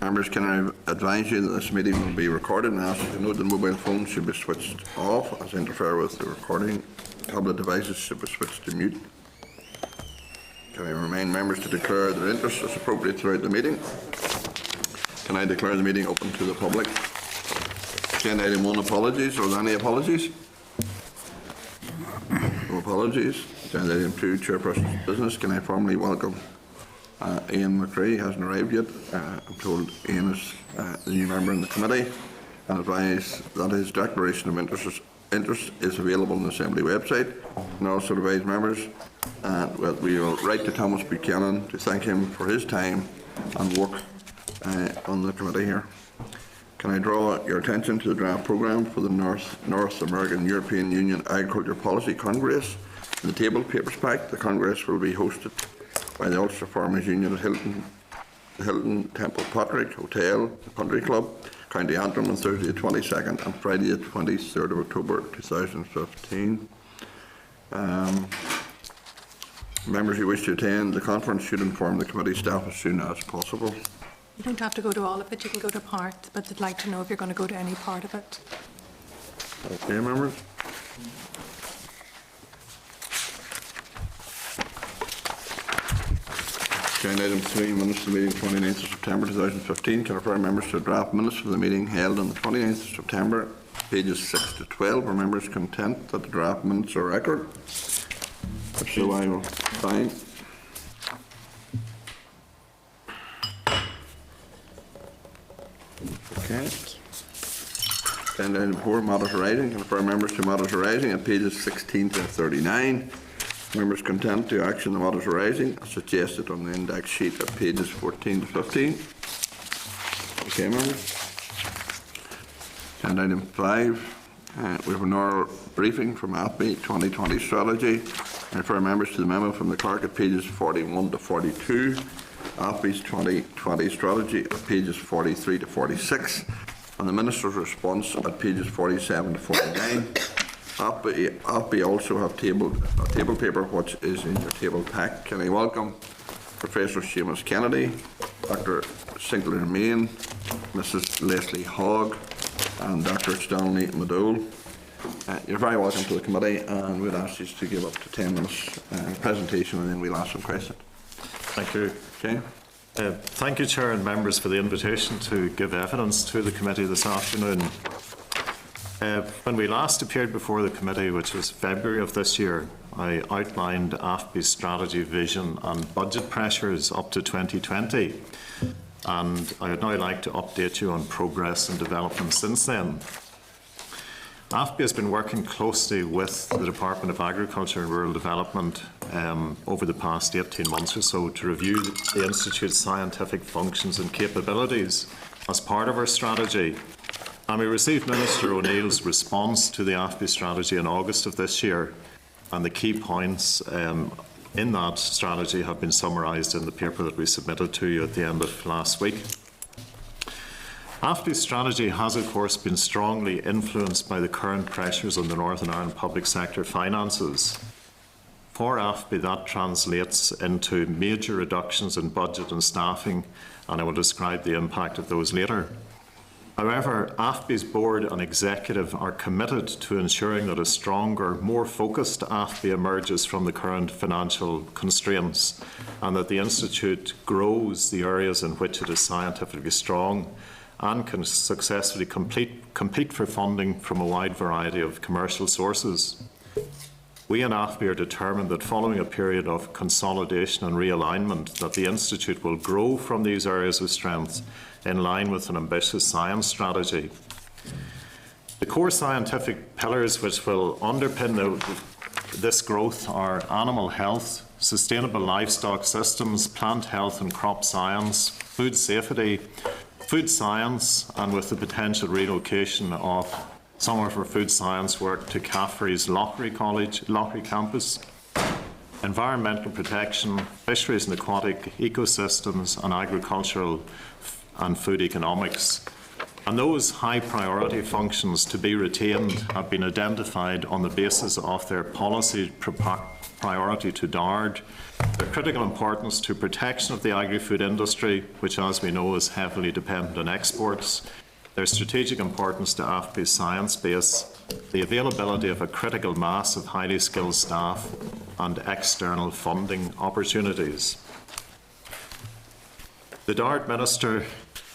Members, can I advise you that this meeting will be recorded and ask you to note that mobile phones should be switched off as they interfere with the recording. Tablet devices should be switched to mute. Can I remind members to declare their interest as appropriate throughout the meeting? Can I declare the meeting open to the public? Agenda item 1, apologies. Are there any apologies? No apologies. Agenda item 2, chairperson's business. Can I formally welcome Ian McCree? He hasn't arrived yet. I'm told Ian is the new member in the committee, and advise that his declaration of interest is available on the Assembly website, and also advise members that we will write to Thomas Buchanan to thank him for his time and work on the committee here. Can I draw your attention to the draft programme for the North American European Union Agriculture Policy Congress in the table papers pack? The Congress will be hosted by the Ulster Farmers Union at Hilton Temple Patrick Hotel, the Country Club, County Antrim, on Thursday the 22nd and Friday the 23rd of October 2015. Members who wish to attend the conference should inform the committee staff as soon as possible. You don't have to go to all of it, you can go to part, but I'd like to know if you're going to go to any part of it. Okay, members. Agenda item 3, minutes of the meeting 29th of September 2015. Can I refer members to draft minutes of the meeting held on the 29th of September, pages 6 to 12. Are members content that the draft minutes are accurate? If so, I will sign. Okay. Agenda item 4, matters arising. Can I refer members to matters arising at pages 16 to 39. Members content to action the matters arising as suggested on the index sheet at pages 14 to 15. Okay, members. And item 5, we have an oral briefing from AFBI 2020 strategy. I refer members to the memo from the clerk at pages 41 to 42. AFBI's 2020 strategy at pages 43 to 46, and the Minister's response at pages 47 to 49. AFBI also have a table paper which is in your table pack. Can I welcome Professor Seamus Kennedy, Dr. Sinclair Main, Mrs. Leslie Hogg, and Dr. Stanley Madole. You're very welcome to the committee, and we'd ask you to give up to 10 minutes presentation, and then we'll ask some questions. Thank you. Okay. Thank you, Chair and members, for the invitation to give evidence to the committee this afternoon. When we last appeared before the committee, which was February of this year, I outlined AFBI's strategy, vision and budget pressures up to 2020, and I would now like to update you on progress and development since then. AFBI has been working closely with the Department of Agriculture and Rural Development over the past 18 months or so to review the Institute's scientific functions and capabilities as part of our strategy. And we received Minister O'Neill's response to the AFBI strategy in August of this year, and the key points in that strategy have been summarised in the paper that we submitted to you at the end of last week. AFBI's strategy has, of course, been strongly influenced by the current pressures on the Northern Ireland public sector finances. For AFBI, that translates into major reductions in budget and staffing, and I will describe the impact of those later. However, AFBI's board and executive are committed to ensuring that a stronger, more focused AFBI emerges from the current financial constraints, and that the Institute grows the areas in which it is scientifically strong and can successfully compete for funding from a wide variety of commercial sources. We in AFBI are determined that following a period of consolidation and realignment, that the Institute will grow from these areas of strength in line with an ambitious science strategy. The core scientific pillars which will underpin this growth are animal health, sustainable livestock systems, plant health and crop science, food safety, food science, and with the potential relocation of some of our food science work to Caffrey's Loughry campus, environmental protection, fisheries and aquatic ecosystems, and agricultural and food economics. And those high priority functions to be retained have been identified on the basis of their policy priority to DARD, their critical importance to protection of the agri-food industry, which as we know is heavily dependent on exports, their strategic importance to AFBI's science base, the availability of a critical mass of highly skilled staff, and external funding opportunities. The DARD Minister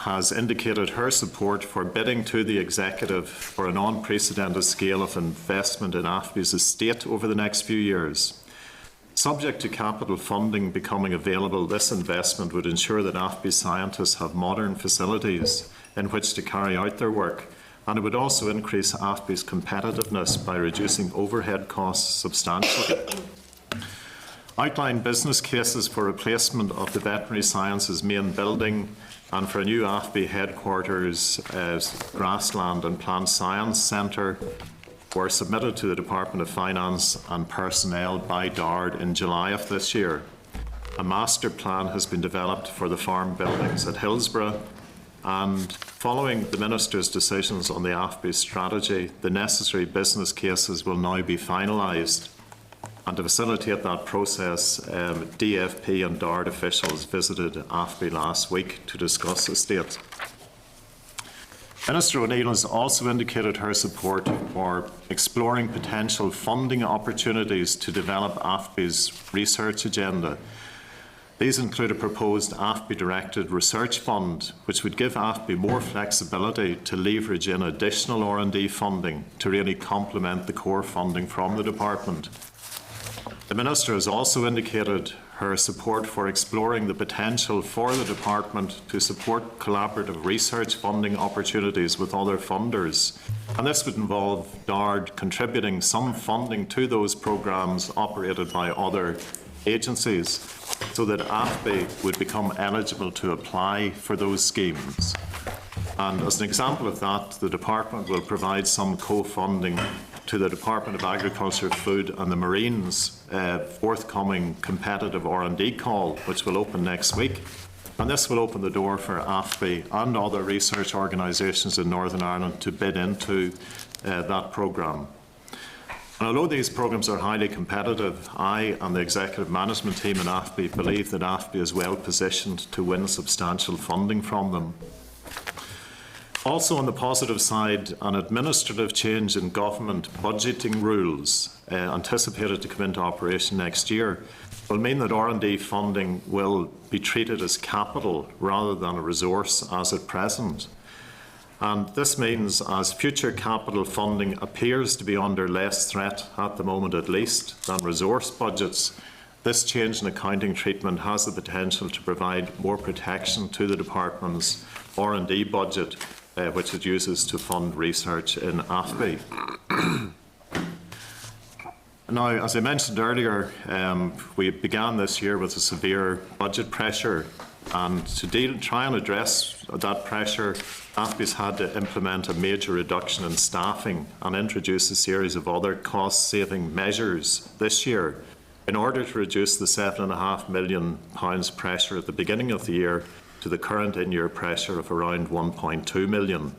has indicated her support for bidding to the Executive for an unprecedented scale of investment in AFBI's estate over the next few years. Subject to capital funding becoming available, this investment would ensure that AFBI scientists have modern facilities in which to carry out their work, and it would also increase AFBI's competitiveness by reducing overhead costs substantially. Outline business cases for replacement of the Veterinary Sciences main building and for a new AFBI headquarters Grassland and Plant Science Centre were submitted to the Department of Finance and Personnel by DARD in July of this year. A master plan has been developed for the farm buildings at Hillsborough, and following the Minister's decisions on the AFBI strategy, the necessary business cases will now be finalised. And to facilitate that process, DFP and DARD officials visited AFBI last week to discuss the state. Minister O'Neill has also indicated her support for exploring potential funding opportunities to develop AFBI's research agenda. These include a proposed AFBI-directed research fund, which would give AFBI more flexibility to leverage in additional R&D funding to really complement the core funding from the department. The Minister has also indicated her support for exploring the potential for the Department to support collaborative research funding opportunities with other funders. And this would involve DARD contributing some funding to those programmes operated by other agencies, so that AFBI would become eligible to apply for those schemes. And as an example of that, the Department will provide some co-funding to the Department of Agriculture, Food and the Marines' forthcoming competitive R&D call, which will open next week. And this will open the door for AFBI and other research organisations in Northern Ireland to bid into that programme. And although these programmes are highly competitive, I and the executive management team in AFBI believe that AFBI is well positioned to win substantial funding from them. Also on the positive side, an administrative change in government budgeting rules anticipated to come into operation next year will mean that R&D funding will be treated as capital rather than a resource as at present. And this means as future capital funding appears to be under less threat, at the moment at least, than resource budgets, this change in accounting treatment has the potential to provide more protection to the Department's R&D budget, which it uses to fund research in AFBI. Now, as I mentioned earlier, we began this year with a severe budget pressure, and to try and address that pressure, AFBI's had to implement a major reduction in staffing and introduce a series of other cost-saving measures this year in order to reduce the £7.5 million pressure at the beginning of the year to the current in-year pressure of around 1.2 million.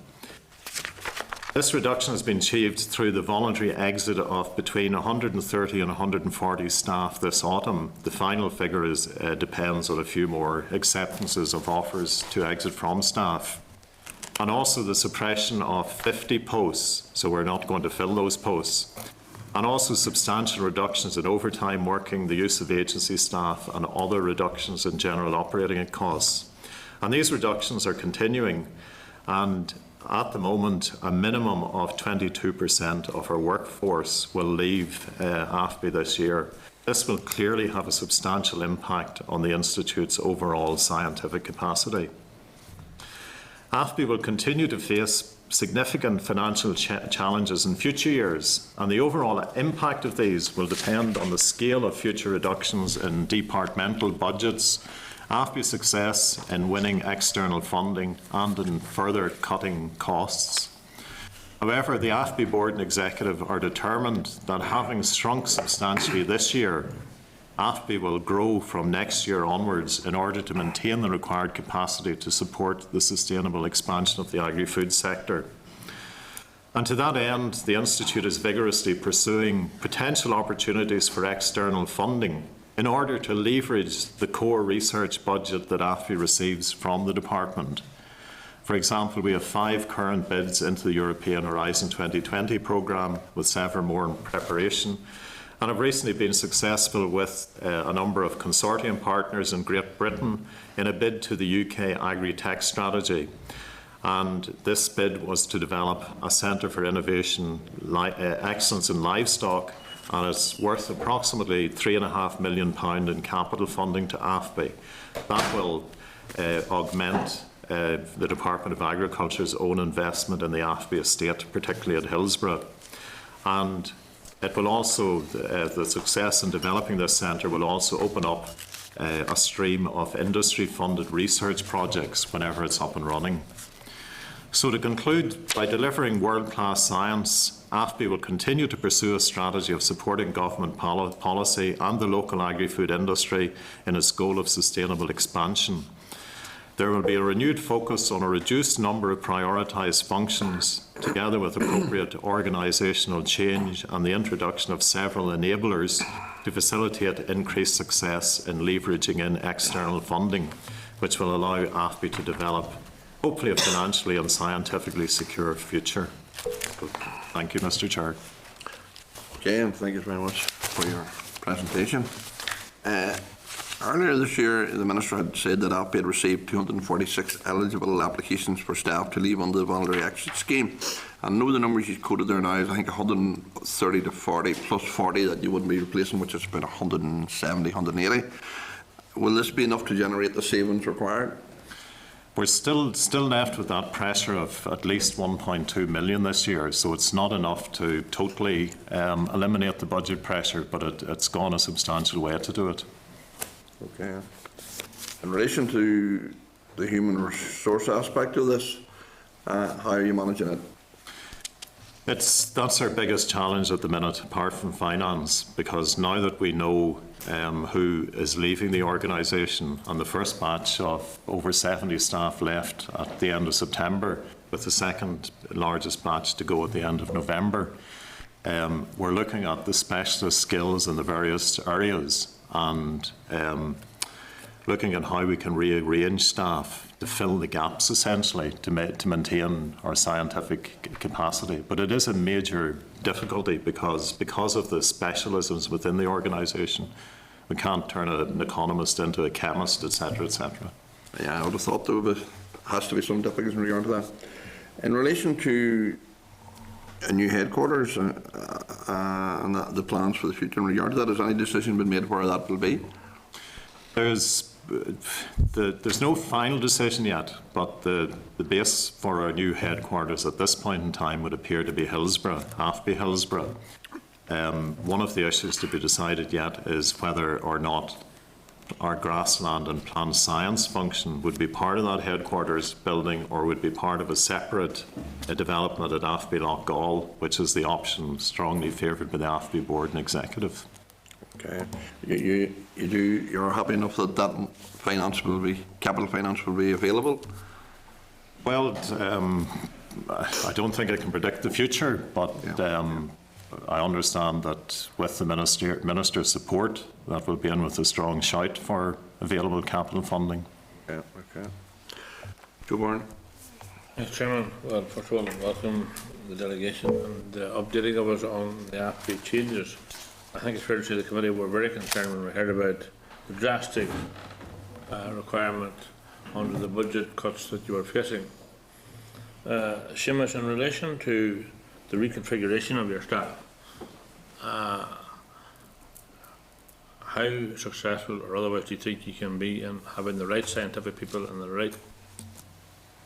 This reduction has been achieved through the voluntary exit of between 130 and 140 staff this autumn. The final figure depends on a few more acceptances of offers to exit from staff. And also the suppression of 50 posts, so we're not going to fill those posts. And also substantial reductions in overtime working, the use of agency staff, and other reductions in general operating costs. And these reductions are continuing, and at the moment a minimum of 22% of our workforce will leave AFBI this year. This will clearly have a substantial impact on the Institute's overall scientific capacity. AFBI will continue to face significant financial challenges in future years, and the overall impact of these will depend on the scale of future reductions in departmental budgets, AFBI's success in winning external funding, and in further cutting costs. However, the AFBI Board and Executive are determined that having shrunk substantially this year, AFBI will grow from next year onwards in order to maintain the required capacity to support the sustainable expansion of the agri-food sector. And to that end, the Institute is vigorously pursuing potential opportunities for external funding in order to leverage the core research budget that AFBI receives from the department. For example, we have 5 current bids into the European Horizon 2020 programme, with several more in preparation, and have recently been successful with a number of consortium partners in Great Britain in a bid to the UK Agri-Tech Strategy. And this bid was to develop a Centre for Innovation Excellence in Livestock, and it's worth approximately £3.5 million in capital funding to AFBI. That will augment the Department of Agriculture's own investment in the AFBI estate, particularly at Hillsborough. And it will also, the success in developing this centre will also open up a stream of industry-funded research projects whenever it's up and running. So to conclude, by delivering world-class science, AFBI will continue to pursue a strategy of supporting government policy and the local agri-food industry in its goal of sustainable expansion. There will be a renewed focus on a reduced number of prioritised functions, together with appropriate organisational change and the introduction of several enablers to facilitate increased success in leveraging in external funding, which will allow AFBI to develop hopefully a financially and scientifically secure future. Thank you, Mr. Chair. Okay, and thank you very much for your presentation. Earlier this year, the Minister had said that AFBI had received 246 eligible applications for staff to leave under the voluntary exit scheme. And I know the numbers you quoted there now is, I think, 130 to 40, plus 40 that you wouldn't be replacing, which is about 170, 180. Will this be enough to generate the savings required? We're still left with that pressure of at least 1.2 million this year, so it's not enough to totally eliminate the budget pressure, but it's gone a substantial way to do it. Okay. In relation to the human resource aspect of this, how are you managing it? That's our biggest challenge at the minute, apart from finance, because now that we know who is leaving the organisation, and the first batch of over 70 staff left at the end of September, with the second largest batch to go at the end of November, we're looking at the specialist skills in the various areas and looking at how we can rearrange staff to fill the gaps, essentially, to maintain our scientific capacity. But it is a major difficulty because of the specialisms within the organisation. We can't turn an economist into a chemist, etc., etc. Yeah, I would have thought there has to be some difficulties in regard to that. In relation to a new headquarters and the plans for the future in regard to that, has any decision been made where that will be? There's no final decision yet, but the base for our new headquarters at this point in time would appear to be Hillsborough, AFBI Hillsborough. One of the issues to be decided yet is whether or not our grassland and plant science function would be part of that headquarters building or would be part of a separate development at AFBI Loughgall, which is the option strongly favoured by the AFBI board and executive. Okay. You're happy enough that capital finance will be available? Well, I don't think I can predict the future, but I understand that with the minister's support, that will be in with a strong shout for available capital funding. Yeah, okay. Joe Byrne. Mr. Chairman, well, first of all, welcome the delegation and updating of us on the AFBI changes. I think it's fair to say the committee were very concerned when we heard about the drastic requirement under the budget cuts that you are facing. Seamus, in relation to the reconfiguration of your staff, how successful or otherwise do you think you can be in having the right scientific people in the right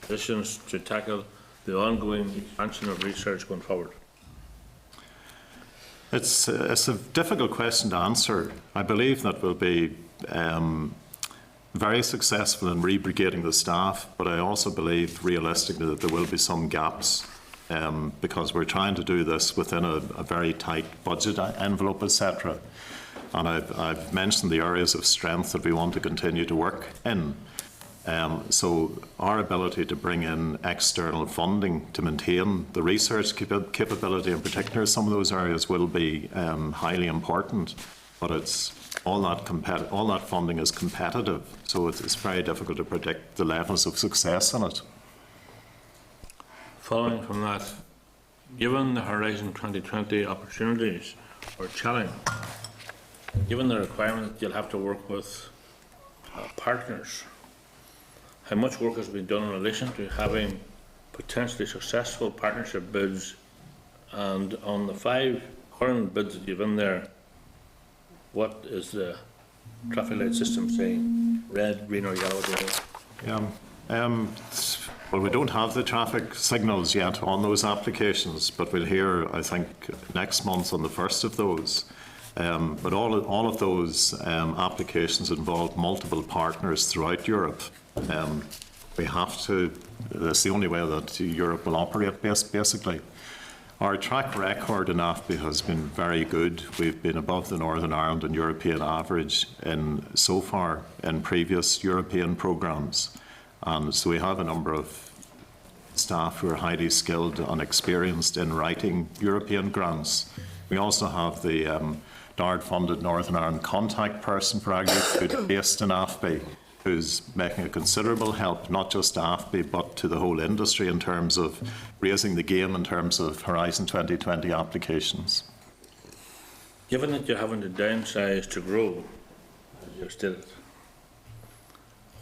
positions to tackle the ongoing expansion of research going forward? It's a difficult question to answer. I believe that we'll be very successful in rebrigading the staff, but I also believe realistically that there will be some gaps because we're trying to do this within a very tight budget envelope, etc. And I've mentioned the areas of strength that we want to continue to work in. So our ability to bring in external funding to maintain the research capability in particular, some of those areas will be highly important, but it's all that funding is competitive, so it's very difficult to predict the levels of success in it. Following from that, given the Horizon 2020 opportunities or challenge, given the requirement that you'll have to work with partners, how much work has been done in relation to having potentially successful partnership bids, and on the 5 current bids that you've in there, what is the traffic light system saying? Red, green or yellow? Well, we don't have the traffic signals yet on those applications, but we'll hear, I think, next month on the first of those. But all of those applications involve multiple partners throughout Europe. We have to, that's the only way that Europe will operate, basically. Our track record in AFBI has been very good. We've been above the Northern Ireland and European average so far in previous European programmes. And so we have a number of staff who are highly skilled and experienced in writing European grants. We also have the DARD-funded Northern Ireland contact person for agri-food based in AFBI, who's making a considerable help, not just to AFBI, but to the whole industry in terms of raising the game in terms of Horizon 2020 applications. Given that you're having to downsize to grow, as you've stated,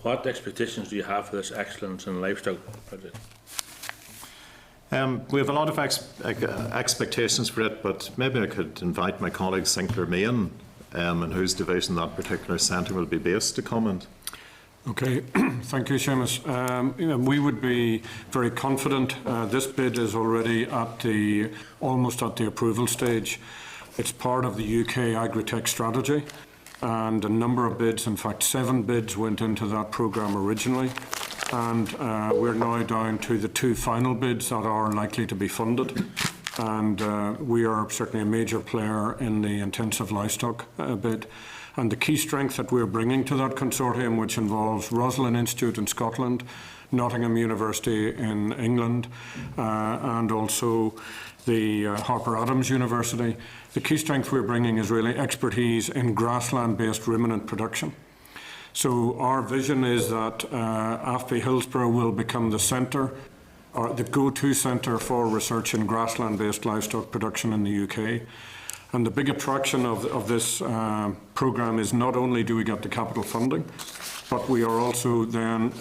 what expectations do you have for this excellence in livestock project? We have a lot of expectations for it, but maybe I could invite my colleague Sinclair Main, in whose division that particular centre will be based, to comment. Okay, thank you, Seamus. We would be very confident. This bid is already almost at the approval stage. It's part of the UK Agritech strategy, and a number of bids, in fact 7 bids, went into that programme originally, and we're now down to the 2 final bids that are likely to be funded. And we are certainly a major player in the intensive livestock bid. And the key strength that we're bringing to that consortium, which involves Roslin Institute in Scotland, Nottingham University in England, and also the Harper Adams University, the key strength we're bringing is really expertise in grassland-based ruminant production. So our vision is that AFBI Hillsborough will become the centre, or the go-to centre for research in grassland-based livestock production in the UK. And the big attraction of this programme is not only do we get the capital funding, but we are also then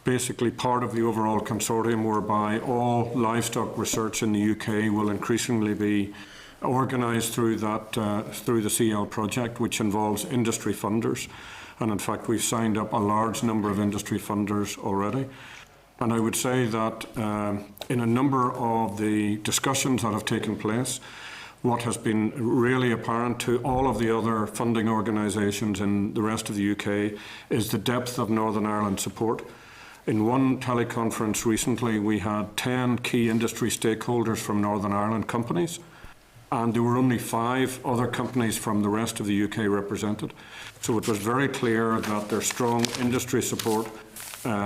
basically part of the overall consortium whereby all livestock research in the UK will increasingly be organised through the CL project, which involves industry funders. And in fact, we've signed up a large number of industry funders already. And I would say that in a number of the discussions that have taken place, what has been really apparent to all of the other funding organisations in the rest of the UK is the depth of Northern Ireland support. In one teleconference recently, we had 10 key industry stakeholders from Northern Ireland companies, and there were only 5 other companies from the rest of the UK represented. So it was very clear that there's strong industry support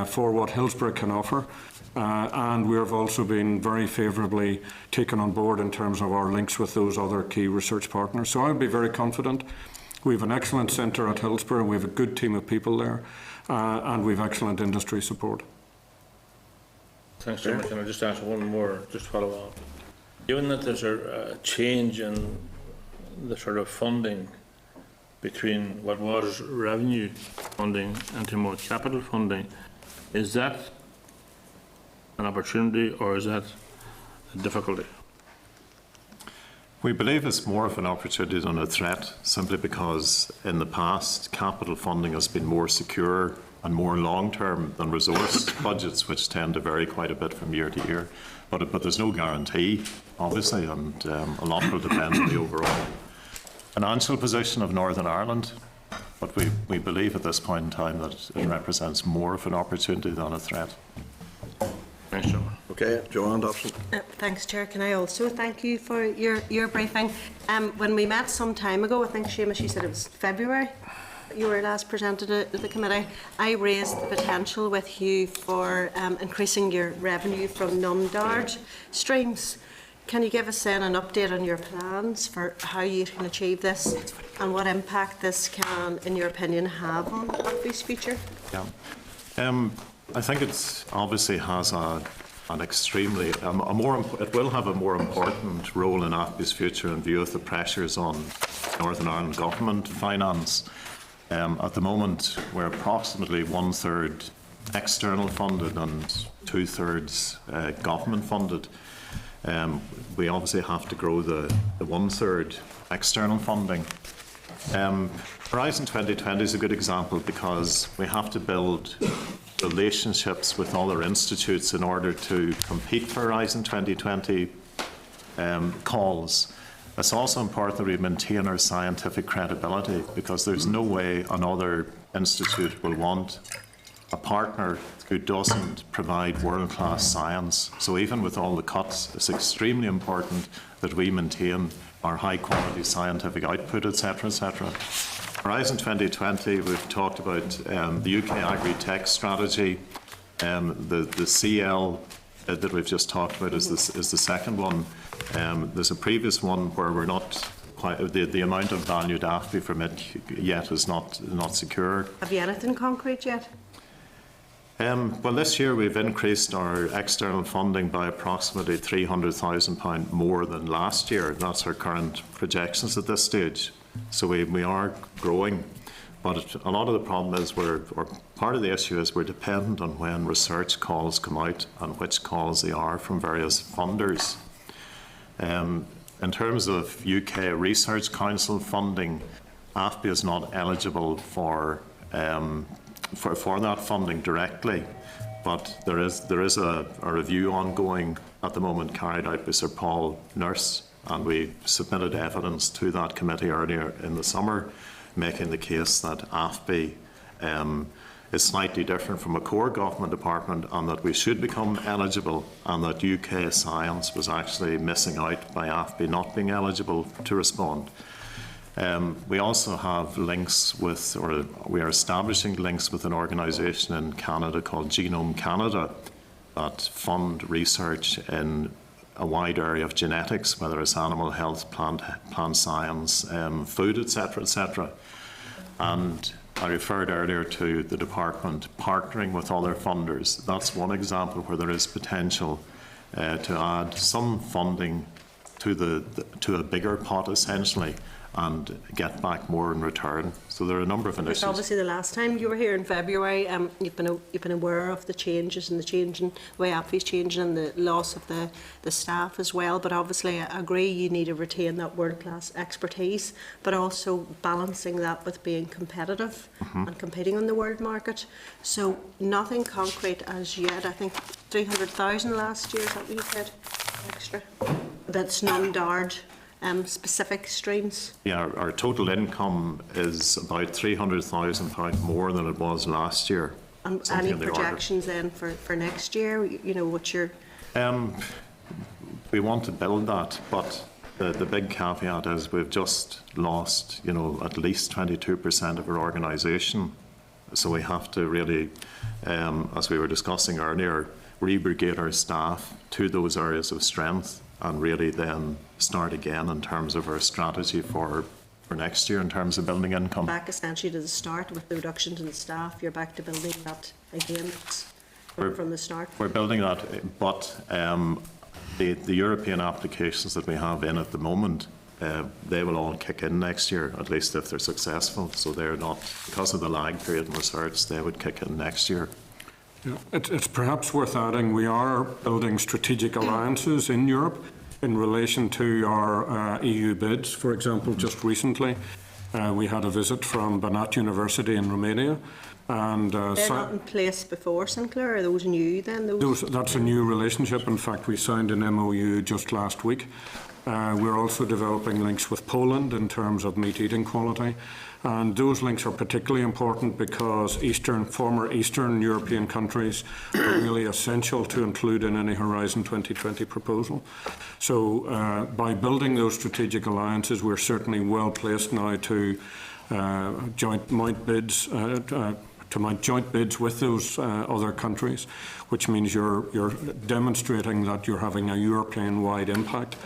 for what Hillsborough can offer. And we have also been very favourably taken on board in terms of our links with those other key research partners. So I would be very confident. We have an excellent centre at Hillsborough, we have a good team of people there, and we have excellent industry support. Thanks so much. Can I just ask one more, just follow up? Given that there's a change in the sort of funding between what was revenue funding and to more capital funding, is that an opportunity or is that a difficulty? We believe it's more of an opportunity than a threat, simply because in the past capital funding has been more secure and more long-term than resource budgets, which tend to vary quite a bit from year to year. But there's no guarantee, obviously, and a lot will depend on the overall financial position of Northern Ireland. But we believe at this point in time that it represents more of an opportunity than a threat. Thanks, John. Okay, Joanne Dobson. Thanks, Chair. Can I also thank you for your briefing? When we met some time ago, I think, Seamus, you said it was February, you were last presented to the committee, I raised the potential with you for increasing your revenue from non-DARD streams. Can you give us then an update on your plans for how you can achieve this and what impact this can, in your opinion, have on Rugby's future? Yeah. I think it obviously has an extremely, it will have a more important role in AFBI's future in view of the pressures on Northern Ireland government finance. At the moment, we're approximately 1/3 external funded and 2/3 government funded. We obviously have to grow the 1/3 external funding. Horizon 2020 is a good example because we have to build relationships with other institutes in order to compete for Horizon 2020 calls. It's also important that we maintain our scientific credibility because there's no way another institute will want a partner who doesn't provide world-class science. So even with all the cuts, it's extremely important that we maintain our high-quality scientific output, etc., etc. Horizon 2020, we've talked about the UK Agri-Tech strategy. The CL that we've just talked about is the second one. There's a previous one where we're not quite, the amount of value to AFBI from it yet is not secure. Have you anything concrete yet? Well, this year we've increased our external funding by approximately £300,000 more than last year. That's our current projections at this stage. So we are growing, but a lot of the problem is or part of the issue is we're dependent on when research calls come out and which calls they are from various funders. In terms of UK Research Council funding, AFBI is not eligible for that funding directly, but there is a review ongoing at the moment carried out by Sir Paul Nurse, and we submitted evidence to that committee earlier in the summer, making the case that AFBI is slightly different from a core government department and that we should become eligible, and that UK science was actually missing out by AFBI not being eligible to respond. We also have links with, or we are establishing links with an organisation in Canada called Genome Canada that fund research in a wide area of genetics, whether it's animal health, plant science, food, etc., etc. And I referred earlier to the department partnering with other funders. That's one example where there is potential to add some funding to a bigger pot, essentially, and get back more in return. So there are a number of initiatives. Obviously, the last time you were here in February, you've been aware of the changes and the changing way AFBI's changing and the loss of the staff as well. But obviously, I agree you need to retain that world-class expertise, but also balancing that with being competitive and competing on the world market. So nothing concrete as yet. I think 300,000 last year. Is that what you said? Extra. That's non-DARD. Specific streams? Yeah, our total income is about £300,000 more than it was last year. And any projections then for next year? You know, what's your... We want to build that, but the big caveat is we've just lost, you know, at least 22% of our organisation. So we have to really, as we were discussing earlier, rebrigade our staff to those areas of strength and really then start again in terms of our strategy for next year in terms of building income. Back essentially to the start with the reductions in the staff, you're back to building that again from the start. We're building that, but the European applications that we have in at the moment, they will all kick in next year, at least if they're successful. So they're not, because of the lag period in research, they would kick in next year. Yeah, it's perhaps worth adding we are building strategic alliances in Europe in relation to our EU bids. For example, just recently we had a visit from Banat University in Romania. And, they're not in place before, Sinclair? Are those new then? That's a new relationship. In fact, we signed an MOU just last week. We're also developing links with Poland in terms of meat eating quality. And those links are particularly important because former Eastern European countries are really essential to include in any Horizon 2020 proposal. So by building those strategic alliances, we're certainly well placed now to mount bids, to mount joint bids with those other countries, which means you're demonstrating that you're having a European-wide impact.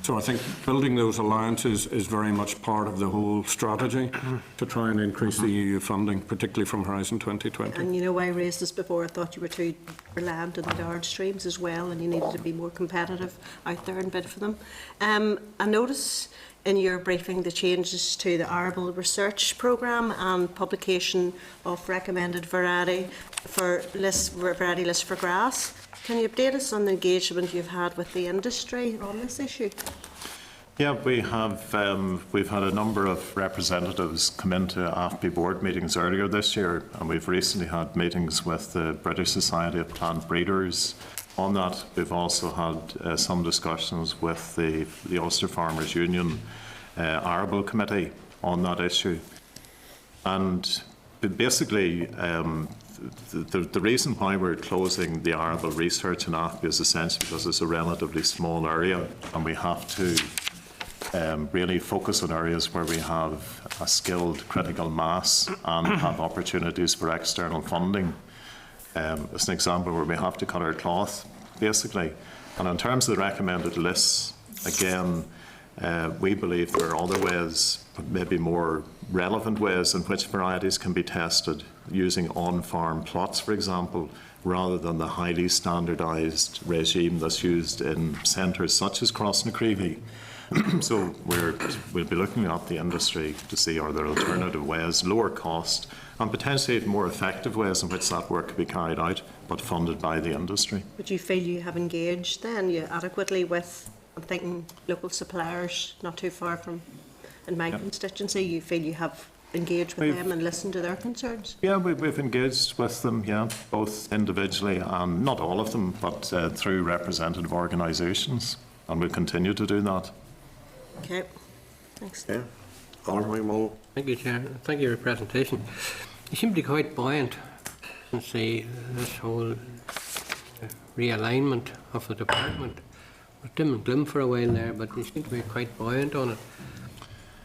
So I think building those alliances is very much part of the whole strategy to try and increase the EU funding, particularly from Horizon 2020. And you know, I raised this before, I thought you were too reliant on the DARD streams as well, and you needed to be more competitive out there and bid for them. I notice in your briefing the changes to the arable research programme and publication of recommended variety list for grass. Can you update us on the engagement you've had with the industry on this issue? Yeah, we have. We've had a number of representatives come into AFBI board meetings earlier this year, and we've recently had meetings with the British Society of Plant Breeders on that. We've also had some discussions with the Ulster Farmers Union Arable Committee on that issue. And basically, the reason why we're closing the arable research in AFBI is essentially because it's a relatively small area, and we have to really focus on areas where we have a skilled critical mass and have opportunities for external funding. As an example, where we have to cut our cloth, basically. And in terms of the recommended lists, again, we believe there are other ways, maybe more relevant ways in which varieties can be tested, using on-farm plots, for example, rather than the highly standardised regime that's used in centres such as Crossnacreevy. So we'll be looking at the industry to see are there alternative ways, lower cost, and potentially more effective ways in which that work could be carried out, but funded by the industry. Would you feel you have engaged then adequately with, I'm thinking, local suppliers not too far from, in my constituency, you feel you have engaged with them and listened to their concerns? Yeah, we've engaged with them, yeah, both individually and not all of them, but through representative organisations, and we'll continue to do that. Okay, thanks. Yeah. Honourable Mullen. Thank you, Chair. Thank you for your presentation. You seem to be quite buoyant since this whole realignment of the department. It was dim and gloom for a while there, but you seem to be quite buoyant on it.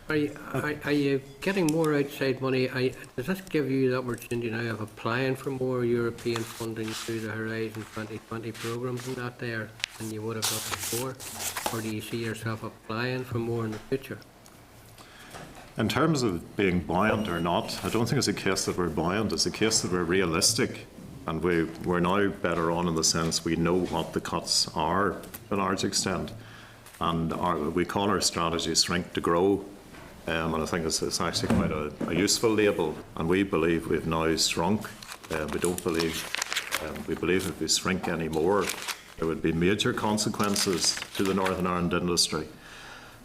Are you getting more outside money? Does this give you the opportunity now of applying for more European funding through the Horizon 2020 programmes and that there than you would have done before? Or do you see yourself applying for more in the future? In terms of being buoyant or not, I don't think it's a case that we're buoyant, it's a case that we're realistic. And we're now better on in the sense we know what the cuts are to a large extent. And we call our strategy Shrink to Grow. And I think it's actually quite a useful label. And we believe we've now shrunk. We believe if we shrink any more, there would be major consequences to the Northern Ireland industry.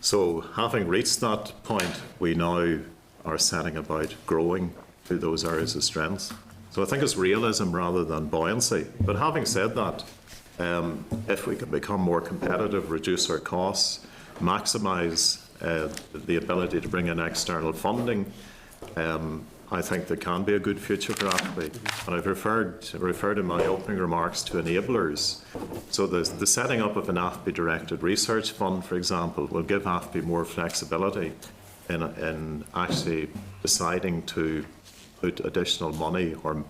So having reached that point, we now are setting about growing through those areas of strength. So I think it's realism rather than buoyancy. But having said that, if we can become more competitive, reduce our costs, maximise the ability to bring in external funding, I think there can be a good future for AFBI. And I've referred in my opening remarks to enablers. So the setting up of an AFBI-directed research fund, for example, will give AFBI more flexibility in actually deciding to put additional money or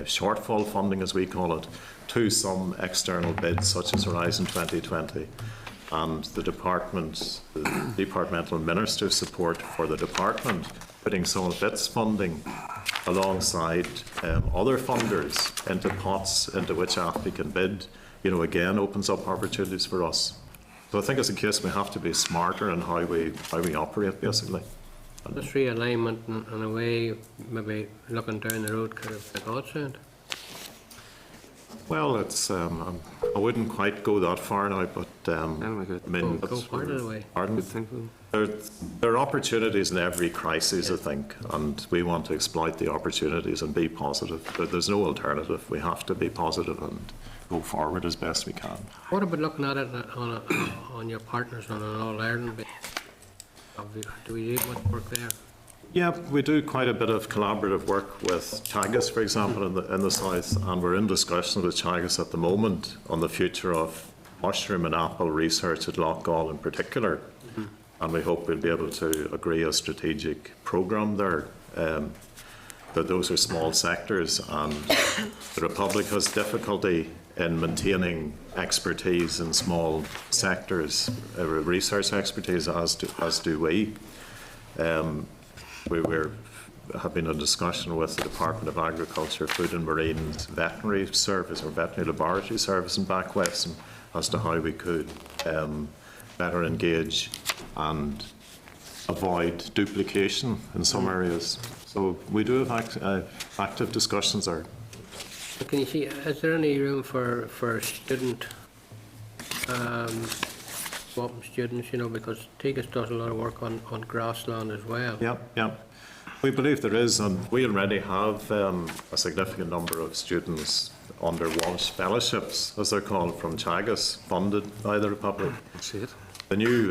shortfall funding, as we call it, to some external bids such as Horizon 2020. And the departmental minister support for the department, putting some of its funding alongside other funders into pots into which AFBI can bid, again opens up opportunities for us. So I think it's a case we have to be smarter in how we operate, basically. This realignment, in a way, maybe looking down the road, could have been a godsend. Well, it's I wouldn't quite go that far now, but I mean, Go part of the way. pardon? There are opportunities in every crisis, I think, and we want to exploit the opportunities and be positive. There's no alternative. We have to be positive and go forward as best we can. What about looking at it on your partners on an All-Ireland basis? Do we do much work there? Yeah, we do quite a bit of collaborative work with Teagasc, for example, in the south, and we're in discussions with Teagasc at the moment on the future of mushroom and apple research at Loughgall in particular. and we hope we'll be able to agree a strategic programme there. But those are small sectors, and the Republic has difficulty in maintaining expertise in small sectors, research expertise, as do we. Have been in discussion with the Department of Agriculture, Food and Marine's veterinary service or veterinary laboratory service in Backweston as to how we could better engage and avoid duplication in some areas. So we do have active discussions there. Can you see, is there any room for student, swapping students, you know, because Tegas does a lot of work on grassland as well. Yeah. We believe there is, and we already have a significant number of students under Walsh Fellowships, as they're called, from Teagasc, funded by the Republic. The new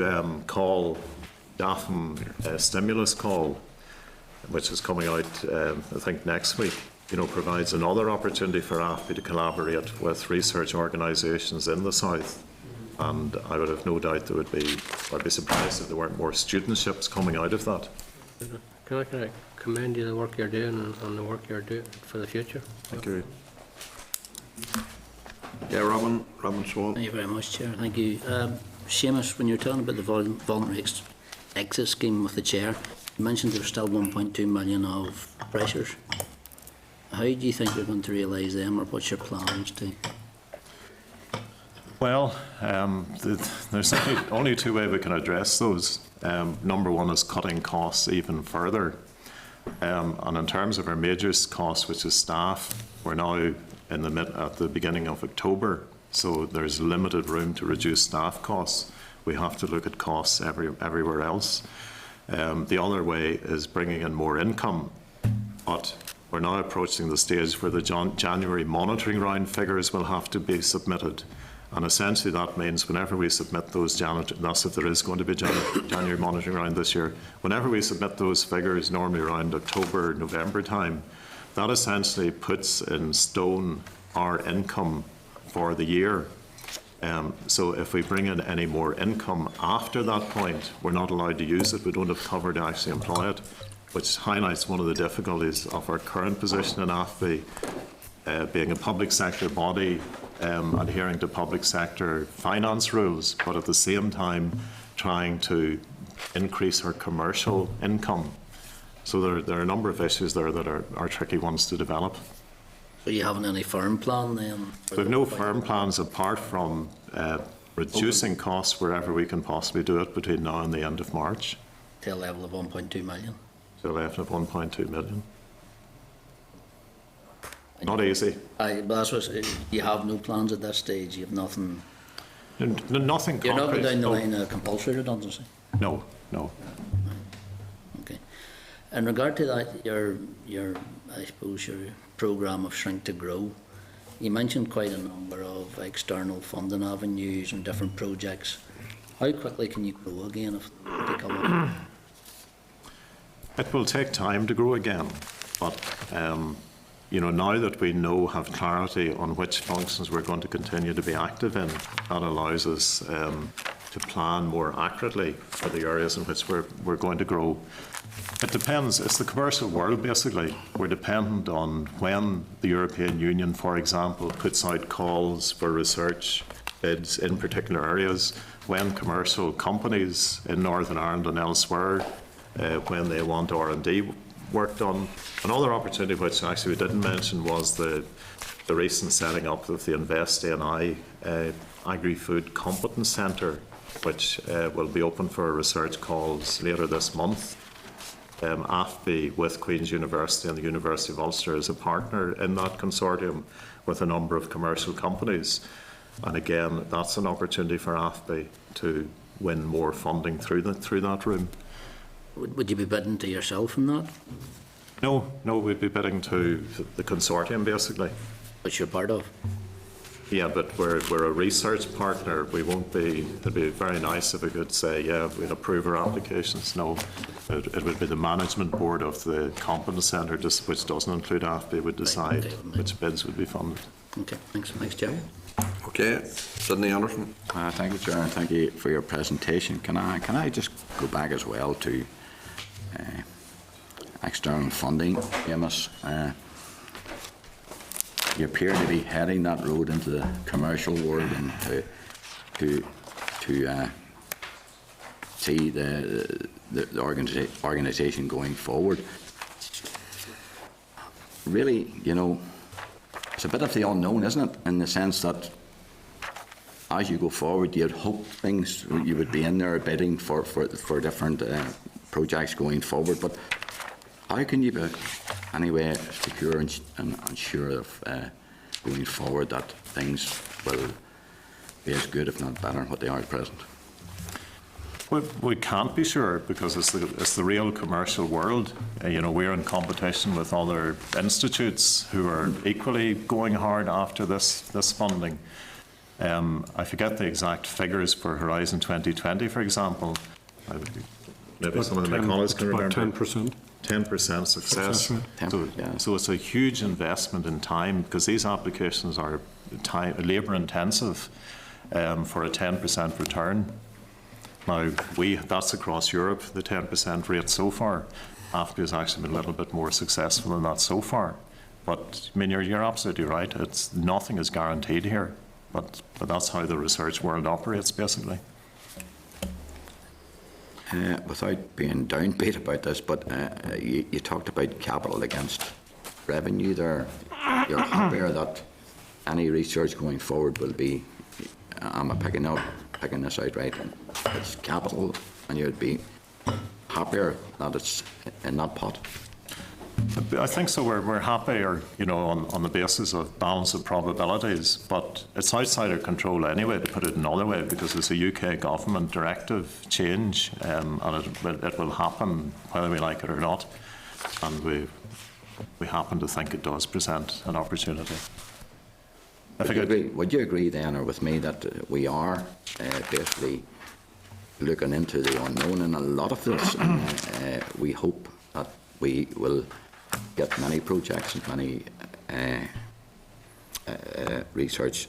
DAFM stimulus call, which is coming out, I think, next week, you know, provides another opportunity for AFBI to collaborate with research organisations in the south. And I would have no doubt there would be, I'd be surprised if there weren't more studentships coming out of that. Can I commend you the work you're doing and the work you're doing for the future? Thank you. Yeah, Robin Swan. Thank you very much, Chair. Thank you. Seamus, when you're talking about the voluntary exit scheme with the Chair, you mentioned there's still 1.2 million of pressures. How do you think you're going to realise them, or what's your plans to? Well, there's only two ways we can address those. Number one is cutting costs even further. And in terms of our major cost, which is staff, we're now at the beginning of October, so there's limited room to reduce staff costs. We have to look at costs everywhere else. The other way is bringing in more income, but we're now approaching the stage where the January monitoring round figures will have to be submitted. And essentially that means whenever we submit those, that's if there is going to be January monitoring round this year, whenever we submit those figures, normally around October, November time, that essentially puts in stone our income for the year. So if we bring in any more income after that point, we're not allowed to use it. We don't have cover to actually employ it, which highlights one of the difficulties of our current position in AFBI, being a public sector body, adhering to public sector finance rules, but at the same time trying to increase our commercial income. So there are a number of issues there that are tricky ones to develop. So you haven't any firm plan then? We have no firm plans apart from reducing costs wherever we can possibly do it between now and the end of March. To a level of 1.2 million? To a level of 1.2 million. Not easy. But that's what, you have no plans at this stage? You have nothing? Nothing concrete. You're not going down the No. line of compulsory redundancy? No. Okay. In regard to that, your I suppose your programme of Shrink to Grow, you mentioned quite a number of external funding avenues and different projects. How quickly can you grow again if they come up? It will take time to grow again, but you know, now that we have clarity on which functions we're going to continue to be active in, that allows us to plan more accurately for the areas in which we're going to grow. It depends. It's the commercial world, basically. We're dependent on when the European Union, for example, puts out calls for research bids in particular areas, when commercial companies in Northern Ireland and elsewhere, when they want R&D work done. Another opportunity which actually we didn't mention was the recent setting up of the Invest ANI Agri-Food Competence Centre, which will be open for research calls later this month. AFBI with Queen's University and the University of Ulster is a partner in that consortium with a number of commercial companies. And again, that's an opportunity for AFBI to win more funding through that room. Would you be bidding to yourself in that? No, we'd be bidding to the consortium, basically. Which you're part of? Yeah, but we're a research partner. We won't be. It'd be very nice if we could say, yeah, we'd approve our applications. No, it would be the management board of the Competence Centre, which doesn't include AFBI, would decide which bids would be funded. Okay, thanks, Chair. Okay. Sidney Anderson. Thank you, Chair, and thank you for your presentation. Can I just go back as well to external funding, Amos? You appear to be heading that road into the commercial world and to see the organisation going forward. Really, you know, it's a bit of the unknown, isn't it? In the sense that as you go forward, you'd hope you would be in there bidding for different projects going forward. But how can you be anyway secure and sure of going forward that things will be as good, if not better, than what they are at present? We can't be sure because it's the real commercial world. You know, we're in competition with other institutes who are equally going hard after this funding. I forget the exact figures for Horizon 2020, for example. Maybe some of my colleagues can remember. 10%. 10% success. So it's a huge investment in time because these applications are labour intensive for a 10% return. Now, that's across Europe, the 10% rate so far. AFBI has actually been a little bit more successful than that so far. But, I mean, you're absolutely right. Nothing is guaranteed here. But that's how the research world operates, basically. Without being downbeat about this, but you talked about capital against revenue there. You're aware that any research going forward will be, I'm picking this out right, it's capital, and you'd be happier that it's in that pot. I think so. We're happier, you know, on the basis of balance of probabilities, but it's outside our control anyway, to put it another way, because it's a UK government directive change, and it will happen whether we like it or not, and we happen to think it does present an opportunity. Would you agree then, or with me, that we are basically looking into the unknown in a lot of this, and we hope that we will get many projects and many research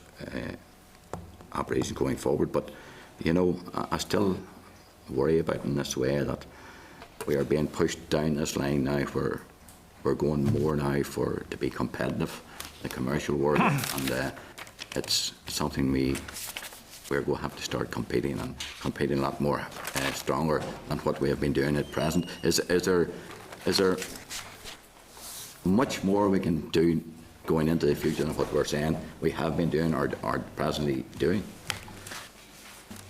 operations going forward. But, you know, I still worry about in this way that we are being pushed down this line now where we're going more now to be competitive in the commercial world, and it's something we're going to have to start competing a lot more stronger than what we have been doing at present. Is there much more we can do going into the future than what we're saying we have been doing or are presently doing?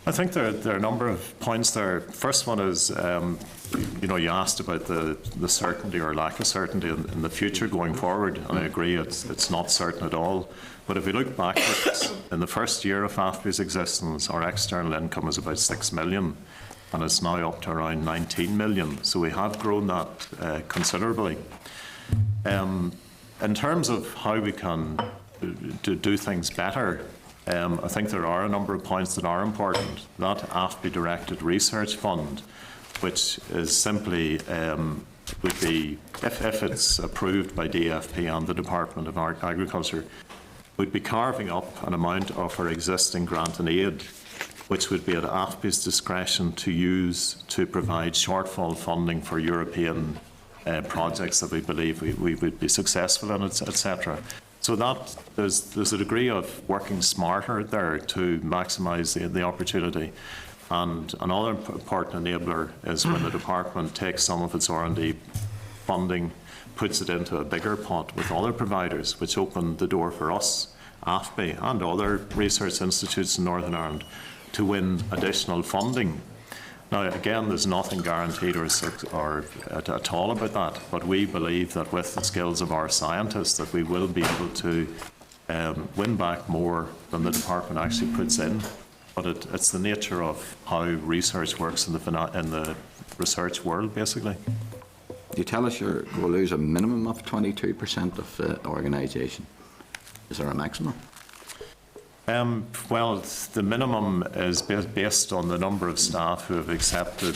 I think there are a number of points there. First one is, you know, you asked about the certainty or lack of certainty in the future going forward, and I agree it's not certain at all. But if we look backwards, in the first year of AFBI's existence, our external income was about 6 million, and it's now up to around 19 million. So we have grown that considerably. In terms of how we can do things better, I think there are a number of points that are important. That AFBI-directed research fund, which is simply, would be, if it's approved by DFP and the Department of Agriculture, would be carving up an amount of our existing grant and aid, which would be at AFBI's discretion to use to provide shortfall funding for European projects that we believe we would be successful in, etc. So that there's a degree of working smarter there to maximise the opportunity. And another important enabler is when the department takes some of its R&D funding, puts it into a bigger pot with other providers, which opened the door for us, AFBI, and other research institutes in Northern Ireland to win additional funding. Now, again, there's nothing guaranteed or at all about that, but we believe that with the skills of our scientists that we will be able to win back more than the department actually puts in. But it's the nature of how research works in the research world, basically. You tell us you're going to lose a minimum of 22% of the organisation. Is there a maximum? Well, the minimum is based on the number of staff who have accepted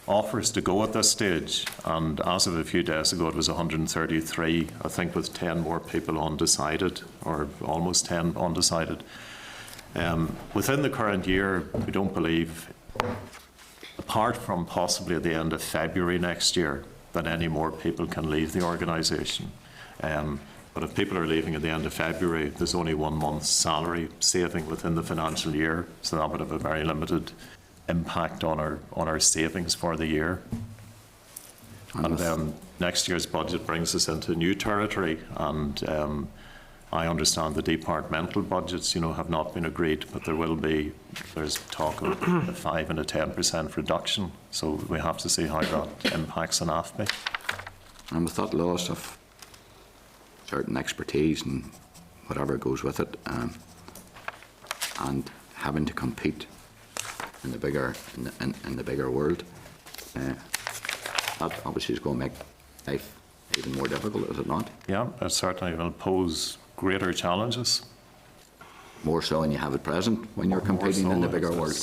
offers to go at this stage. And as of a few days ago, it was 133, I think, with 10 more people undecided, or almost 10 undecided. Within the current year, we don't believe, apart from possibly at the end of February next year, that any more people can leave the organisation. But if people are leaving at the end of February, there's only 1 month's salary saving within the financial year, so that would have a very limited impact on our savings for the year. And then next year's budget brings us into new territory, and I understand the departmental budgets, have not been agreed, but there's talk of a 5 and a 10% reduction, so we have to see how that impacts on AFBI. And with that loss of certain expertise and whatever goes with it, and having to compete in the bigger world, that obviously is going to make life even more difficult, is it not? Yeah, it certainly will pose greater challenges. More so when you have it present, when you're competing in the bigger world.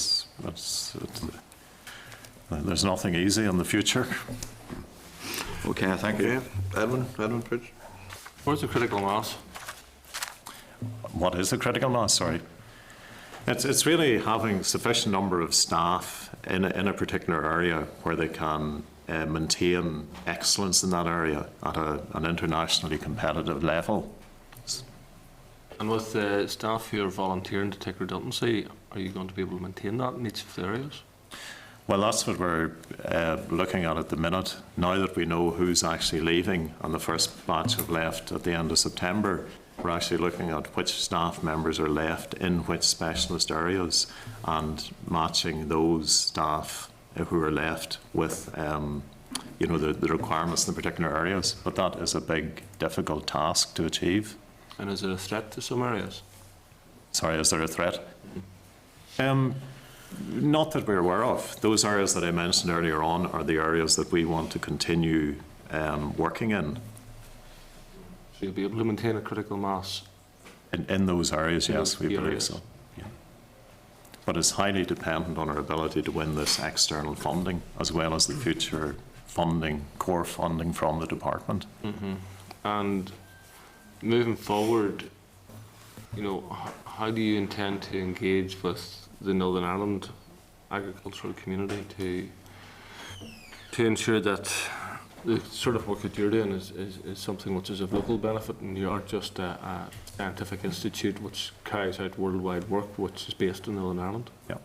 There's nothing easy in the future. Okay, thank you. Edwin, please. Where's the critical mass? What is a critical mass? Sorry. It's really having sufficient number of staff in a particular area where they can maintain excellence in that area at an internationally competitive level. And with the staff who are volunteering to take redundancy, are you going to be able to maintain that in each of the areas? Well, that's what we're looking at the minute. Now that we know who's actually leaving, and the first batch have left at the end of September, we're actually looking at which staff members are left in which specialist areas and matching those staff who are left with the requirements in the particular areas. But that is a big, difficult task to achieve. And is it a threat to some areas? Sorry, is there a threat? Not that we're aware of. Those areas that I mentioned earlier on are the areas that we want to continue working in. So you'll be able to maintain a critical mass? In those areas, yes, we believe areas. so. Yeah. But it's highly dependent on our ability to win this external funding, as well as the future funding, core funding from the department. Mm-hmm. And moving forward, how do you intend to engage with the Northern Ireland agricultural community to ensure that the sort of work that you're doing is something which is of local benefit, and you aren't just a scientific institute which carries out worldwide work which is based in Northern Ireland? Yeah.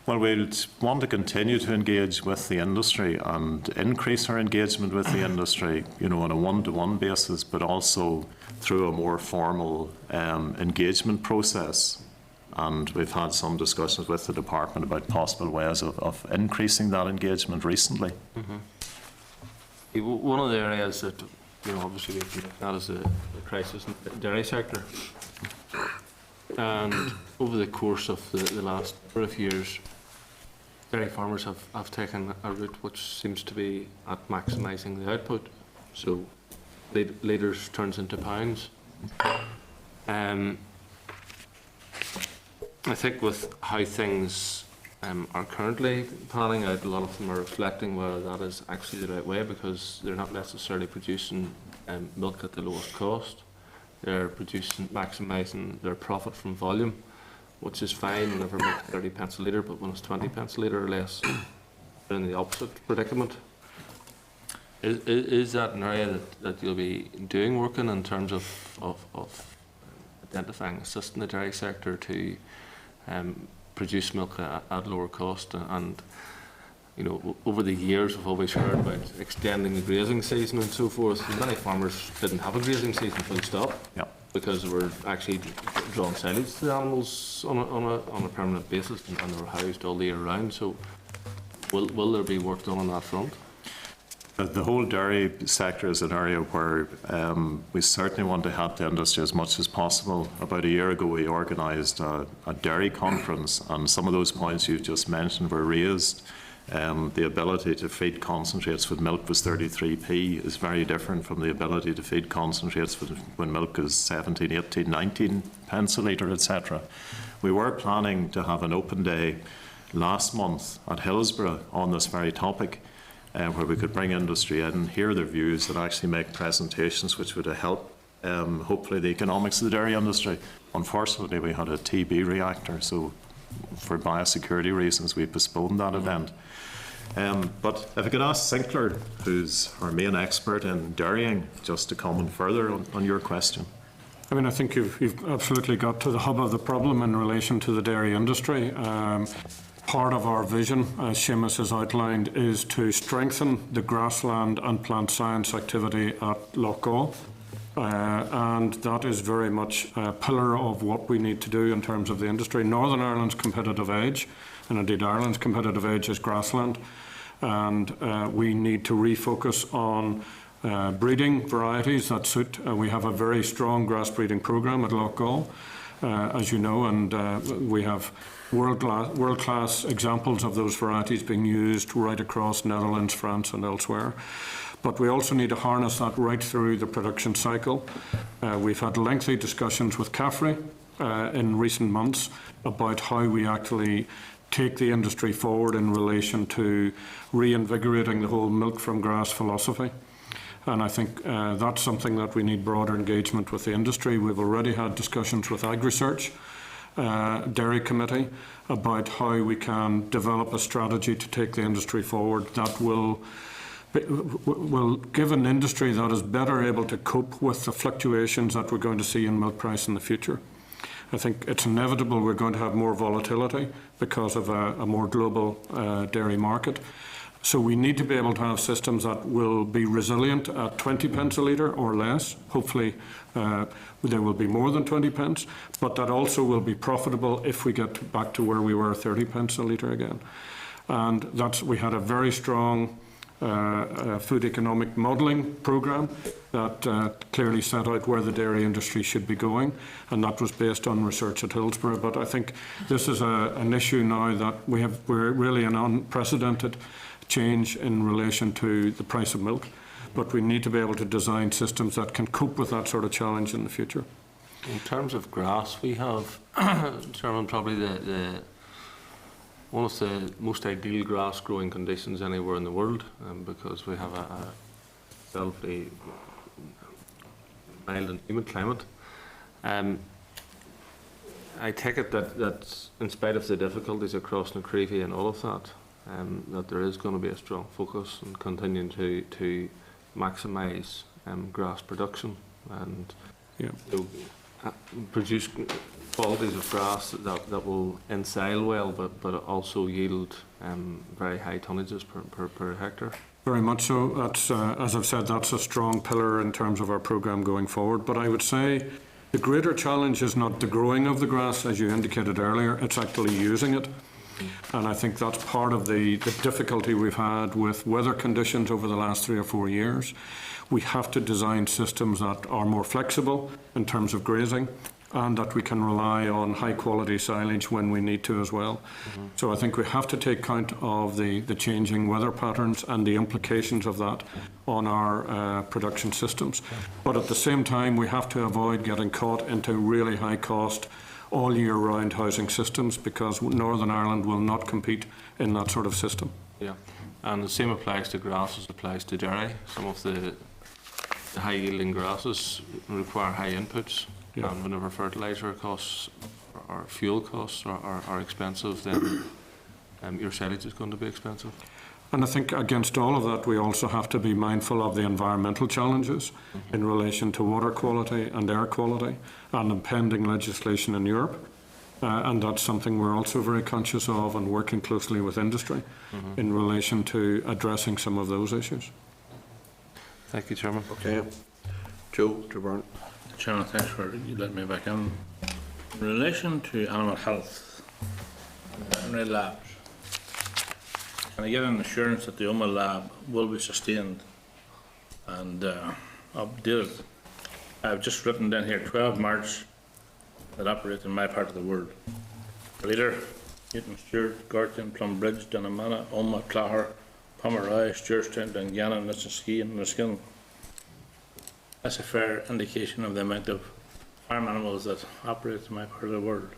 Well, we'll want to continue to engage with the industry and increase our engagement with the industry, on a one-to-one basis, but also through a more formal engagement process. And we've had some discussions with the department about possible ways of increasing that engagement recently. Mm-hmm. One of the areas that, obviously we've been looking at is the crisis in the dairy sector. And over the course of the last number of years, dairy farmers have taken a route which seems to be at maximising the output. So litres turns into pounds. I think with how things are currently panning out, a lot of them are reflecting whether that is actually the right way, because they're not necessarily producing milk at the lowest cost. They're maximising their profit from volume, which is fine whenever milk 30 pence a litre, but when it's 20 pence a litre or less, they're in the opposite predicament. Is that an area that you'll be doing work in terms of identifying, assisting the dairy sector to produce milk at lower cost? And over the years we've always heard about extending the grazing season and so forth. Many farmers didn't have a grazing season full stop, yeah, because they were actually drawing silage to the animals on a permanent basis, and they were housed all the year round. So will there be work done on that front? The whole dairy sector is an area where we certainly want to help the industry as much as possible. About a year ago we organised a dairy conference, and some of those points you've just mentioned were raised. The ability to feed concentrates with milk was 33p is very different from the ability to feed concentrates when milk is 17, 18, 19 pence a litre, etc. We were planning to have an open day last month at Hillsborough on this very topic, where we could bring industry in, hear their views, and actually make presentations which would help hopefully the economics of the dairy industry. Unfortunately, we had a TB reactor, so for biosecurity reasons, we postponed that event. But if I could ask Sinclair, who's our main expert in dairying, just to comment further on your question. I mean, I think you've absolutely got to the hub of the problem in relation to the dairy industry. Part of our vision, as Seamus has outlined, is to strengthen the grassland and plant science activity at Loughgall. And that is very much a pillar of what we need to do in terms of the industry. Northern Ireland's competitive edge, and indeed Ireland's competitive edge, is grassland. And we need to refocus on breeding varieties that suit. We have a very strong grass breeding programme at Loughgall, as you know, and we have world-class examples of those varieties being used right across Netherlands, France and elsewhere. But we also need to harness that right through the production cycle. We've had lengthy discussions with CAFRE in recent months about how we actually take the industry forward in relation to reinvigorating the whole milk from grass philosophy. And I think that's something that we need broader engagement with the industry. We've already had discussions with AgResearch Dairy Committee about how we can develop a strategy to take the industry forward that will give an industry that is better able to cope with the fluctuations that we're going to see in milk price in the future. I think it's inevitable we're going to have more volatility because of a more global dairy market. So we need to be able to have systems that will be resilient at 20 pence a litre or less. Hopefully there will be more than 20 pence, but that also will be profitable if we get back to where we were 30 pence a litre again. And we had a very strong food economic modelling programme that clearly set out where the dairy industry should be going, and that was based on research at Hillsborough. But I think this is an issue now that we're really an unprecedented change in relation to the price of milk, but we need to be able to design systems that can cope with that sort of challenge in the future. In terms of grass, we have, Chairman, probably one of the most ideal grass growing conditions anywhere in the world, because we have a relatively mild and humid climate. I take it that in spite of the difficulties across Na Críocha and all of that, that there is going to be a strong focus on continuing to maximise grass production and produce qualities of grass that will ensile well, but also yield very high tonnages per hectare. Very much so. That's, as I've said, that's a strong pillar in terms of our programme going forward. But I would say the greater challenge is not the growing of the grass, as you indicated earlier, it's actually using it. And I think that's part of the difficulty we've had with weather conditions over the last 3 or 4 years. We have to design systems that are more flexible in terms of grazing, and that we can rely on high quality silage when we need to as well. So I think we have to take count of the changing weather patterns and the implications of that on our production systems. But at the same time, we have to avoid getting caught into really high cost all year round housing systems, because Northern Ireland will not compete in that sort of system. Yeah, and the same applies to grass as applies to dairy. Some of the high yielding grasses require high inputs. Yeah. And whenever fertiliser costs or fuel costs are expensive, then your silage is going to be expensive. And I think against all of that, we also have to be mindful of the environmental challenges in relation to water quality and air quality and impending legislation in Europe. And that's something we're also very conscious of and working closely with industry in relation to addressing some of those issues. Thank you, Chairman. Okay. Joe Treverne. Chairman, thanks for letting me back in. In relation to animal health, veterinary labs, can I get an assurance that the Oma lab will be sustained and updated? I've just written down here 12 March that operate in my part of the world. Leader, Newton Stewart, Gorton, Plumbridge, Dunnamana, Oma, Claher, Pomeroy, Stewartstown, Dungannon, Nissenski and Niskin. That's a fair indication of the amount of farm animals that operate in my part of the world.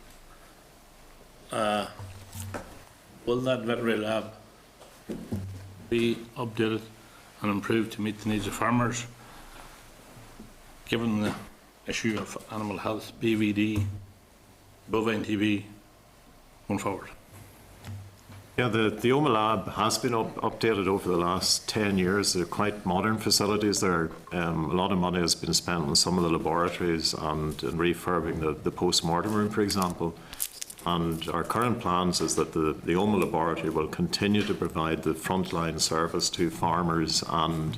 Will that veterinary lab be updated and improved to meet the needs of farmers, given the issue of animal health, BVD, bovine TB, going forward? Yeah, the OMA lab has been updated over the last 10 years. They're quite modern facilities there. A lot of money has been spent on some of the laboratories and in refurbing the post-mortem room, for example. And our current plans is that the OMA laboratory will continue to provide the frontline service to farmers and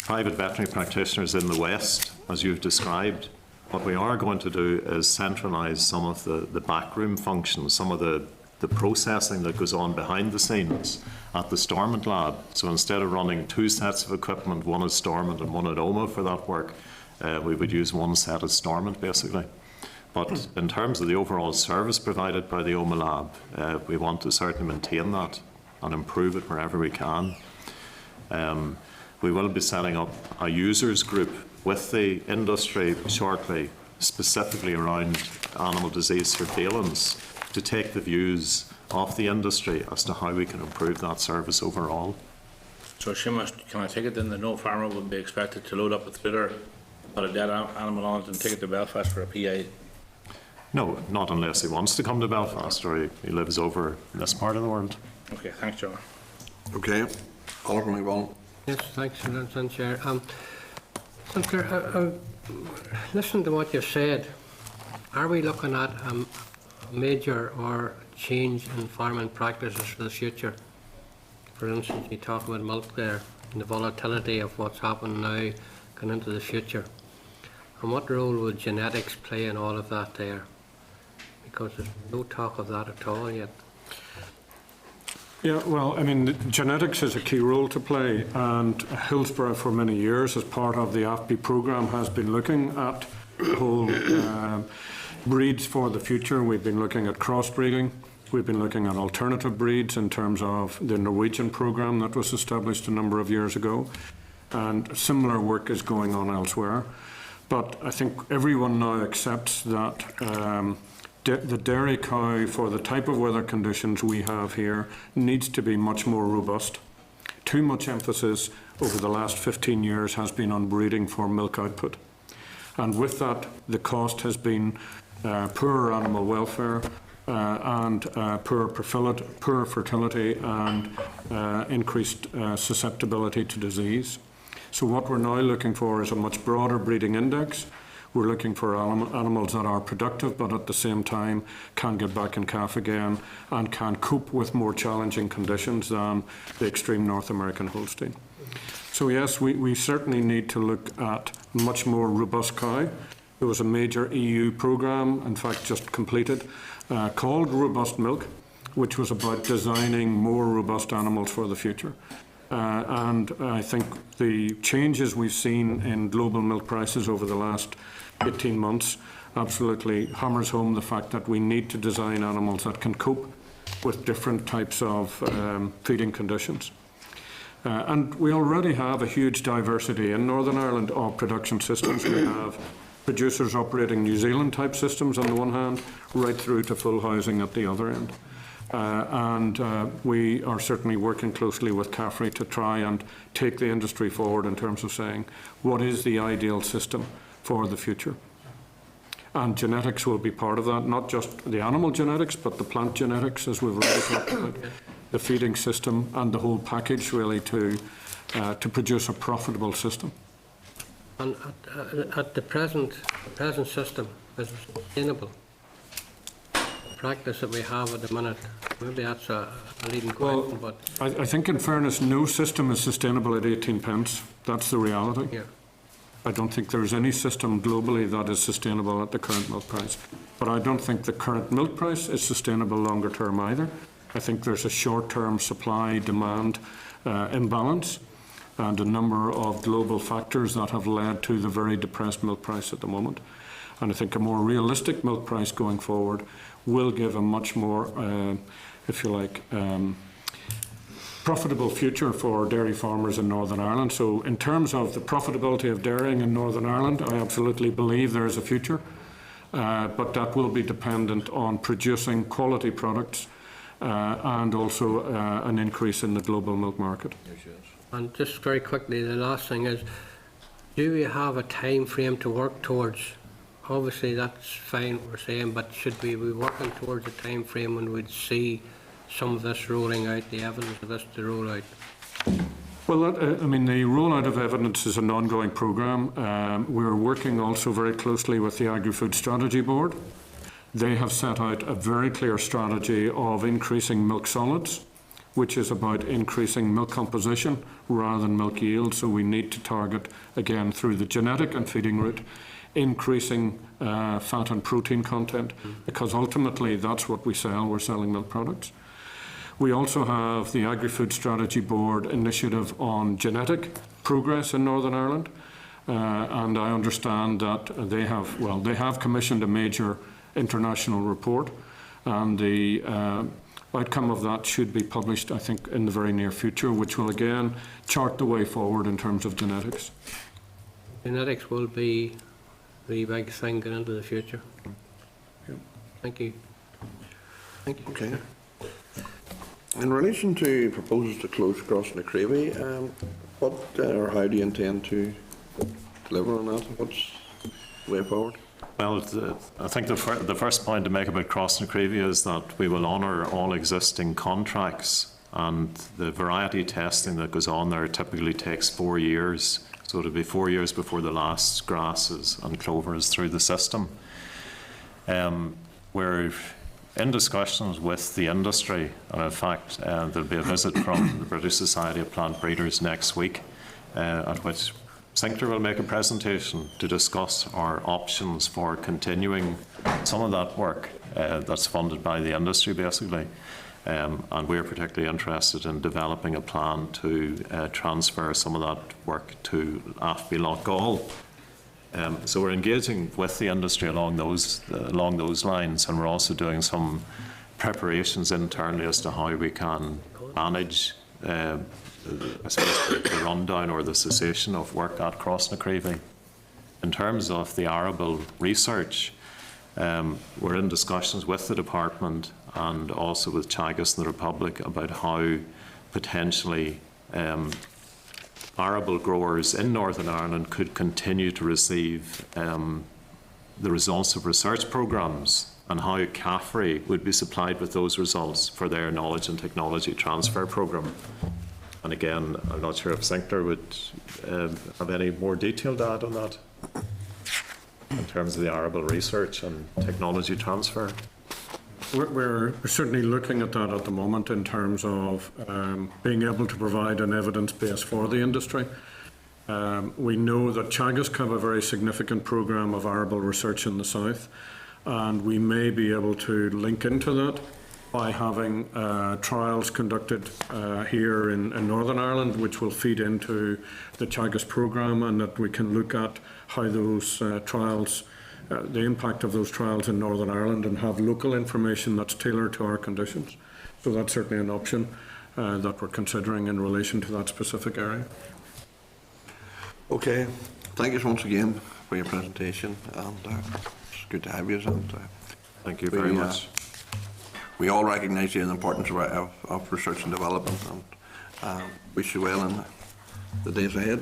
private veterinary practitioners in the West, as you've described. What we are going to do is centralise some of the backroom functions, some of the processing that goes on behind the scenes at the Stormont lab. So instead of running 2 sets of equipment, one at Stormont and one at OMA for that work, we would use 1 set at Stormont basically. But in terms of the overall service provided by the OMA lab, we want to certainly maintain that and improve it wherever we can. We will be setting up a users group with the industry shortly, specifically around animal disease surveillance, to take the views of the industry as to how we can improve that service overall. So Seamus, can I take it then that no farmer would be expected to load up a trailer, put a dead animal on it and take it to Belfast for a PI? No, not unless he wants to come to Belfast or he lives over in this part of the world. Okay, thanks, John. Okay. Oliver McVaughn. Yes, thanks, President Chair. Senator, listen to what you've said. Are we looking at a major or change in farming practices for the future? For instance, you talk about milk there and the volatility of what's happened now going into the future. And what role would genetics play in all of that there? Because there's no talk of that at all yet. Yeah, well, I mean, genetics is a key role to play, and Hillsborough for many years, as part of the AFBI programme, has been looking at the whole breeds for the future. We've been looking at crossbreeding. We've been looking at alternative breeds in terms of the Norwegian programme that was established a number of years ago, and similar work is going on elsewhere. But I think everyone now accepts that the dairy cow, for the type of weather conditions we have here, needs to be much more robust. Too much emphasis over the last 15 years has been on breeding for milk output. And with that, the cost has been poorer animal welfare and poor fertility and increased susceptibility to disease. So what we're now looking for is a much broader breeding index. We're looking for animals that are productive, but at the same time can get back in calf again and can cope with more challenging conditions than the extreme North American Holstein. So yes, we certainly need to look at much more robust cow. There was a major EU programme, in fact just completed, called Robust Milk, which was about designing more robust animals for the future. And I think the changes we've seen in global milk prices over the last 18 months absolutely hammers home the fact that we need to design animals that can cope with different types of feeding conditions. And we already have a huge diversity in Northern Ireland of production systems. We have producers operating New Zealand type systems on the one hand, right through to full housing at the other end. We are certainly working closely with CAFRE to try and take the industry forward in terms of saying what is the ideal system for the future. And genetics will be part of that, not just the animal genetics, but the plant genetics, as we've already talked about, the feeding system and the whole package really to produce a profitable system. And at the present system, is it sustainable? Practice that we have at the minute, maybe that's a leading question, but I think in fairness, no system is sustainable at 18 pence. That's the reality. yeah. I don't think there's any system globally that is sustainable at the current milk price. But I don't think the current milk price is sustainable longer term either. I think there's a short-term supply-demand imbalance and a number of global factors that have led to the very depressed milk price at the moment. And I think a more realistic milk price going forward will give a much more, if you like, profitable future for dairy farmers in Northern Ireland. So in terms of the profitability of dairying in Northern Ireland, I absolutely believe there is a future, but that will be dependent on producing quality products and also an increase in the global milk market. And just very quickly, the last thing is, do we have a time frame to work towards? Obviously, that's fine what we're saying, but should we be working towards a time frame when we'd see some of this rolling out, the evidence of this to roll out? Well, I mean, the rollout of evidence is an ongoing programme. We're working also very closely with the Agri-Food Strategy Board. They have set out a very clear strategy of increasing milk solids, which is about increasing milk composition rather than milk yield. So we need to target, again, through the genetic and feeding route, increasing fat and protein content, because ultimately that's what we sell. We're selling milk products. We also have the Agri-Food Strategy Board initiative on genetic progress in Northern Ireland, and I understand that they have commissioned a major international report, and the outcome of that should be published, I think, in the very near future, which will again chart the way forward in terms of genetics. Genetics will be the big thing going into the future. Yeah. Thank you. Thank you. Okay. In relation to proposals to close Crossing the Cravey, what or how do you intend to deliver on that? What's the way forward? Well, I think the first point to make about Crossing the Cravey is that we will honour all existing contracts, and the variety testing that goes on there typically takes 4 years. So it'll be 4 years before the last grasses and clover is through the system. We're in discussions with the industry, and in fact there'll be a visit from the British Society of Plant Breeders next week, at which Sinclair will make a presentation to discuss our options for continuing some of that work that's funded by the industry, basically. And we're particularly interested in developing a plan to transfer some of that work to AFBI Loughgall. So we're engaging with the industry along those lines, and we're also doing some preparations internally as to how we can manage I suppose the rundown or the cessation of work at Crossing the Cravey. In terms of the arable research, we're in discussions with the department and also with Teagasc and the Republic about how potentially arable growers in Northern Ireland could continue to receive the results of research programmes, and how CAFRE would be supplied with those results for their knowledge and technology transfer programme. And again, I'm not sure if Sinclair would have any more detail to add on that in terms of the arable research and technology transfer. We're certainly looking at that at the moment in terms of being able to provide an evidence base for the industry. We know that Teagasc have a very significant programme of arable research in the south, and we may be able to link into that by having trials conducted here in Northern Ireland, which will feed into the Teagasc programme, and that we can look at how those trials, the impact of those trials in Northern Ireland, and have local information that's tailored to our conditions. So that's certainly an option that we're considering in relation to that specific area. Okay, thank you once again for your presentation, and it's good to have you. And, thank you very much. We all recognise the importance of research and development, and wish you well in the days ahead.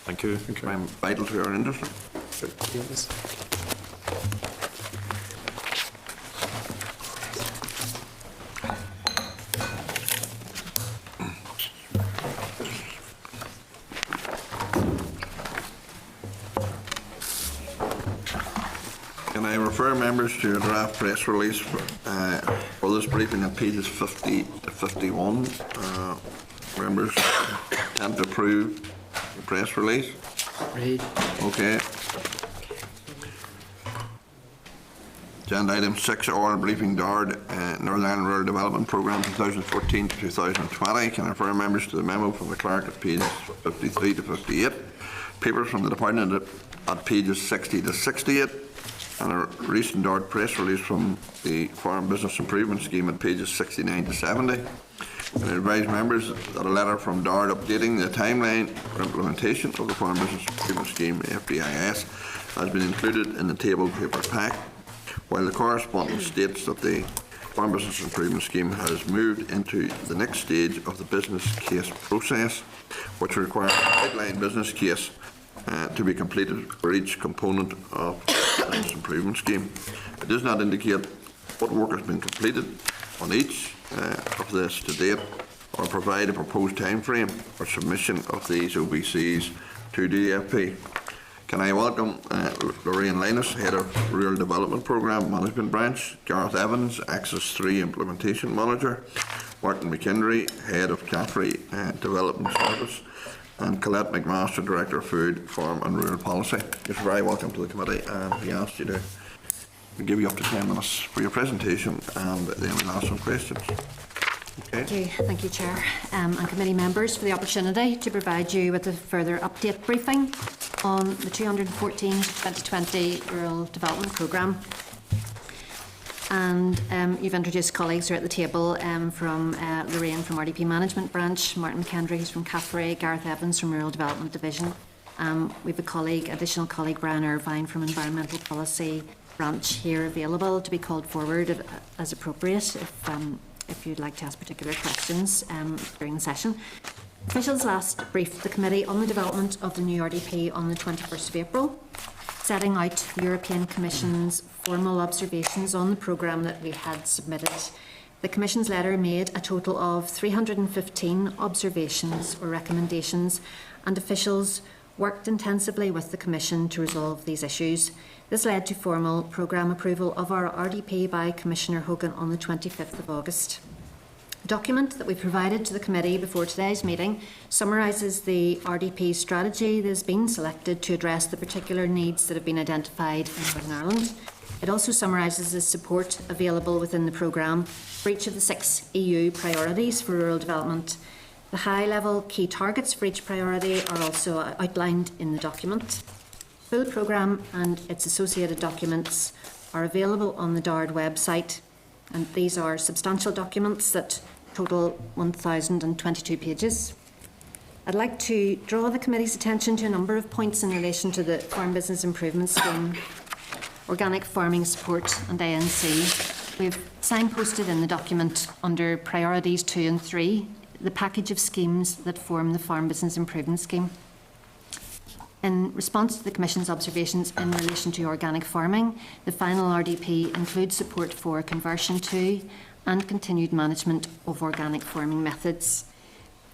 Thank you. It's vital to our industry. Can I refer members to a draft press release for this briefing at pages 50 to 51? Members tend to approve the press release? Right. Okay. Agenda item 6, oral briefing DARD, Northern Ireland Rural Development Programme 2014 to 2020. Can I refer members to the memo from the clerk at pages 53 to 58? Papers from the department at pages 60 to 68. And a recent DARD press release from the Farm Business Improvement Scheme at pages 69 to 70. And I advise members that a letter from DARD updating the timeline for implementation of the Farm Business Improvement Scheme, FBIS, has been included in the table paper pack, while the correspondence states that the Farm Business Improvement Scheme has moved into the next stage of the business case process, which requires an outline business case to be completed for each component of the business improvement scheme. It does not indicate what work has been completed on each of this to date, or provide a proposed time frame for submission of these OBCs to DFP. Can I welcome Lorraine Linus, Head of Rural Development Programme Management Branch, Gareth Evans, Axis 3 Implementation Manager, Martin McKendry, Head of Caffrey Development Service, and Colette McMaster, Director of Food, Farm and Rural Policy. You're very welcome to the committee, and we asked you to give you up to 10 minutes for your presentation, and then we'll ask some questions. Okay. Thank you, Chair, and committee members, for the opportunity to provide you with a further update briefing on the 2014-2020 Rural Development Programme. And you've introduced colleagues who are at the table, from Lorraine from RDP Management Branch, Martin McKendry who's from Caffrey, Gareth Evans from Rural Development Division. We have a colleague, additional colleague, Brian Irvine from Environmental Policy Branch here available to be called forward as appropriate if you'd like to ask particular questions during the session. Officials last briefed the committee on the development of the new RDP on the 21st of April, setting out the European Commission's formal observations on the programme that we had submitted. The Commission's letter made a total of 315 observations or recommendations, and officials worked intensively with the Commission to resolve these issues. This led to formal programme approval of our RDP by Commissioner Hogan on the 25th of August. The document that we provided to the committee before today's meeting summarises the RDP strategy that has been selected to address the particular needs that have been identified in Northern Ireland. It also summarises the support available within the programme for each of the 6 EU priorities for rural development. The high-level key targets for each priority are also outlined in the document. The full programme and its associated documents are available on the DARD website, and these are substantial documents that total 1,022 pages. I'd like to draw the committee's attention to a number of points in relation to the Farm Business Improvement Scheme, organic farming support and ANC. We've signposted in the document under priorities 2 and 3 the package of schemes that form the Farm Business Improvement Scheme. In response to the Commission's observations in relation to organic farming, the final RDP includes support for conversion to and continued management of organic farming methods.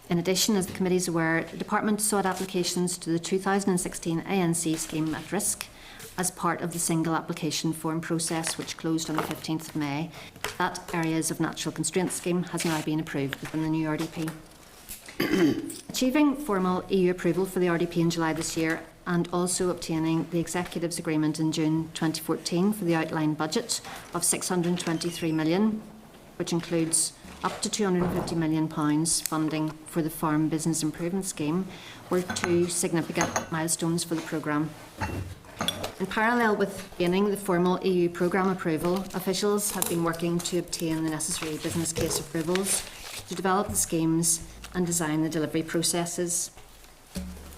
In addition, as the committee is aware, the Department sought applications to the 2016 ANC scheme at risk as part of the single application form process, which closed on the 15th of May. That Areas of Natural Constraint scheme has now been approved within the new RDP. Achieving formal EU approval for the RDP in July this year, and also obtaining the Executive's agreement in June 2014 for the outlined budget of £623 million, which includes up to £250 million funding for the Farm Business Improvement Scheme, were 2 significant milestones for the programme. In parallel with gaining the formal EU programme approval, officials have been working to obtain the necessary business case approvals to develop the schemes and design the delivery processes.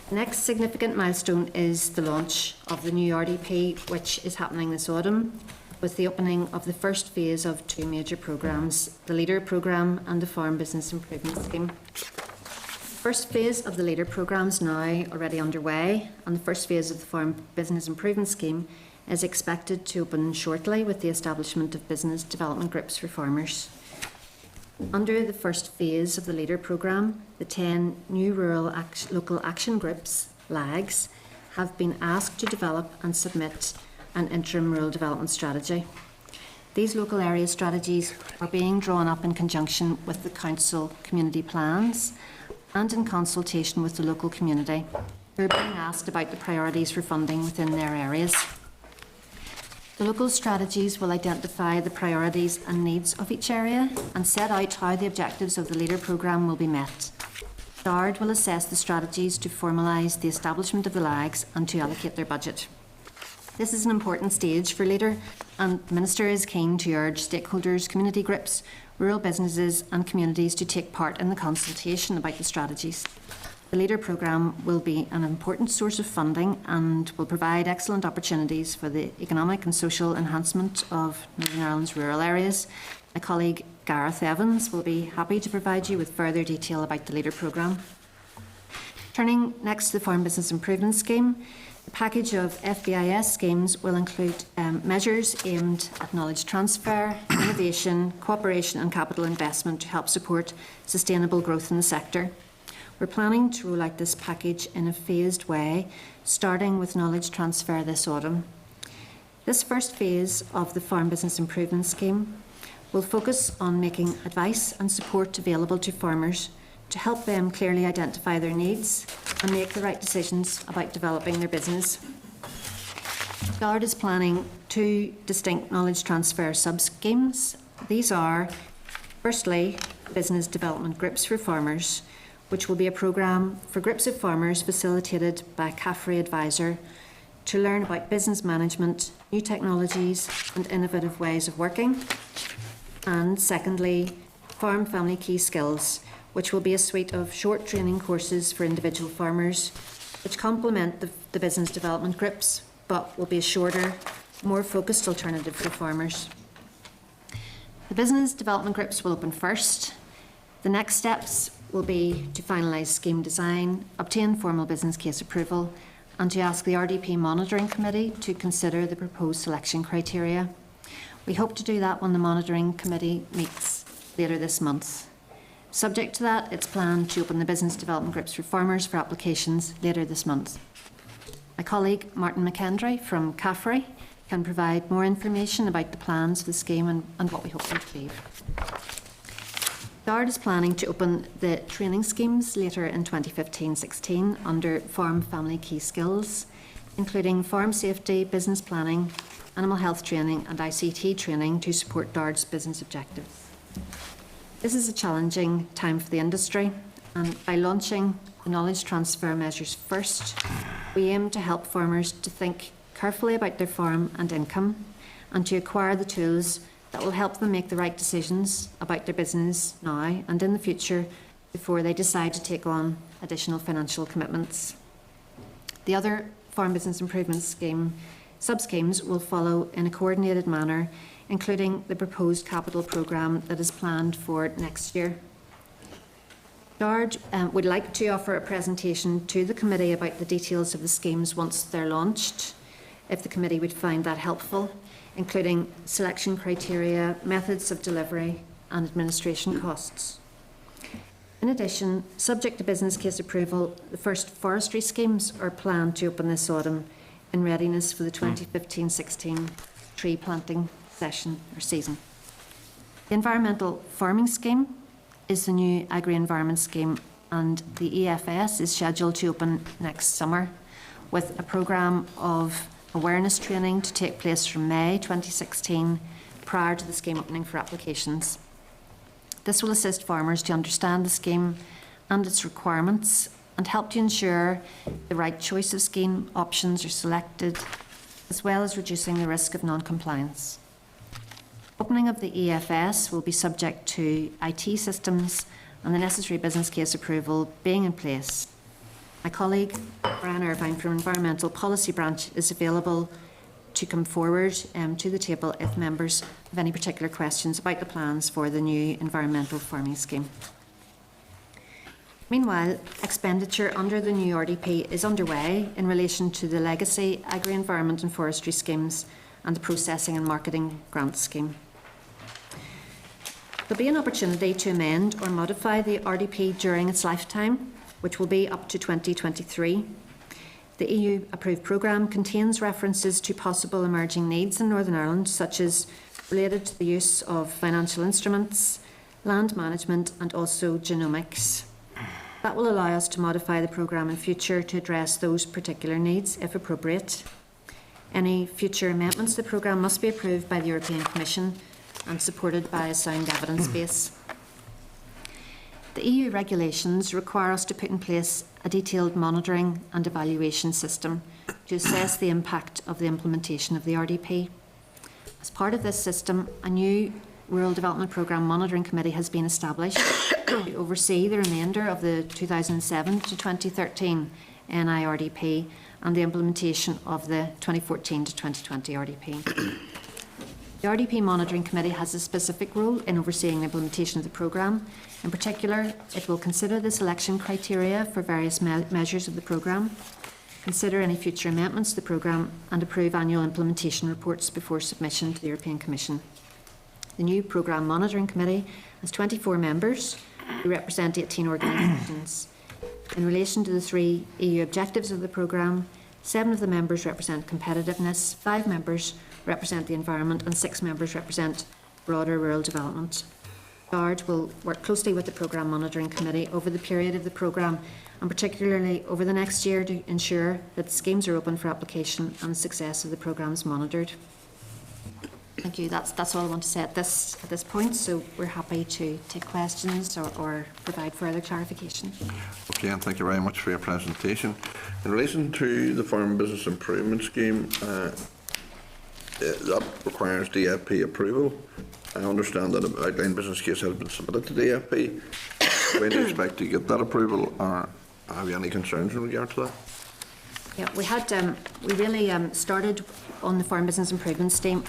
The next significant milestone is the launch of the new RDP, which is happening this autumn, with the opening of the first phase of 2 major programmes, the LEADER programme and the Farm Business Improvement Scheme. The first phase of the LEADER programme is now already underway, and the first phase of the Farm Business Improvement Scheme is expected to open shortly with the establishment of business development groups for farmers. Under the first phase of the LEADER programme, the 10 new local action groups, LAGs, have been asked to develop and submit an interim rural development strategy. These local area strategies are being drawn up in conjunction with the council community plans and in consultation with the local community, who are being asked about the priorities for funding within their areas. The local strategies will identify the priorities and needs of each area and set out how the objectives of the LEADER programme will be met. DARD will assess the strategies to formalise the establishment of the LAGs and to allocate their budget. This is an important stage for LEADER, and the Minister is keen to urge stakeholders, community groups, rural businesses and communities to take part in the consultation about the strategies. The LEADER programme will be an important source of funding and will provide excellent opportunities for the economic and social enhancement of Northern Ireland's rural areas. My colleague Gareth Evans will be happy to provide you with further detail about the LEADER programme. Turning next to the Farm Business Improvement Scheme, the package of FBIS schemes will include measures aimed at knowledge transfer, innovation, cooperation and capital investment to help support sustainable growth in the sector. We're planning to roll out this package in a phased way, starting with knowledge transfer this autumn. This first phase of the Farm Business Improvement Scheme will focus on making advice and support available to farmers to help them clearly identify their needs and make the right decisions about developing their business. GARD is planning 2 distinct knowledge transfer sub-schemes. These are, firstly, Business Development Groups for Farmers, which will be a programme for groups of farmers facilitated by CAFRE Advisor to learn about business management, new technologies and innovative ways of working. And secondly, Farm Family Key Skills, which will be a suite of short training courses for individual farmers, which complement the business development groups, but will be a shorter, more focused alternative for farmers. The business development groups will open first. The next steps will be to finalise scheme design, obtain formal business case approval, and to ask the RDP Monitoring Committee to consider the proposed selection criteria. We hope to do that when the Monitoring Committee meets later this month. Subject to that, it's planned to open the business development groups for farmers for applications later this month. My colleague Martin McKendry from CAFRE can provide more information about the plans for the scheme and what we hope to achieve. GARD is planning to open the training schemes later in 2015-16 under Farm Family Key Skills, including farm safety, business planning, animal health training and ICT training to support DARD's business objectives. This is a challenging time for the industry, and by launching the knowledge transfer measures first, we aim to help farmers to think carefully about their farm and income and to acquire the tools that will help them make the right decisions about their business now and in the future before they decide to take on additional financial commitments. The other Farm Business Improvement Scheme sub-schemes will follow in a coordinated manner, including the proposed capital programme that is planned for next year. GARD would like to offer a presentation to the committee about the details of the schemes once they're launched, if the committee would find that helpful, including selection criteria, methods of delivery and administration costs. In addition, subject to business case approval, the first forestry schemes are planned to open this autumn in readiness for the 2015-16 tree planting session or season. The Environmental Farming Scheme is the new Agri-Environment Scheme, and the EFS is scheduled to open next summer with a programme of awareness training to take place from May 2016 prior to the scheme opening for applications. This will assist farmers to understand the scheme and its requirements and help to ensure the right choice of scheme options are selected, as well as reducing the risk of non-compliance. Opening of the EFS will be subject to IT systems and the necessary business case approval being in place. My colleague, Brian Irvine from Environmental Policy Branch, is available to come forward to the table if members have any particular questions about the plans for the new Environmental Farming Scheme. Meanwhile, expenditure under the new RDP is underway in relation to the legacy agri-environment and forestry schemes and the processing and marketing grant scheme. There'll be an opportunity to amend or modify the RDP during its lifetime, which will be up to 2023. The EU-approved programme contains references to possible emerging needs in Northern Ireland, such as related to the use of financial instruments, land management and also genomics. That will allow us to modify the programme in future to address those particular needs, if appropriate. Any future amendments to the programme must be approved by the European Commission and supported by a sound evidence base. The EU regulations require us to put in place a detailed monitoring and evaluation system to assess the impact of the implementation of the RDP. As part of this system, a new Rural Development Programme Monitoring Committee has been established to oversee the remainder of the 2007 to 2013 NI-RDP and the implementation of the 2014 to 2020 RDP. The RDP Monitoring Committee has a specific role in overseeing the implementation of the programme. In particular, it will consider the selection criteria for various measures of the programme, consider any future amendments to the programme, and approve annual implementation reports before submission to the European Commission. The new Programme Monitoring Committee has 24 members who represent 18 organisations. In relation to the 3 EU objectives of the programme, 7 of the members represent competitiveness, 5 members represent the environment, and 6 members represent broader rural development. GARD will work closely with the Programme Monitoring Committee over the period of the programme, and particularly over the next year, to ensure that the schemes are open for application and the success of the programme is monitored. Thank you. That's all I want to say at this point. So we're happy to take questions or provide further clarification. Okay, and thank you very much for your presentation. In relation to the Farm Business Improvement Scheme, that requires DFP approval. I understand that an outline business case has been submitted to DFP. When do you expect to get that approval, or have you any concerns in regard to that? Yeah, we really started on the Farm Business Improvement Scheme.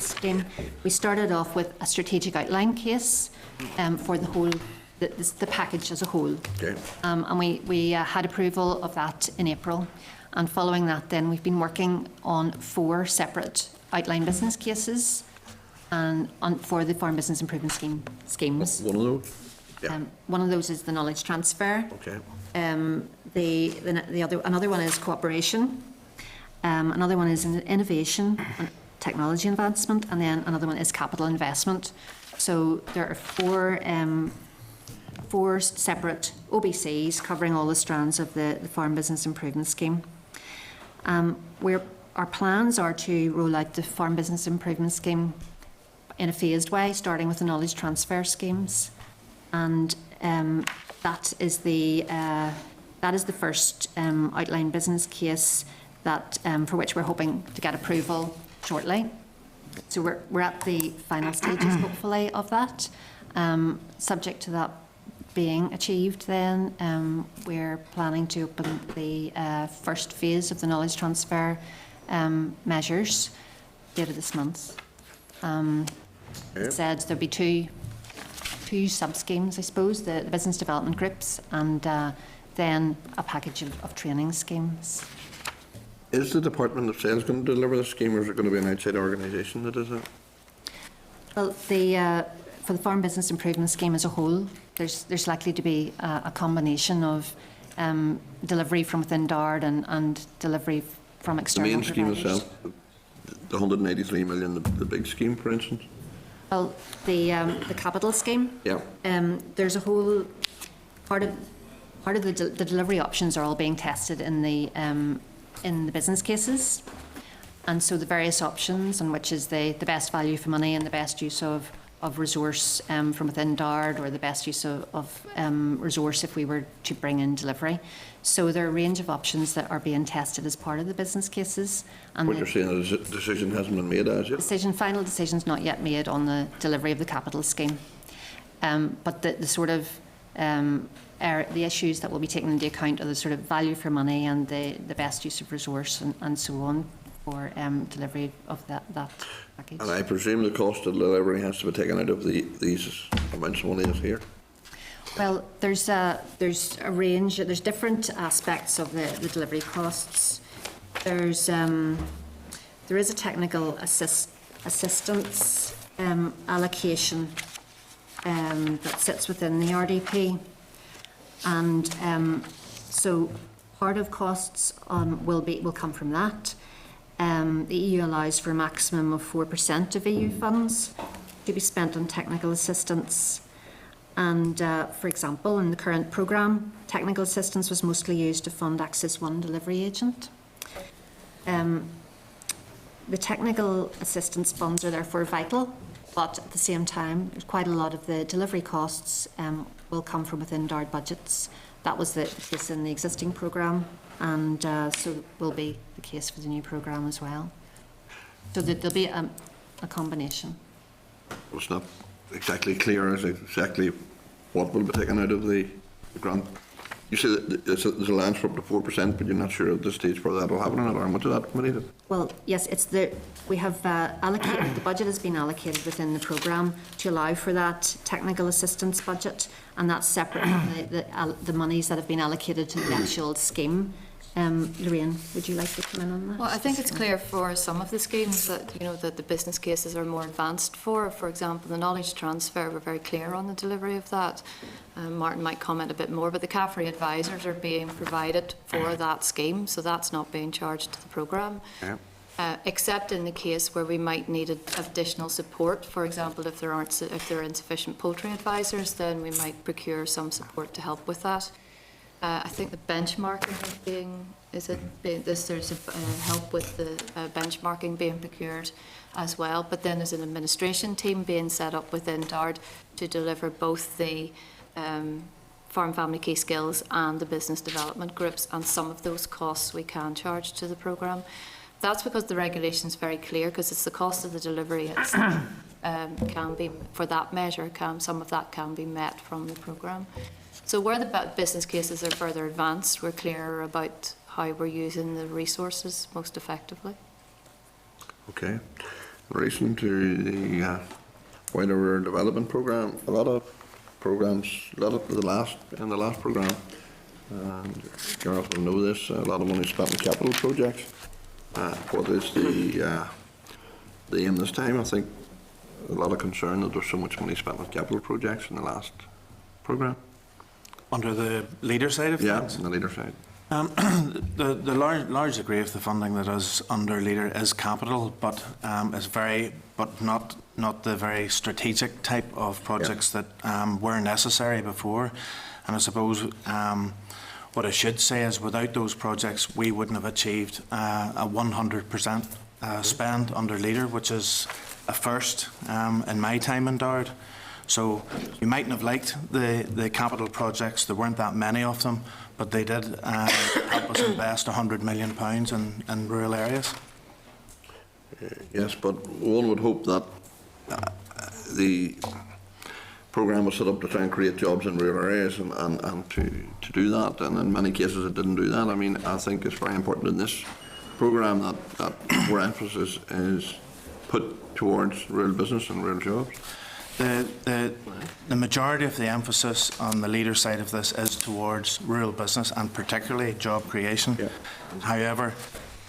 We started off with a strategic outline case for the whole, the package as a whole. Okay. And we had approval of that in April. And following that, then we've been working on 4 separate outline business cases and for the Farm Business Improvement schemes. One of those? Yeah. One of those is the knowledge transfer. Okay. Another one is cooperation. Another one is innovation and technology advancement, and then another one is capital investment. So there are 4 separate OBCs covering all the strands of the Farm Business Improvement Scheme. Our plans are to roll out the Farm Business Improvement Scheme in a phased way, starting with the knowledge transfer schemes, and that is the first outline business case that for which we're hoping to get approval shortly. So we're at the final stages, hopefully, of that. Subject to that being achieved, then we're planning to open the first phase of the knowledge transfer measures later this month. It said there'll be two sub-schemes, I suppose, the business development groups, and then a package of training schemes. Is the Department of Sales going to deliver the scheme, or is it going to be an outside organisation that does it? Well, for the Farm Business Improvement Scheme as a whole, there's likely to be a combination of delivery from within DARD and delivery from external providers. The main scheme providers. itself, the 183 million, the big scheme, for instance? Well, the capital scheme. Yeah. There's a whole part of the delivery options are all being tested in the business cases, and so the various options, and which is the best value for money and the best use of resource from within DARD, or the best use of resource if we were to bring in delivery. So there are a range of options that are being tested as part of the business cases. And what you're saying is the decision hasn't been made as yet? Final decision's not yet made on the delivery of the capital scheme. But the sort of the issues that will be taken into account are the sort of value for money and the best use of resource and so on for delivery of that package. And I presume the cost of delivery has to be taken out of these amounts of money that's here? Well, there's a range. There's different aspects of the delivery costs. There is a technical assistance allocation that sits within the RDP, and so part of costs will come from that. The EU allows for a maximum of 4% of EU funds to be spent on technical assistance. And for example, in the current programme, technical assistance was mostly used to fund Axis 1 delivery agent. The technical assistance funds are therefore vital, but at the same time, quite a lot of the delivery costs will come from within DARD budgets. That was the case in the existing programme, and so will be the case for the new programme as well. So there'll be a combination. Well, it's not exactly clear as exactly what will be taken out of the grant You say that there's a lines for up to 4%, but you're not sure at this stage whether that will happen or not. How much of that committed? Well, yes, we have allocated, the budget has been allocated within the programme to allow for that technical assistance budget, and that's separate from the monies that have been allocated to the actual scheme. Lorraine, would you like to come in on that? Well, I think it's clear for some of the schemes that, you know, that the business cases are more advanced for. For example, the knowledge transfer, we're very clear on the delivery of that. Martin might comment a bit more, but the CAFRE advisors are being provided for that scheme, so that's not being charged to the programme. Yeah. Except in the case where we might need additional support. For example, if there are insufficient poultry advisors, then we might procure some support to help with that. I think the benchmarking there's help with the benchmarking being procured as well, but then there's an administration team being set up within DARD to deliver both the Farm Family Key Skills and the business development groups, and some of those costs we can charge to the programme. That's because the regulation is very clear, because it's the cost of the delivery itself can be, for that measure, some of that can be met from the programme. So where the business cases are further advanced, we're clearer about how we're using the resources most effectively. Okay. In relation to the wider rural development programme, a lot of programmes, in the last programme, and Gareth will know this, a lot of money spent on capital projects. What is the aim this time? I think a lot of concern that there's so much money spent on capital projects in the last programme. Under the leader side of things? Yeah, on the leader side. The large degree of the funding that is under leader is capital, but not the very strategic type of projects that were necessary before. And I suppose what I should say is, without those projects, we wouldn't have achieved a 100% spend under leader, which is a first in my time in DARD. So you mightn't have liked the capital projects, there weren't that many of them, but they did help us invest £100 million in rural areas. Yes, but one would hope that the programme was set up to try and create jobs in rural areas and to do that, and in many cases it didn't do that. I mean, I think it's very important in this programme that where emphasis is put towards rural business and rural jobs. The majority of the emphasis on the leader side of this is towards rural business and particularly job creation. Yeah. However,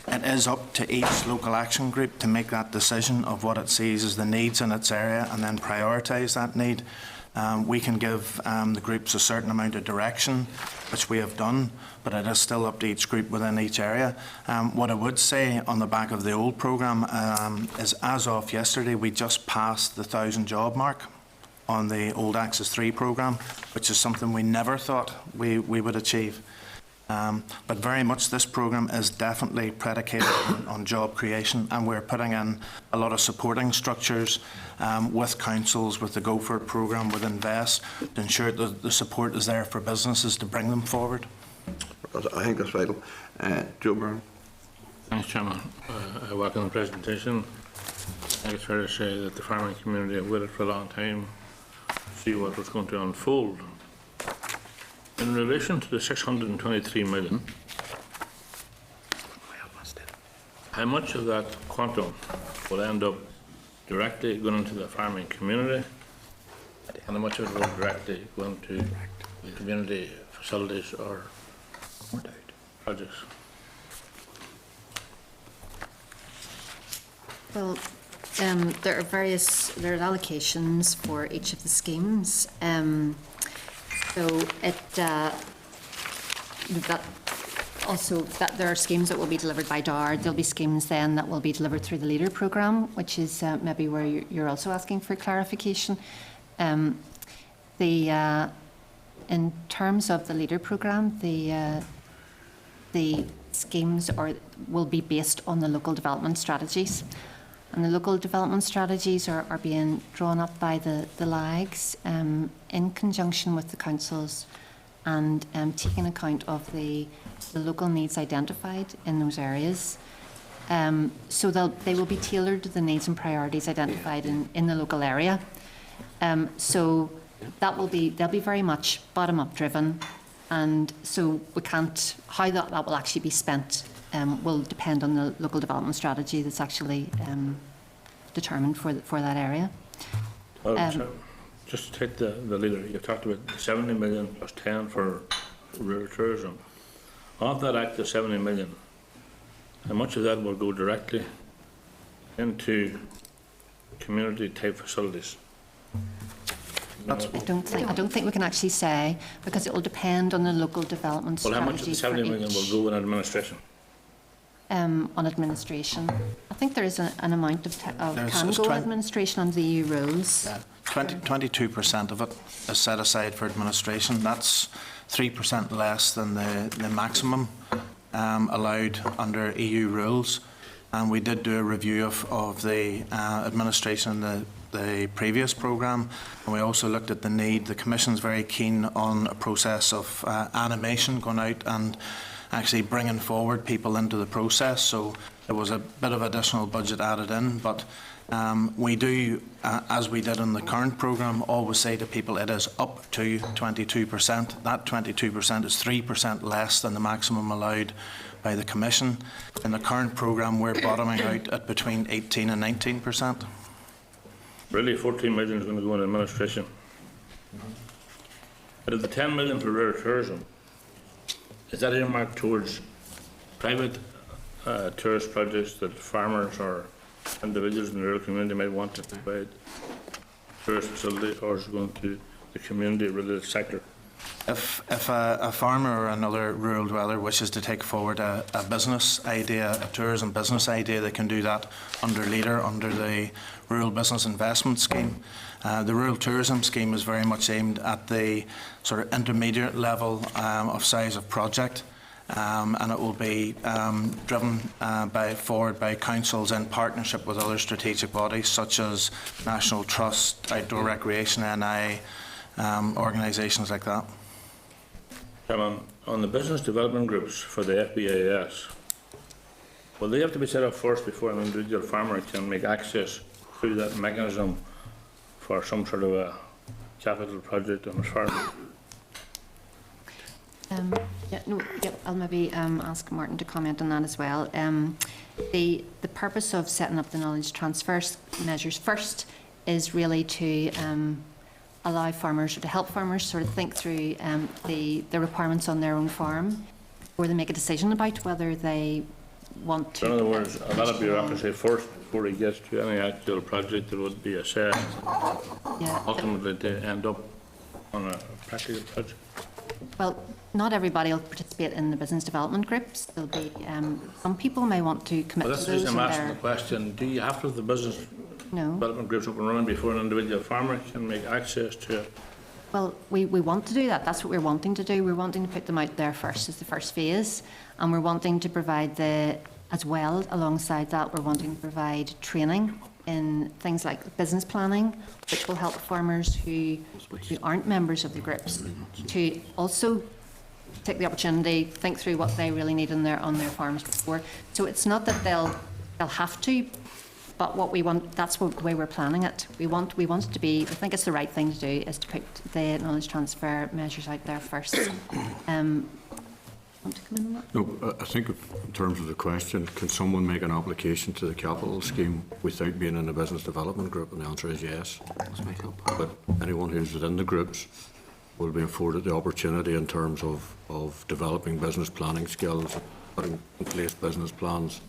it is up to each local action group to make that decision of what it sees as the needs in its area and then prioritise that need. We can give the groups a certain amount of direction, which we have done, but it is still up to each group within each area. What I would say on the back of the old programme is, as of yesterday, we just passed the 1,000 job mark on the old Axis 3 programme, which is something we never thought we would achieve. But very much this programme is definitely predicated on job creation, and we're putting in a lot of supporting structures with councils, with the Go For It programme, with Invest, to ensure that the support is there for businesses to bring them forward. I think that's vital. Joe Byrne. Thanks, Chairman. I welcome the presentation. I think it's fair to say that the farming community have waited for a long time to see what was going to unfold. In relation to the 623 million, how much of that quantum will end up directly going into the farming community, and how much of it will directly go into the community facilities or projects? Well, there are allocations for each of the schemes. So that there are schemes that will be delivered by DARD. There'll be schemes then that will be delivered through the Leader programme, which is maybe where you're also asking for clarification. In terms of the Leader programme, the schemes will be based on the local development strategies. And the local development strategies are being drawn up by the LAGs in conjunction with the councils, and taking account of the local needs identified in those areas. So they will be tailored to the needs and priorities identified in the local area. So they'll be very much bottom-up driven, And so we can't, how that will actually be spent will depend on the local development strategy that's actually determined for that area. Well, so just to take the leader, you talked about 70 million plus 10 for rural tourism. Of that extra 70 million, how much of that will go directly into community type facilities? I don't think we can actually say, because it will depend on the local development Well, strategy. how much of the 70 million will go in administration? On administration. I think there is an amount of can it's go 20 administration under the EU rules. Yeah, 22% of it is set aside for administration. That's 3% less than the maximum allowed under EU rules. And we did do a review of the administration in the previous programme, and we also looked at the need. The Commission's very keen on a process of animation going out and actually bringing forward people into the process, so there was a bit of additional budget added in, but we do, as we did in the current programme, always say to people it is up to 22%. That 22% is 3% less than the maximum allowed by the Commission. In the current programme, we're bottoming out at between 18 and 19%. Really, 14 million is going to go in administration. But of the 10 million for rural tourism, is that earmarked towards private tourist projects that farmers or individuals in the rural community might want to provide tourist facilities, or is it going to the community-related sector? If a farmer or another rural dweller wishes to take forward a business idea, a tourism business idea, they can do that under LEADER, under the Rural Business Investment Scheme. The Rural Tourism Scheme is very much aimed at the sort of intermediate level of size of project, and it will be driven forward by councils in partnership with other strategic bodies such as National Trust, Outdoor Recreation, NI, organisations like that. On the business development groups for the FBAS, will they have to be set up first before an individual farmer can make access through that mechanism for some sort of a capital project on his farm? I'll maybe ask Martin to comment on that as well. The purpose of setting up the knowledge transfer measures first is really to allow farmers, or to help farmers sort of think through the requirements on their own farm before they make a decision about whether they want to. In other words, a lot of bureaucracy first before he gets to any actual project that would be assessed, ultimately to end up on a practical project. Well, not everybody will participate in the business development groups. There'll be some people may want to commit Well, to that's the those. reason I'm asking the question. Do you have to have the business development groups up and running before an individual farmer can make access to it? Well, we want to do that. That's what we're wanting to do. We're wanting to put them out there first as the first phase, and we're wanting to provide as well, alongside that, we're wanting to provide training in things like business planning, which will help farmers who aren't members of the groups to also take the opportunity, think through what they really need on their farms before. So it's not that they'll have to, but what we want, that's the way we're planning it. We want it to be, I think it's the right thing to do, is to put the knowledge transfer measures out there first. Want to come in on that? No, I think in terms of the question, can someone make an application to the capital scheme without being in a business development group? And the answer is yes. But anyone who's within the groups will be afforded the opportunity in terms of developing business planning skills, putting in place business plans,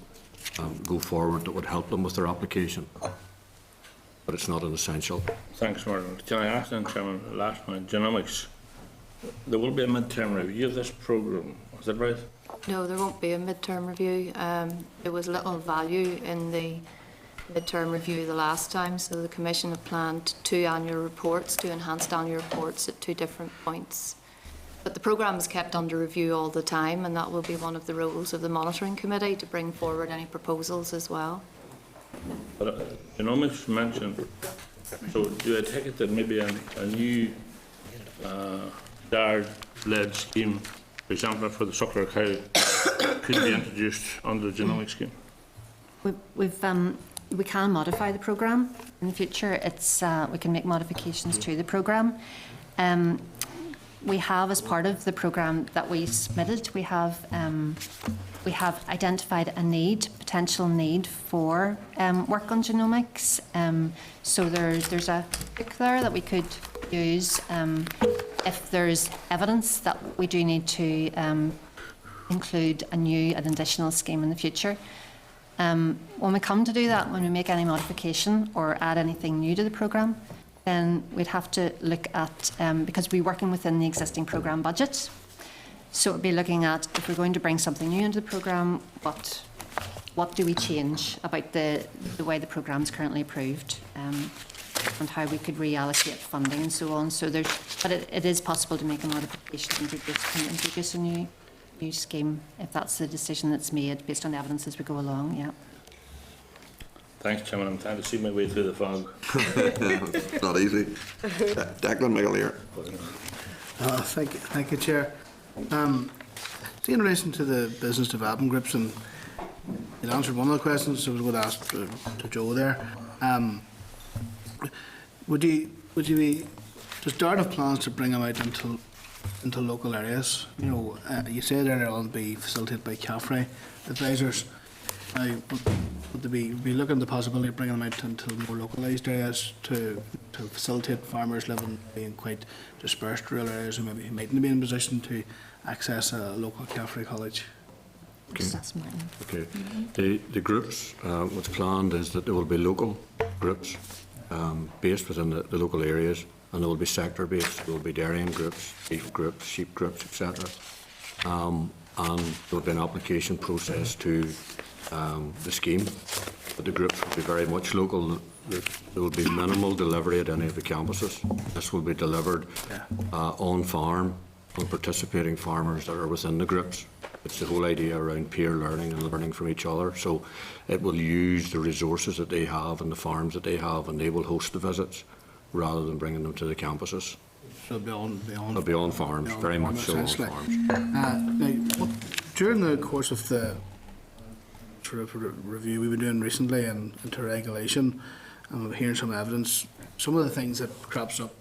go forward that would help them with their application. But it's not an essential. Thanks, Martin. Can I ask then, Chairman, last one, genomics? There will be a mid-term review of this programme, is that right? No, there won't be a mid-term review. There was little value in the mid-term review the last time, so the Commission have planned 2 annual reports, 2 enhanced annual reports at 2 different points. But the programme is kept under review all the time, and that will be one of the roles of the Monitoring Committee to bring forward any proposals as well. But genomics mentioned, so do I take it that maybe a new DARD-led scheme, for example, for the suckler cow, could be introduced under the genomic scheme? We can modify the programme in the future. We can make modifications to the programme. we have, as part of the programme that we submitted, we have identified a potential need for work on genomics. So there's a book there that we could use if there's evidence that we do need to include an additional scheme in the future. When we come to do that, when we make any modification or add anything new to the programme, then we'd have to look at, because we're working within the existing programme budget, so it would be looking at, if we're going to bring something new into the programme, what do we change about the way the programme is currently approved, and how we could reallocate funding and so on. So but it is possible to make a modification and introduce a new scheme if that's the decision that's made based on evidence as we go along. Yeah. Thanks, Chairman. I'm trying to see my way through the fog. It's not easy. Declan McAleer. Thank you, Chair. In relation to the business development groups, and you answered one of the questions I was going to ask to Joe there. Would you be, does DART have plans to bring them out into local areas? You know, you said earlier on be facilitated by CAFRE advisors. Now, would they be looking at the possibility of bringing them out into more localised areas to facilitate farmers living in quite dispersed rural areas who maybe mightn't be in a position to access a local CAFRE college? Okay. The groups, what's planned is that there will be local groups based within the local areas, and there will be sector based. There will be dairying groups, beef groups, sheep groups, etc. And there will be an application process to the scheme, but the groups will be very much local. There will be minimal delivery at any of the campuses. This will be delivered on farm on participating farmers that are within the groups. It's the whole idea around peer learning and learning from each other. So it will use the resources that they have and the farms that they have, and they will host the visits rather than bringing them to the campuses. So beyond farms, very much so on farms. Now, during the course of the sort of review we've been doing recently into regulation, and we're hearing some evidence, some of the things that crops up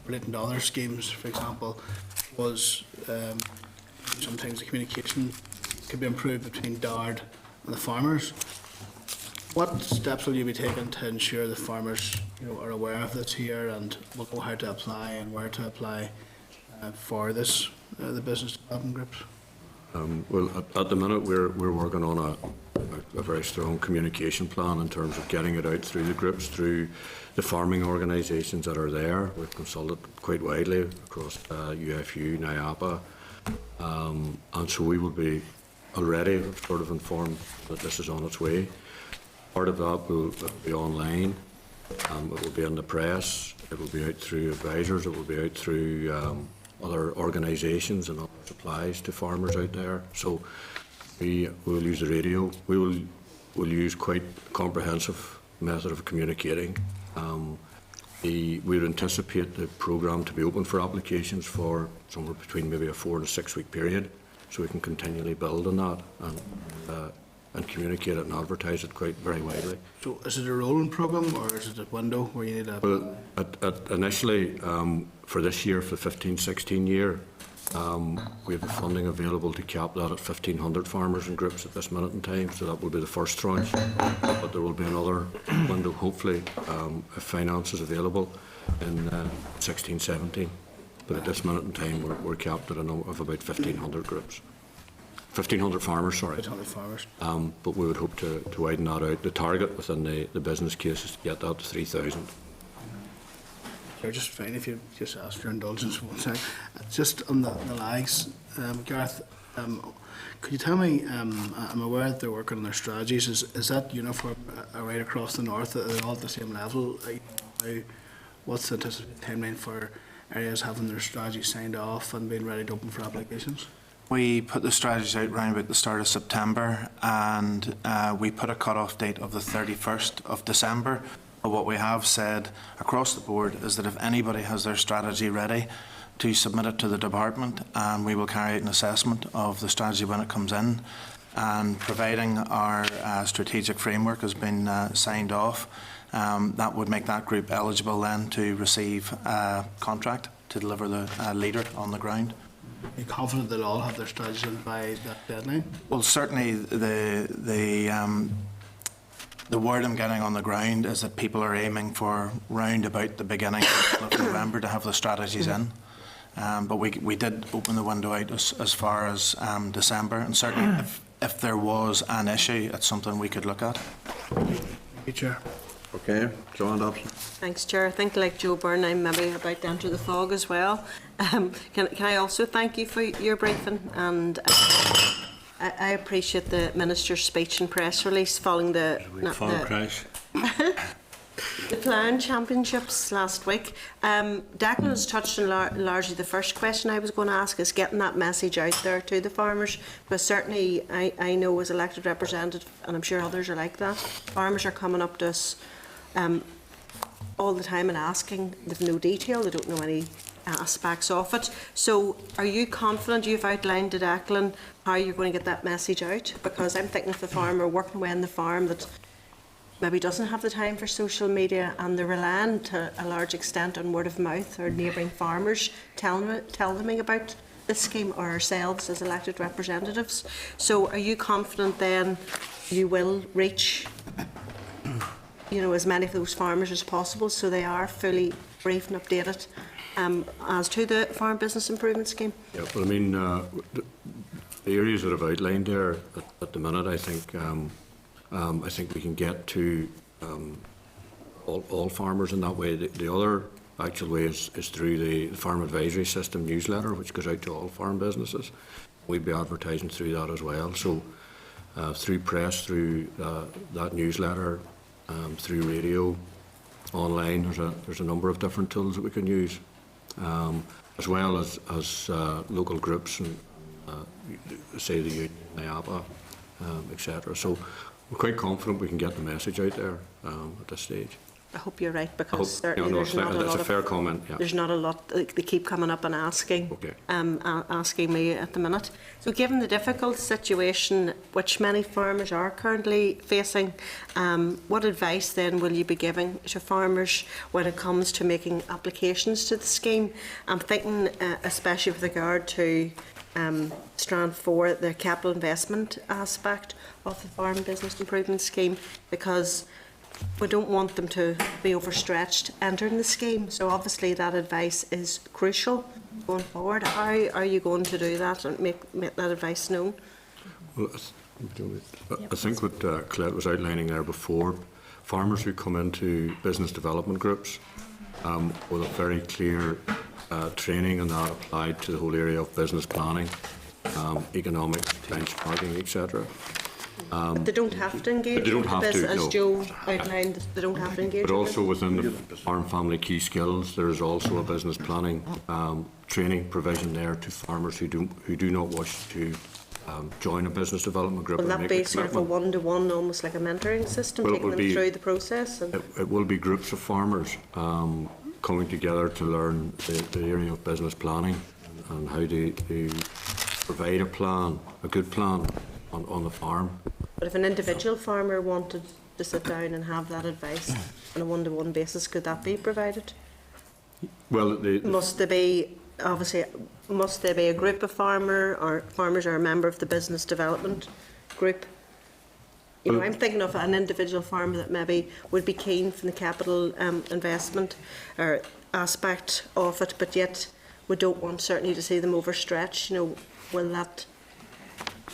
relating to other schemes, for example, was sometimes the communication could be improved between DARD and the farmers. What steps will you be taking to ensure the farmers, are aware of this here and will know how to apply and where to apply for this, the business development groups? Well, at the minute we're working on a very strong communication plan in terms of getting it out through the groups, through the farming organisations that are there. We've consulted quite widely across UFU, NIAPA, and so we will be already sort of informed that this is on its way. Part of that will be online, it will be in the press, it will be out through advisors, it will be out through other organisations and other supplies to farmers out there. So we will use the radio. We'll use quite a comprehensive method of communicating. We would anticipate the programme to be open for applications for somewhere between maybe a 4 and 6 week period, so we can continually build on that and communicate it and advertise it quite very widely. So is it a rolling programme or is it a window where you need a... Well, initially for this year, for the 15-16 year, we have the funding available to cap that at 1,500 farmers and groups at this minute in time, so that will be the first tranche. But there will be another window, hopefully, if finance is available in 16-17. But at this minute in time, we're capped at a number of about 1,500 groups. 1,500 farmers, sorry. 1,500 farmers. But we would hope to widen that out. The target within the business case is to get that to 3,000. Just fine if you just ask for indulgence for 1 second. Just on the lags, Gareth, could you tell me, I'm aware that they're working on their strategies, is that uniform right across the north, are they all at the same level? What's the anticipated timeline for areas having their strategies signed off and being ready to open for applications? We put the strategies out around about the start of September, and we put a cut-off date of the 31st of December. But what we have said across the board is that if anybody has their strategy ready, to submit it to the department, and we will carry out an assessment of the strategy when it comes in. And providing our strategic framework has been signed off, that would make that group eligible then to receive a contract to deliver the leader on the ground. Are you confident they'll all have their strategies in by that deadline? Well, certainly the word I'm getting on the ground is that people are aiming for round about the beginning of November to have the strategies in. But we did open the window out as far as December, and certainly if there was an issue, it's something we could look at. Thank you, Chair. Okay, Joanne Dobson. Thanks, Chair. I think, like Joe Byrne, I'm maybe about to enter the fog as well. Can I also thank you for your briefing? And I appreciate the Minister's speech and press release following the Ploughing Championships last week. Declan has touched on largely the first question I was going to ask, is getting that message out there to the farmers, because certainly I know as elected representative, and I'm sure others are like that, farmers are coming up to us all the time and asking. They've no detail, they don't know any aspects of it. So are you confident, you've outlined to Declan how you're going to get that message out? Because I'm thinking of the farmer working away on the farm that maybe doesn't have the time for social media, and they're relying to a large extent on word of mouth or neighbouring farmers telling them about this scheme, or ourselves as elected representatives. So are you confident then you will reach as many of those farmers as possible, so they are fully briefed and updated as to the Farm Business Improvement Scheme? Yeah, well, I mean, the areas that I've outlined there at the minute, I think we can get to all farmers in that way. The other actual way is through the Farm Advisory System newsletter, which goes out to all farm businesses. We'd be advertising through that as well. So through press, through that newsletter, through radio, online, there's a number of different tools that we can use, as well as local groups and say the Union, IAPA, etc. So we're quite confident we can get the message out there at this stage. I hope you're right, because certainly there's not a lot that's a of, fair comment. Yeah. There's not a lot. They keep coming up and asking, asking me at the minute. So, given the difficult situation which many farmers are currently facing, what advice then will you be giving to farmers when it comes to making applications to the scheme? I'm thinking, especially with regard to Strand 4, the capital investment aspect of the Farm Business Improvement Scheme, because we don't want them to be overstretched entering the scheme. So obviously that advice is crucial going forward. How are you going to do that and make that advice known? Well, I think what Colette was outlining there before, farmers who come into business development groups with a very clear training and that applied to the whole area of business planning, economic benchmarking, etc. But they don't have to engage with this, as Joe outlined. They don't have to engage. But also within the Farm Family Key Skills, there is also a business planning training provision there to farmers who do not wish to join a business development group. Will that be sort of a one-to-one, almost like a mentoring system, taking them through the process? It will be groups of farmers coming together to learn the area of business planning and how to provide a good plan on the farm. But if an individual farmer wanted to sit down and have that advice on a one-to-one basis, could that be provided? Well, must there be a group of farmers or a member of the business development group? I'm thinking of an individual farmer that maybe would be keen from the capital investment or aspect of it, but yet we don't want certainly to see them overstretched. Will that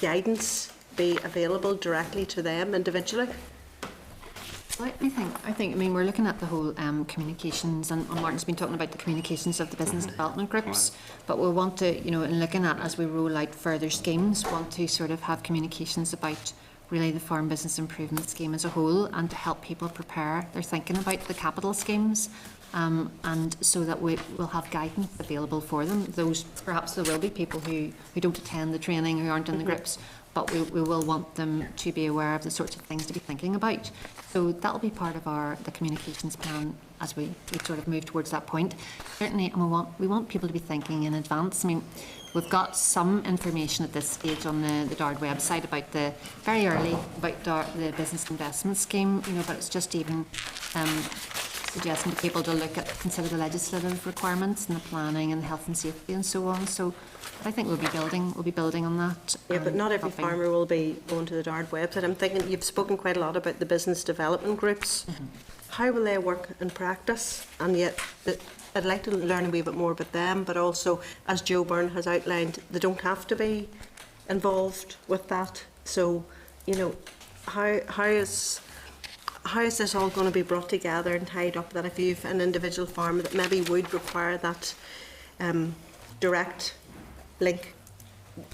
guidance be available directly to them individually? Well, I think. We're looking at the whole communications, and Martin's been talking about the communications of the business development groups. But we'll want to, in looking at as we roll out further schemes, want to sort of have communications about really the Farm Business Improvement Scheme as a whole, and to help people prepare their thinking about the capital schemes. And so that we will have guidance available for them. Perhaps there will be people who don't attend the training, who aren't in the groups, but we will want them to be aware of the sorts of things to be thinking about. So that will be part of the communications plan as we sort of move towards that point. Certainly, and we want people to be thinking in advance. We've got some information at this stage on the DARD website about the very early about the business investment scheme, but it's just even suggesting to people to consider the legislative requirements and the planning and health and safety and so on. So I think we'll be building on that. Yeah, but not every helping. farmer will be going to the DARD website. I'm thinking you've spoken quite a lot about the business development groups. How will they work in practice? And yet, I'd like to learn a wee bit more about them, but also, as Joe Byrne has outlined, they don't have to be involved with that. So, you know, how is this all going to be brought together and tied up, that if you've an individual farmer that maybe would require that direct link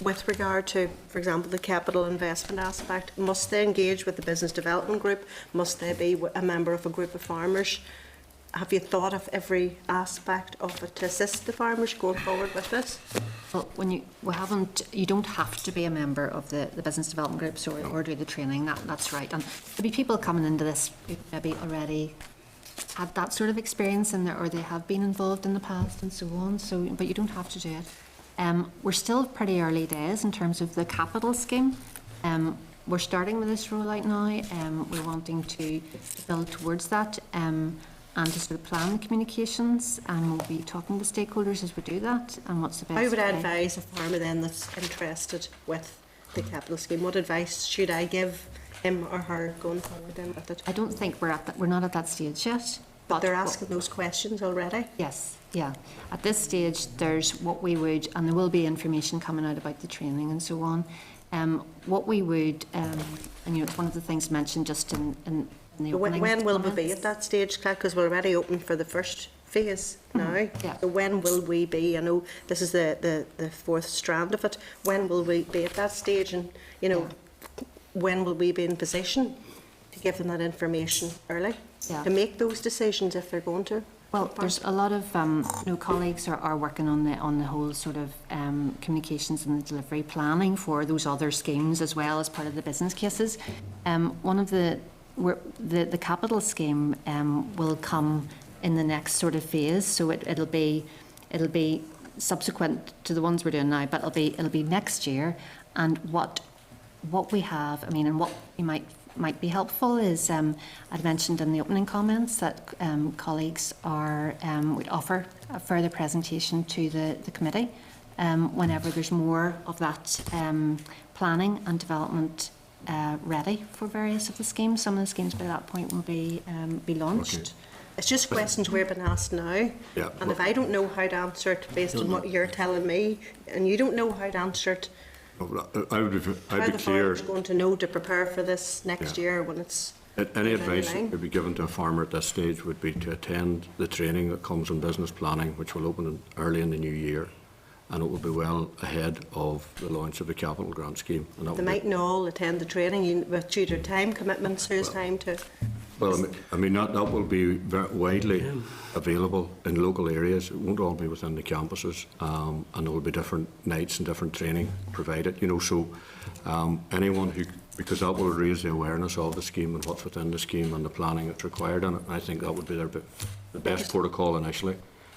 with regard to, for example, the capital investment aspect, must they engage with the business development group? Must they be a member of a group of farmers? Have you thought of every aspect of it to assist the farmers going forward with this? Well, you don't have to be a member of the business development groups or do the training. That's right. And there'll be people coming into this who maybe already had that sort of experience in there, or they have been involved in the past and so on. So, but you don't have to do it. We're still pretty early days in terms of the capital scheme. We're starting with this rollout now. We're wanting to build towards that. And to sort of plan the communications, and we'll be talking to stakeholders as we do that, and what's the best How would I way. advise a farmer then that's interested with the capital scheme? What advice should I give him or her going forward then with it? I don't think we're not at that stage yet. But they're asking those questions already? Yes, yeah. At this stage, there's what we would, and there will be information coming out about the training and so on. What we would, and you know, it's one of the things mentioned just in the opening. When will we be at that stage, because we're already open for the first phase now? Yeah. So when will we be? I know this is the fourth strand of it. When will we be at that stage, and you know, when will we be in position to give them that information early, to make those decisions if they're going to? Well, there's a lot of colleagues are working on the whole sort of communications and the delivery planning for those other schemes as well as part of the business cases. One of the capital scheme will come in the next sort of phase, so it'll be subsequent to the ones we're doing now, but it'll be next year. And what we have, I mean, and what you might be helpful is I'd mentioned in the opening comments that colleagues would offer a further presentation to the committee whenever there's more of that planning and development ready for various of the schemes. Some of the schemes by that point will be launched. Okay. It's just questions we're being asked now, and if I don't know how to answer it based on what you're telling me, and you don't know how to answer it, I'd how be the clear. farmer's going to know to prepare for this next year when it's Any advice that would be given to a farmer at this stage would be to attend the training that comes in business planning, which will open early in the new year, and it will be well ahead of the launch of the capital grant scheme. And They mightn't all attend the training but due to time commitments. Who's time to? Well, I mean that will be very widely available in local areas. It won't all be within the campuses, and there will be different nights and different training provided. You know, so anyone who, because that will raise the awareness of the scheme and what's within the scheme and the planning that's required in it. And I think that would be the best protocol initially.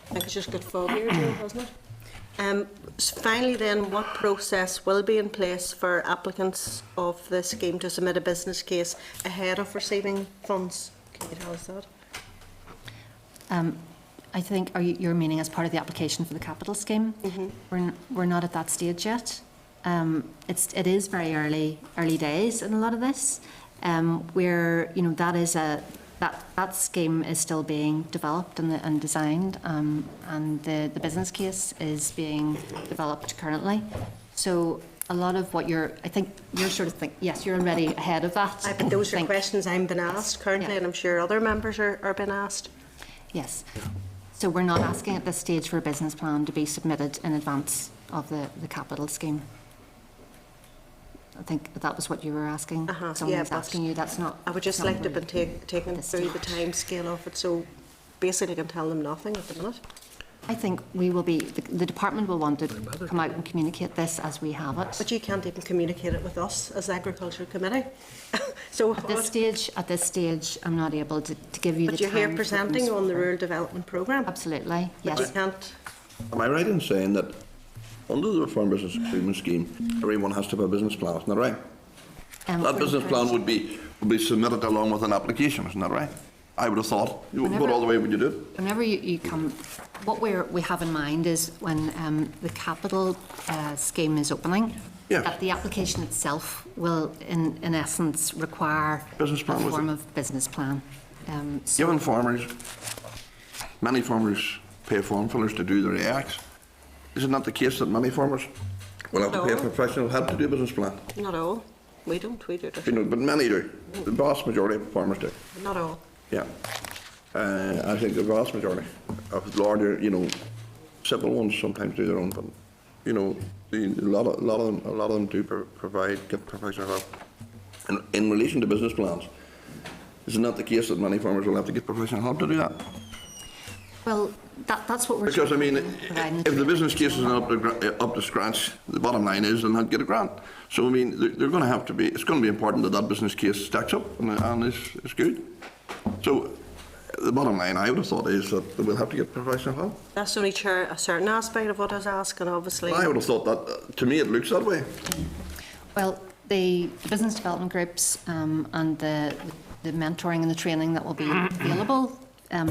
I think it's just got fog here, Joe, hasn't it? Finally then, what process will be in place for applicants of the scheme to submit a business case ahead of receiving funds? Can you tell us that? I think you're meaning as part of the application for the capital scheme. We're not at that stage yet. It is very early days in a lot of this. Where you know that scheme is still being developed and designed, and the business case is being developed currently. So a lot of what I think you're sort of yes, you're already ahead of that. But those are questions I'm being asked currently, and I'm sure other members are being asked. Yes. So we're not asking at this stage for a business plan to be submitted in advance of the capital scheme. I think that was what you were asking. Someone's asking you. That's not. I would just like to be taken through the time scale of it, so basically I can tell them nothing at the minute. I think we will be. The department will want to come out and communicate this as we have it. But you can't even communicate it with us as the Agriculture Committee. So at this stage, I'm not able to give you the time. But you're here presenting on the Rural Development Programme. Absolutely. Yes. But you can't. Am I right in saying that under the Farm Business Improvement Scheme, everyone has to have a business plan, isn't that right? That business plan would be submitted along with an application, isn't that right? I would have thought. Whenever- What other way would you do it? Whenever you come, what we have in mind is when the capital scheme is opening, Yeah. that the application itself will, in essence, require Business plan, a was form it? of business plan. So Given farmers, many farmers pay form fillers to do their AX. Is it not the case that many farmers will have to pay a No. professional help to do a business plan? Not all. We do it. You know, but many do. The vast majority of farmers do. Not all. Yeah. I think the vast majority of larger, simple ones sometimes do their own, but, a lot of them do get professional help. And in relation to business plans, is it not the case that many farmers will have to get professional help to do that? well, that's what we're Because, I mean, providing if the business case is not up to scratch, the bottom line is they'll not get a grant. So, I mean, they're going to have to be, it's going to be important that that business case stacks up and is good. So, the bottom line, I would have thought, is that they will have to get professional help. That's only a certain aspect of what I was asking, obviously. I would have thought that, to me, it looks that way. Well, the business development groups and the mentoring and the training that will be available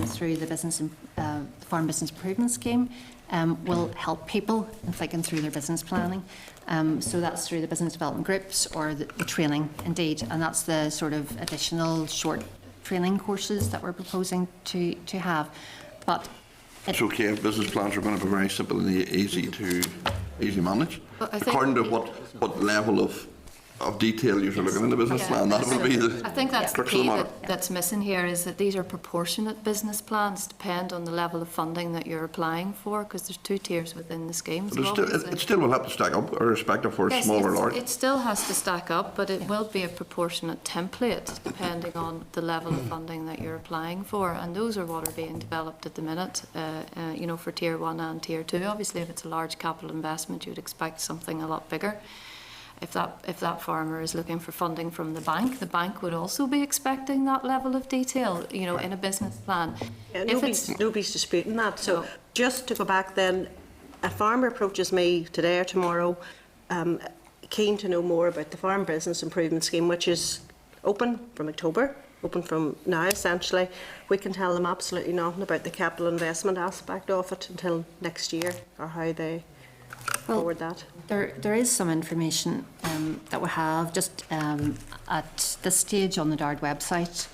through the Farm Business Improvement Scheme will help people in thinking through their business planning. So that's through the business development groups or the training, indeed, and that's the sort of additional short training courses that we're proposing to have. But It's okay if business plans are going to be very simple and easy manage. But I think- According to what level of detail you're looking in the business plan, that would be the I think that's the crux of the key matter. that's missing here, is that these are proportionate business plans, depend on the level of funding that you're applying for, because there's 2 tiers within the scheme. But it still will have to stack up, irrespective for Yes, small or large. it still has to stack up, but it will be a proportionate template depending on the level of funding that you're applying for, and those are what are being developed at the minute, for Tier 1 and Tier 2. Obviously, if it's a large capital investment, you'd expect something a lot bigger. If that farmer is looking for funding from the bank would also be expecting that level of detail, in a business plan. Yeah, If it's- nobody's disputing that. So just to go back then, a farmer approaches me today or tomorrow, keen to know more about the Farm Business Improvement Scheme, which is open from October, open from now essentially. We can tell them absolutely nothing about the capital investment aspect of it until next year, or how they forward that. there is some information that we have just at this stage on the DARD website,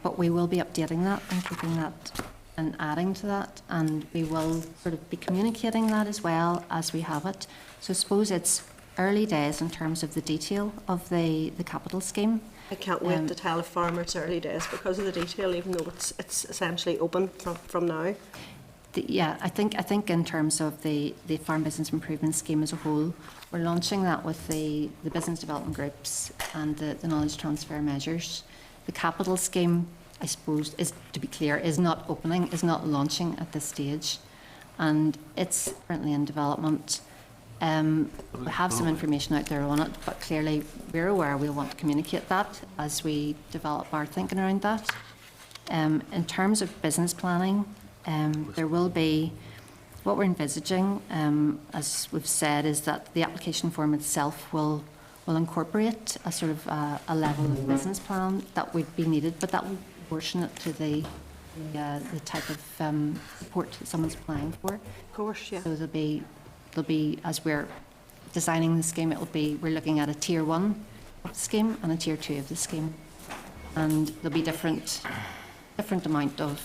but we will be updating that and keeping that and adding to that, and we will sort of be communicating that as well as we have it. So I suppose it's early days in terms of the detail of the capital scheme. I can't wait to tell a farmer it's early days because of the detail, even though it's essentially open from now. I think in terms of the Farm Business Improvement Scheme as a whole, we're launching that with the business development groups and the knowledge transfer measures. The capital scheme, I suppose, is, to be clear, is not launching at this stage, and it's currently in development. We have some information out there on it, but clearly we're aware we'll want to communicate that as we develop our thinking around that. In terms of business planning, there will be, what we're envisaging, as we've said, is that the application form itself will incorporate a sort of a level of business plan that would be needed, but that will proportionate to the type of support that someone's applying for. Of course, yeah. So there'll be, as we're designing the scheme, we're looking at a Tier 1 of the scheme and a Tier 2 of the scheme, and there'll be different amount of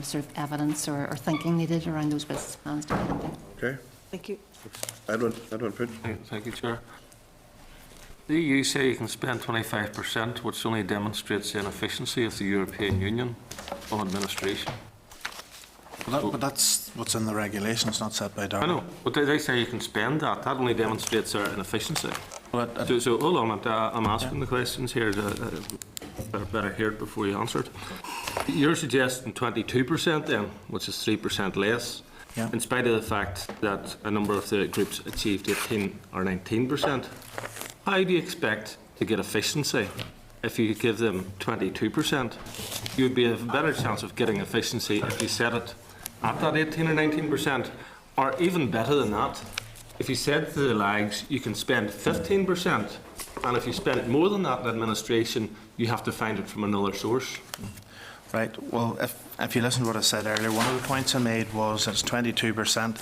sort of evidence or thinking needed around those business plans depending. Okay. Thank you. Edwin Prince. Thank you, Chair. The EU say you can spend 25%, which only demonstrates the inefficiency of the European Union on administration. But that's what's in the regulations, not set by DARD. I know, but they say you can spend that. That only demonstrates their inefficiency. So hold on, I'm asking the questions here. Better hear it before you answer it. You're suggesting 22% then, which is 3% less, in spite of the fact that a number of the groups achieved 18 or 19%. How do you expect to get efficiency if you give them 22%? You'd be a better chance of getting efficiency if you set it at that 18 or 19%, or even better than that. If you said to the lags, you can spend 15%, and if you spend more than that in administration, you have to find it from another source. Right. Well, if you listen to what I said earlier, one of the points I made was it's 22%.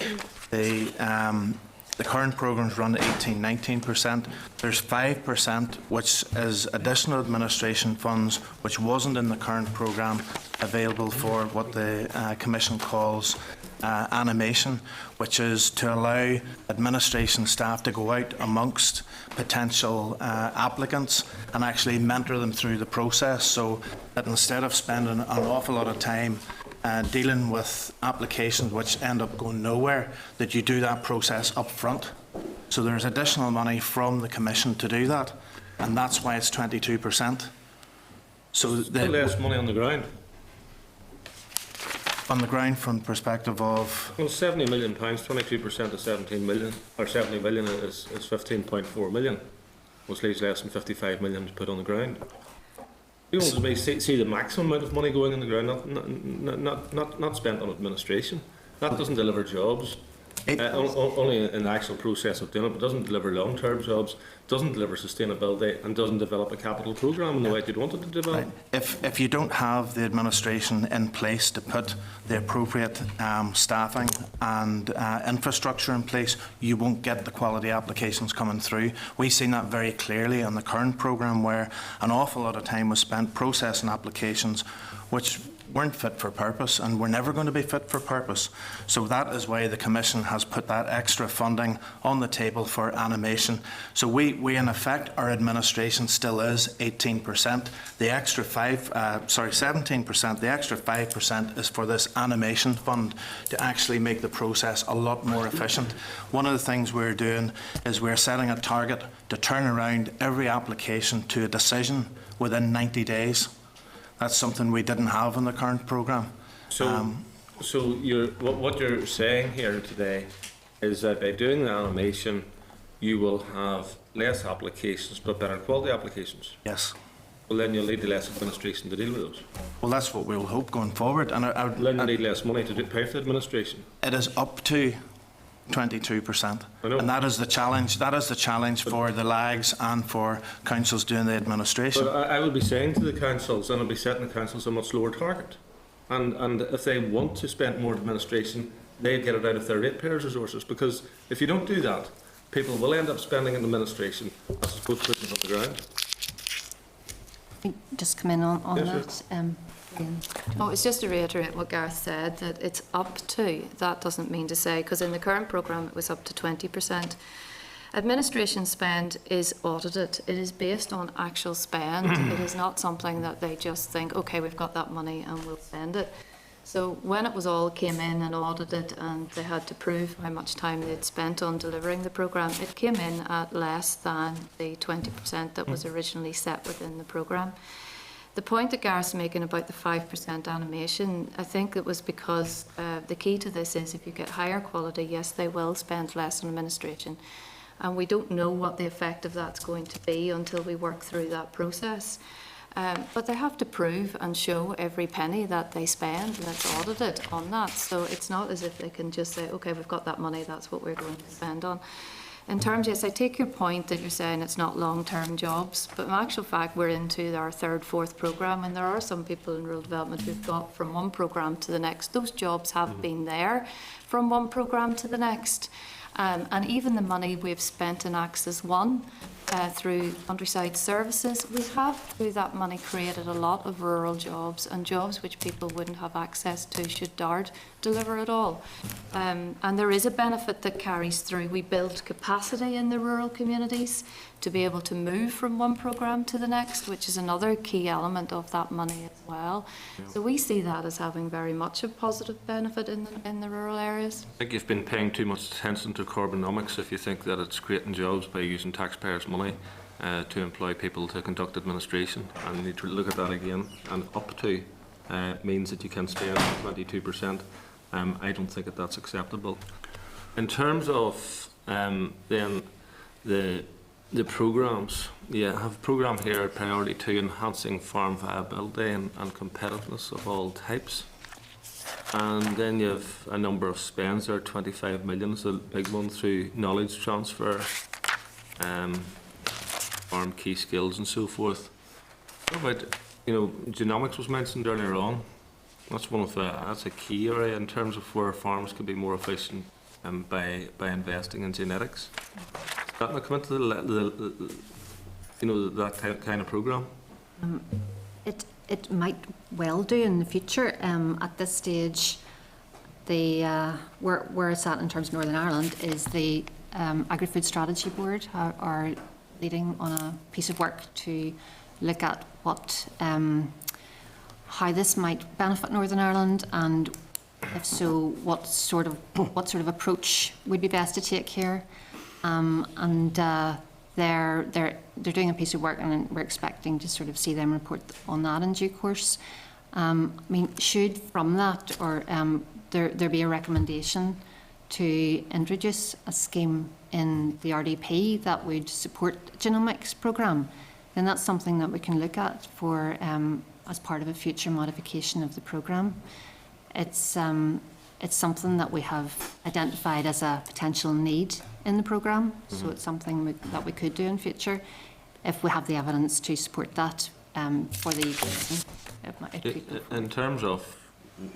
The current programmes run at 18-19%. There's 5%, which is additional administration funds, which wasn't in the current programme, available for what the Commission calls animation, which is to allow administration staff to go out amongst potential applicants and actually mentor them through the process, so that instead of spending an awful lot of time dealing with applications which end up going nowhere, that you do that process up front. So there's additional money from the Commission to do that, and that's why it's 22%. So less money on the ground. On the ground, from the perspective of... Well, £70 million, 22% of 17 million, or 70 million is 15.4 million, which leaves less than 55 million to put on the ground. You want to see the maximum amount of money going on the ground, not spent on administration. That doesn't deliver jobs. Only in the actual process of doing it, but doesn't deliver long-term jobs, doesn't deliver sustainability, and doesn't develop a capital programme in the way you'd want it to develop. Right. If you don't have the administration in place to put the appropriate staffing and infrastructure in place, you won't get the quality applications coming through. We've seen that very clearly on the current programme, where an awful lot of time was spent processing applications which weren't fit for purpose and were never going to be fit for purpose. So that is why the Commission has put that extra funding on the table for animation. So we in effect, our administration still is 18%. The extra 17%, the extra 5% is for this animation fund to actually make the process a lot more efficient. One of the things we're doing is we're setting a target to turn around every application to a decision within 90 days. That's something we didn't have in the current programme. So what you're saying here today is that by doing the animation, you will have less applications, but better quality applications. Yes. Well, then you'll need less administration to deal with those. Well, that's what we'll hope going forward. And then you need less money to pay for the administration. It is up to 22%, and that is the challenge. That is the challenge for the LAGs and for councils doing the administration. But I will be saying to the councils, and I'll be setting the councils a much lower target. And if they want to spend more administration, they get it out of their ratepayers' resources. Because if you don't do that, people will end up spending in administration as opposed to putting it on the ground. Just come in on Yes, that. Oh, it's just to reiterate what Gareth said, that it's up to. That doesn't mean to say, because in the current programme it was up to 20%. Administration spend is audited. It is based on actual spend. It is not something that they just think, okay, we've got that money and we'll spend it. So when it was all came in and audited and they had to prove how much time they'd spent on delivering the programme, it came in at less than the 20% that was originally set within the programme. The point that Gareth's making about the 5% animation, I think it was because the key to this is if you get higher quality, yes, they will spend less on administration. And we don't know what the effect of that's going to be until we work through that process. But they have to prove and show every penny that they spend, and it's audited on that. So it's not as if they can just say, okay, we've got that money, that's what we're going to spend on. In terms, yes, I take your point that you're saying it's not long-term jobs, but in actual fact, we're into our third, fourth programme, and there are some people in rural development who've got from one programme to the next. Those jobs have been there from one programme to the next. And even the money we've spent in Access 1 through Countryside Services, we have, through that money, created a lot of rural jobs and jobs which people wouldn't have access to should DARD deliver it all. And there is a benefit that carries through. We build capacity in the rural communities to be able to move from one programme to the next, which is another key element of that money as well. Yeah. So we see that as having very much a positive benefit in the rural areas. I think you've been paying too much attention to Corbonomics if you think that it's creating jobs by using taxpayers' money to employ people to conduct administration. And you need to look at that again. And up to means that you can spend 22%. I don't think that that's acceptable. In terms of then the programmes, yeah, I have a programme here, Priority 2, enhancing farm viability and competitiveness of all types. And then you have a number of spends there, 25 million is a big one through knowledge transfer, farm key skills and so forth. What about you know, genomics was mentioned earlier on. That's a key area in terms of where farms could be more efficient by investing in genetics. Is that not come into that kind of programme? It might well do in the future. At this stage, where it's at in terms of Northern Ireland is the Agri-Food Strategy Board are leading on a piece of work to look at how this might benefit Northern Ireland, and if so, what sort of approach would be best to take here. They're doing a piece of work, and we're expecting to sort of see them report on that in due course. I mean, should from that or there be a recommendation to introduce a scheme in the RDP that would support the genomics programme, then that's something that we can look at for as part of a future modification of the programme. It's something that we have identified as a potential need in the programme, so it's something that we could do in future if we have the evidence to support that for the In terms of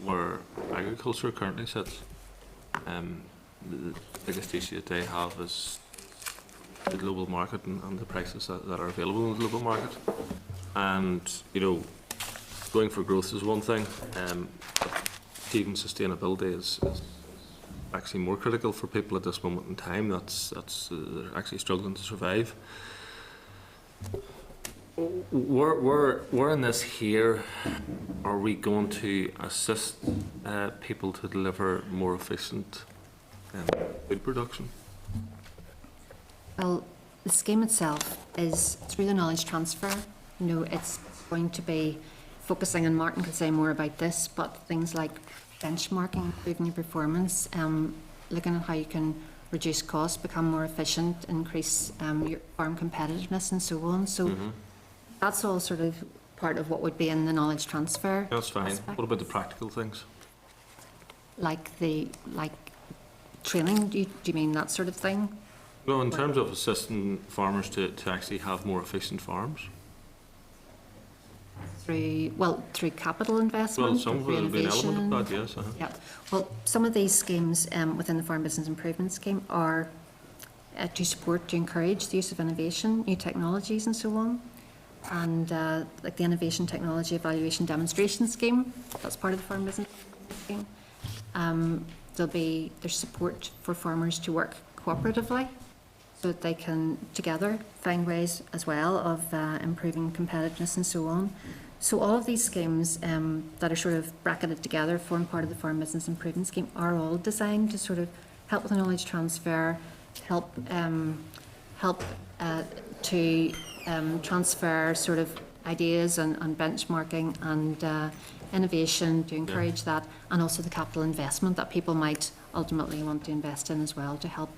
where agriculture currently sits, the biggest issue that they have is the global market and the prices that are available in the global market. And, you know, going for growth is one thing, but achieving sustainability is actually more critical for people at this moment in time. They're actually struggling to survive. Where in this here are we going to assist people to deliver more efficient food production? Well, the scheme itself is through the knowledge transfer. You know, it's going to be focusing, and Martin could say more about this, but things like benchmarking, improving your performance, looking at how you can reduce costs, become more efficient, increase your farm competitiveness and so on. So that's all sort of part of what would be in the knowledge transfer. That's fine. aspect. What about the practical things? Like training, do you mean that sort of thing? No, in terms of assisting farmers to actually have more efficient farms. Through capital investment. Well, some of through it will be an element innovation. of that, yes. Yeah. Well, some of these schemes within the Farm Business Improvement Scheme are to encourage the use of innovation, new technologies and so on. And like the Innovation Technology Evaluation Demonstration Scheme, that's part of the Farm Business Scheme. There's support for farmers to work cooperatively so that they can together find ways as well of improving competitiveness and so on. So all of these schemes that are sort of bracketed together form part of the Farm Business Improvement Scheme are all designed to sort of help with the knowledge transfer, help to transfer sort of ideas and benchmarking and innovation to encourage that, and also the capital investment that people might ultimately want to invest in as well to help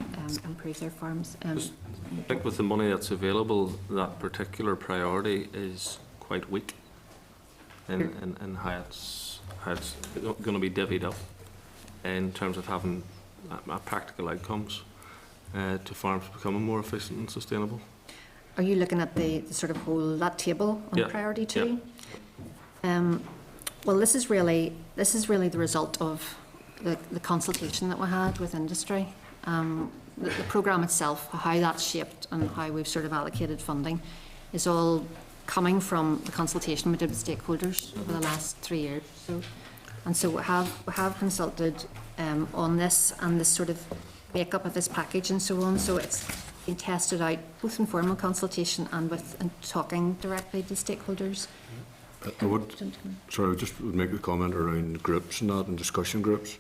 improve their farms. I think with the money that's available, that particular priority is quite weak in how it's going to be divvied up in terms of having practical outcomes to farms becoming more efficient and sustainable. Are you looking at the sort of whole that table on priority two? Well, this is really the result of the consultation that we had with industry. The programme itself, how that's shaped and how we've sort of allocated funding is all coming from the consultation we did with stakeholders over the last 3 years. So we have consulted on this and this sort of makeup of this package and so on. So it's been tested out both in formal consultation and talking directly to stakeholders. I would just make a comment around groups and that, and discussion groups.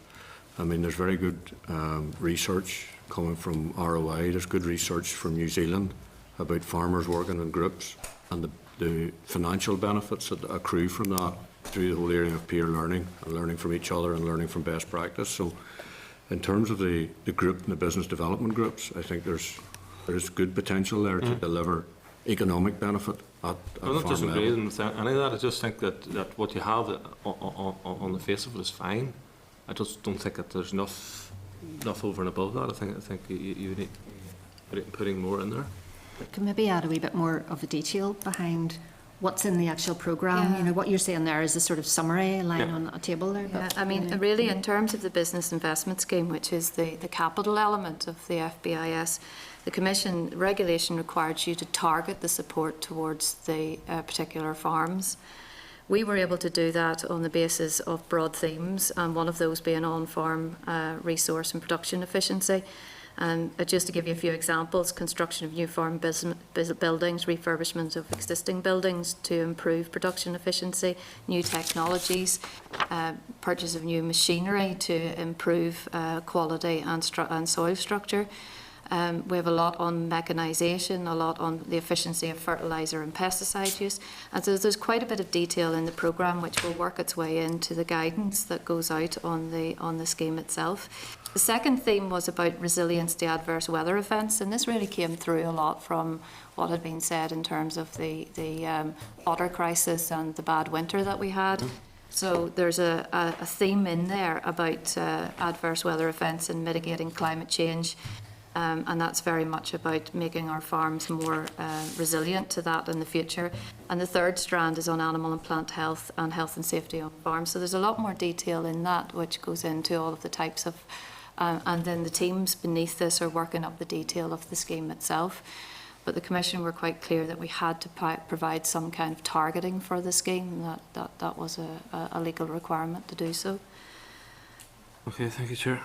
I mean, there's very good research coming from ROI. There's good research from New Zealand about farmers working in groups and the financial benefits that accrue from that through the whole area of peer learning and learning from each other and learning from best practice. So in terms of the group and the business development groups, I think there's good potential there to deliver economic benefit at I'm not farm disagreeing level. with any of that. I just think that what you have on the face of it is fine. I just don't think that there's enough over and above that. I think you need putting more in there. Can maybe add a wee bit more of the detail behind what's in the actual programme. Yeah. You know, what you're saying there is a sort of summary lying on a table there. Yeah, But, I mean, you know, really, in terms of the business investment scheme, which is the capital element of the FBIS, the Commission regulation requires you to target the support towards the particular farms. We were able to do that on the basis of broad themes, and one of those being on-farm resource and production efficiency. And just to give you a few examples, construction of new farm buildings, refurbishment of existing buildings to improve production efficiency, new technologies, purchase of new machinery to improve quality and soil structure. We have a lot on mechanisation, a lot on the efficiency of fertiliser and pesticide use. And so there's quite a bit of detail in the programme which will work its way into the guidance that goes out on the scheme itself. The second theme was about resilience to adverse weather events, and this really came through a lot from what had been said in terms of the water crisis and the bad winter that we had. So there's a theme in there about adverse weather events and mitigating climate change. And that's very much about making our farms more resilient to that in the future. And the third strand is on animal and plant health and safety on farms. So there's a lot more detail in that which goes into all of the types of, and then the teams beneath this are working up the detail of the scheme itself. But the Commission were quite clear that we had to provide some kind of targeting for the scheme, that was a legal requirement to do so. Okay, thank you, Chair.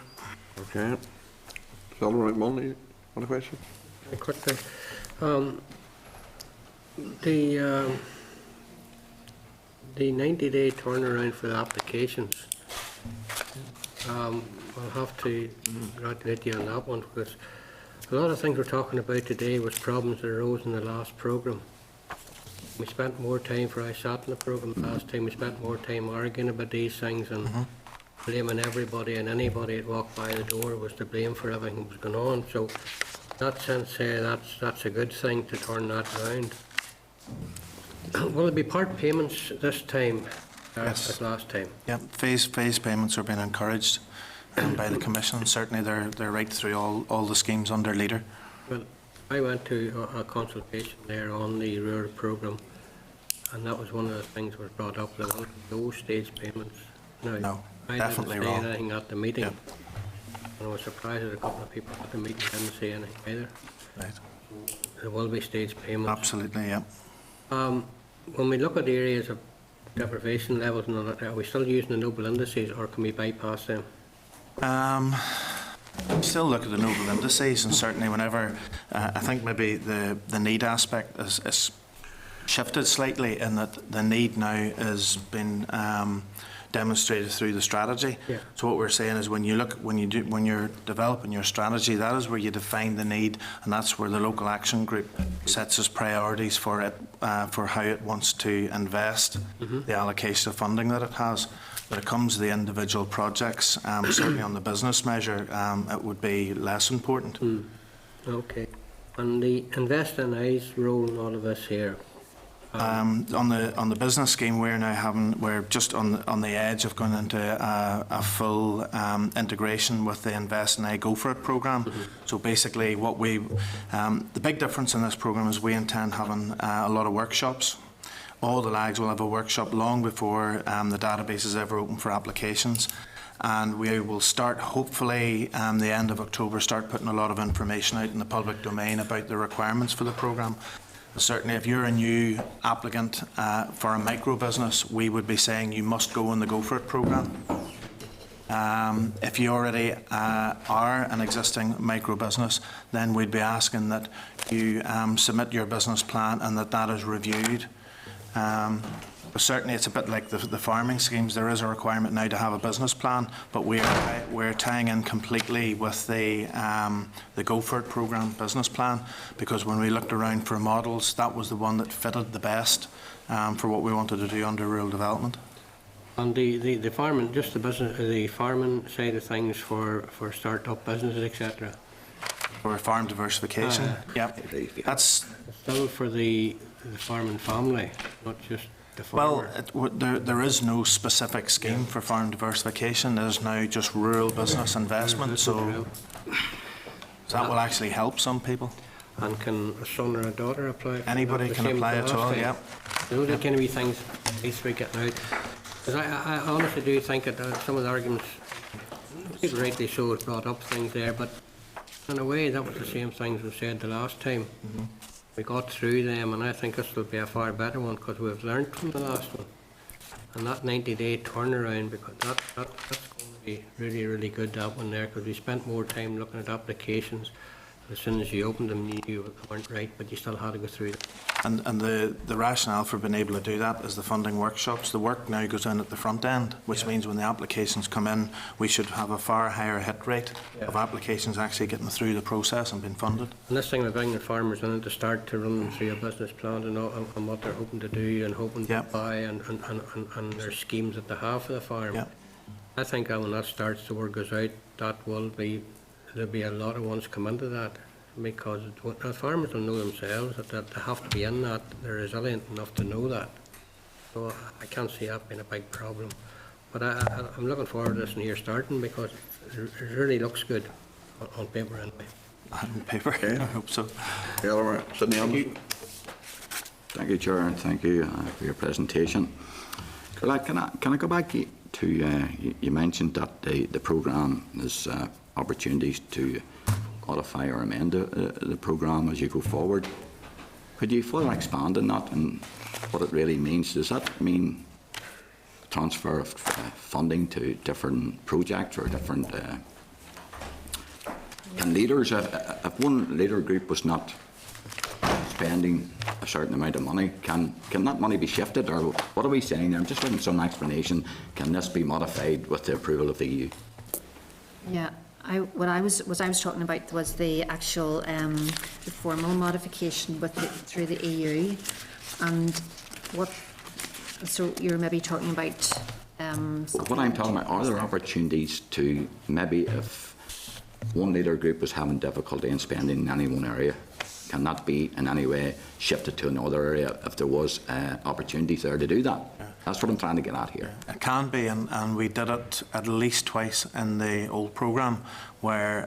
Okay. Alderman McMullen, one question? A quick thing. The 90-day turnaround for the applications, I'll have to congratulate you on that one, because a lot of things we're talking about today was problems that arose in the last programme. We spent more time, for I sat in the programme last time, we spent more time arguing about these things and blaming everybody and anybody that walked by the door was to blame for everything that was going on. So in that sense, that's a good thing to turn that around. Will it be part payments this time as last time? Yeah, phase payments are being encouraged by the Commission. Certainly they're right through all the schemes under Leader. Well, I went to a consultation there on the rural programme, and that was one of the things that was brought up, that one of those stage payments. No, I definitely didn't say wrong. anything at the meeting, and I was surprised that a couple of people at the meeting didn't say anything either. Right. There will be stage payments. Absolutely, yeah. When we look at the areas of deprivation levels, and all that, are we still using the noble indices, or can we bypass them? Still look at the noble indices, and certainly whenever I think maybe the need aspect is shifted slightly, in that the need now has been demonstrated through the strategy. Yeah. So what we're saying is, when you're developing your strategy, that is where you define the need, and that's where the local action group sets its priorities for it, for how it wants to invest the allocation of funding that it has. When it comes to the individual projects, certainly on the business measure, it would be less important. Okay. And the Invest in Eyes role in all of this here? On the business scheme, we're just on the edge of going into a full integration with the Invest in Eye Go For It programme. So basically, the big difference in this programme is we intend having a lot of workshops. All the LAGs will have a workshop long before the database is ever open for applications. And we will start, hopefully, the end of October, start putting a lot of information out in the public domain about the requirements for the programme. Certainly, if you're a new applicant for a micro business, we would be saying you must go in the Go For It programme. If you already are an existing micro business, then we'd be asking that you submit your business plan and that is reviewed. But certainly, it's a bit like the farming schemes. There is a requirement now to have a business plan, but we're tying in completely with the Go For It programme business plan, because when we looked around for models, that was the one that fitted the best for what we wanted to do under rural development. And the farming, just the farming side of things for start-up businesses, etc. For farm diversification, that's still for the farming family, not just the farmer. Well, there is no specific scheme for farm diversification. It is now just rural business investment, so that will actually help some people. And can a son or a daughter apply? Anybody The can same apply for at last all, time? yeah. Those are the kind of wee things needs to be getting out. 'Cause I honestly do think that some of the arguments, rightly so, have brought up things there, but in a way that was the same things we said the last time. We got through them, and I think this will be a far better one because we've learned from the last one. And that 90-day turnaround, because that's going to be really, really good, that one there, because we spent more time looking at applications. As soon as you opened them, you knew they weren't right, but you still had to go through them. And the rationale for being able to do that is the funding workshops. The work now goes in at the front end, which means when the applications come in, we should have a far higher hit rate of applications actually getting through the process and being funded. And this thing with bringing the farmers in to start to run them through a business plan and what they're hoping to do and hoping to buy and their schemes that they have for the farm. I think when that starts, the word goes out, there'll be a lot of ones come into that. Because the farmers will know themselves that they have to be in that, they're resilient enough to know that. So I can't see that being a big problem. But I'm looking forward to this here starting because it really looks good on paper anyway. On paper, I hope so. Thank you, Chair, and thank you for your presentation. Can I go back to, you mentioned that the programme is opportunities to modify or amend the programme as you go forward. Could you further expand on that and what it really means? Does that mean transfer of funding to different projects or different... can leaders, if one leader group was not spending a certain amount of money, can that money be shifted, or what are we saying there? I'm just looking for some explanation. Can this be modified with the approval of the EU? Yeah. What I was talking about was the actual the formal modification through the EU, and so you're maybe talking about. What I'm talking about, are there opportunities to maybe if one leader group was having difficulty in spending in any one area, can that be in any way shifted to another area if there was opportunities there to do that? That's what I'm trying to get at here. It can be, and we did it at least twice in the old programme where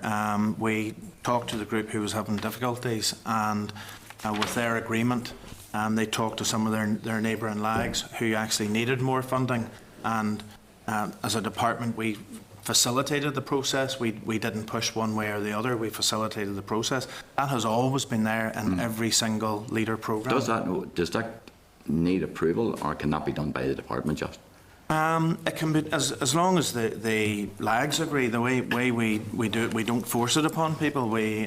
we talked to the group who was having difficulties, and with their agreement they talked to some of their neighbouring lags who actually needed more funding, and as a department we facilitated the process. We didn't push one way or the other, we facilitated the process. That has always been there in every single leader programme. Does that need approval, or can that be done by the department just? It can be, as long as the lags agree. The way we do it, we don't force it upon people. We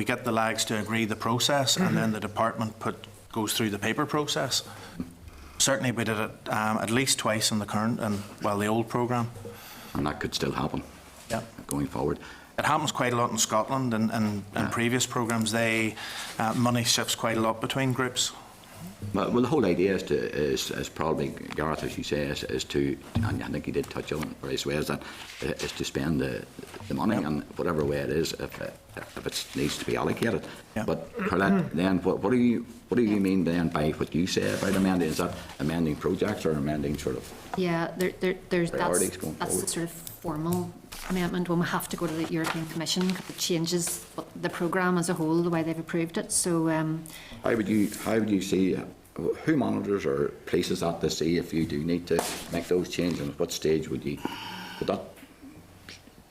get the lags to agree the process, and then the department goes through the paper process. Certainly we did it at least twice in the current the old programme. And that could still happen going forward. It happens quite a lot in Scotland, and in previous programmes money shifts quite a lot between groups. Well, the whole idea is probably, Gareth, as you say, is to, and I think you did touch on it various ways, that is to spend the money in whatever way it is, if it needs to be allocated. But Carlette, then what do you mean then by what you say about amending? Is that amending projects or amending sort of? Yeah, there's priorities going that's forward? the sort of formal amendment when we have to go to the European Commission because it changes the programme as a whole, the way they've approved it. So how would you see? Who monitors or places that to see if you do need to make those changes, and at what stage would that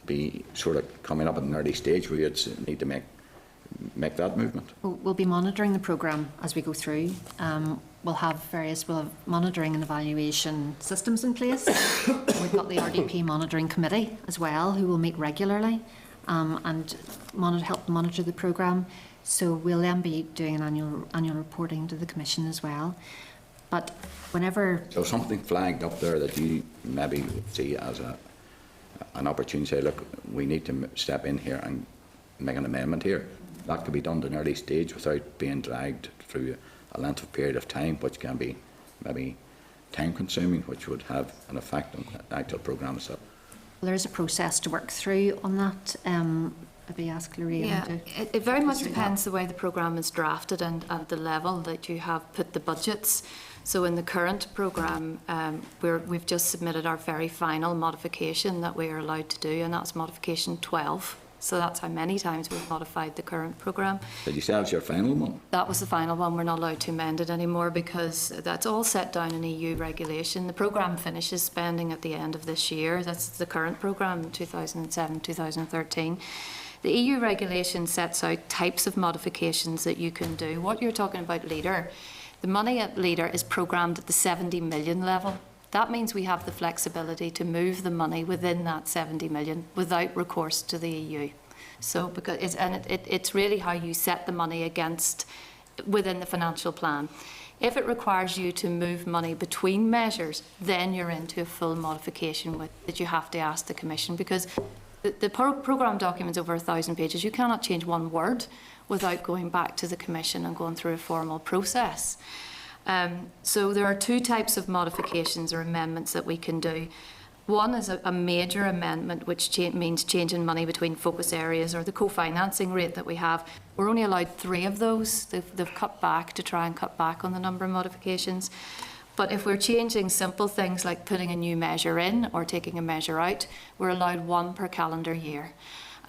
be sort of coming up at an early stage where you'd need to make that movement? we'll be monitoring the programme as we go through. We'll have monitoring and evaluation systems in place. We've got the RDP monitoring committee as well, who will meet regularly and help monitor the programme. So we'll then be doing an annual reporting to the Commission as well. But whenever... So something flagged up there that you maybe see as an opportunity to say, look, we need to step in here and make an amendment here. That could be done at an early stage without being dragged through a length of period of time, which can be maybe time consuming, which would have an effect on the actual programme itself. There is a process to work through on that. Maybe ask Lorraine to... It very much depends the way the programme is drafted and at the level that you have put the budgets. So in the current programme, we've just submitted our very final modification that we are allowed to do, and that's modification 12. So that's how many times we've modified the current programme. Did you say that was your final one? That was the final one. We're not allowed to amend it anymore because that's all set down in EU regulation. The programme finishes spending at the end of this year. That's the current programme, 2007-2013. The EU regulation sets out types of modifications that you can do. What you're talking about, LEADER, the money at LEADER is programmed at the 70 million level. That means we have the flexibility to move the money within that 70 million without recourse to the EU. So, because it's really how you set the money against within the financial plan. If it requires you to move money between measures, then you're into a full modification that you have to ask the Commission, because the programme document's over 1,000 pages. You cannot change one word without going back to the Commission and going through a formal process. So there are two types of modifications or amendments that we can do. One is a major amendment, which means changing money between focus areas or the co-financing rate that we have. We're only allowed 3 of those. They've cut back to try and cut back on the number of modifications. But if we're changing simple things like putting a new measure in or taking a measure out, we're allowed 1 per calendar year.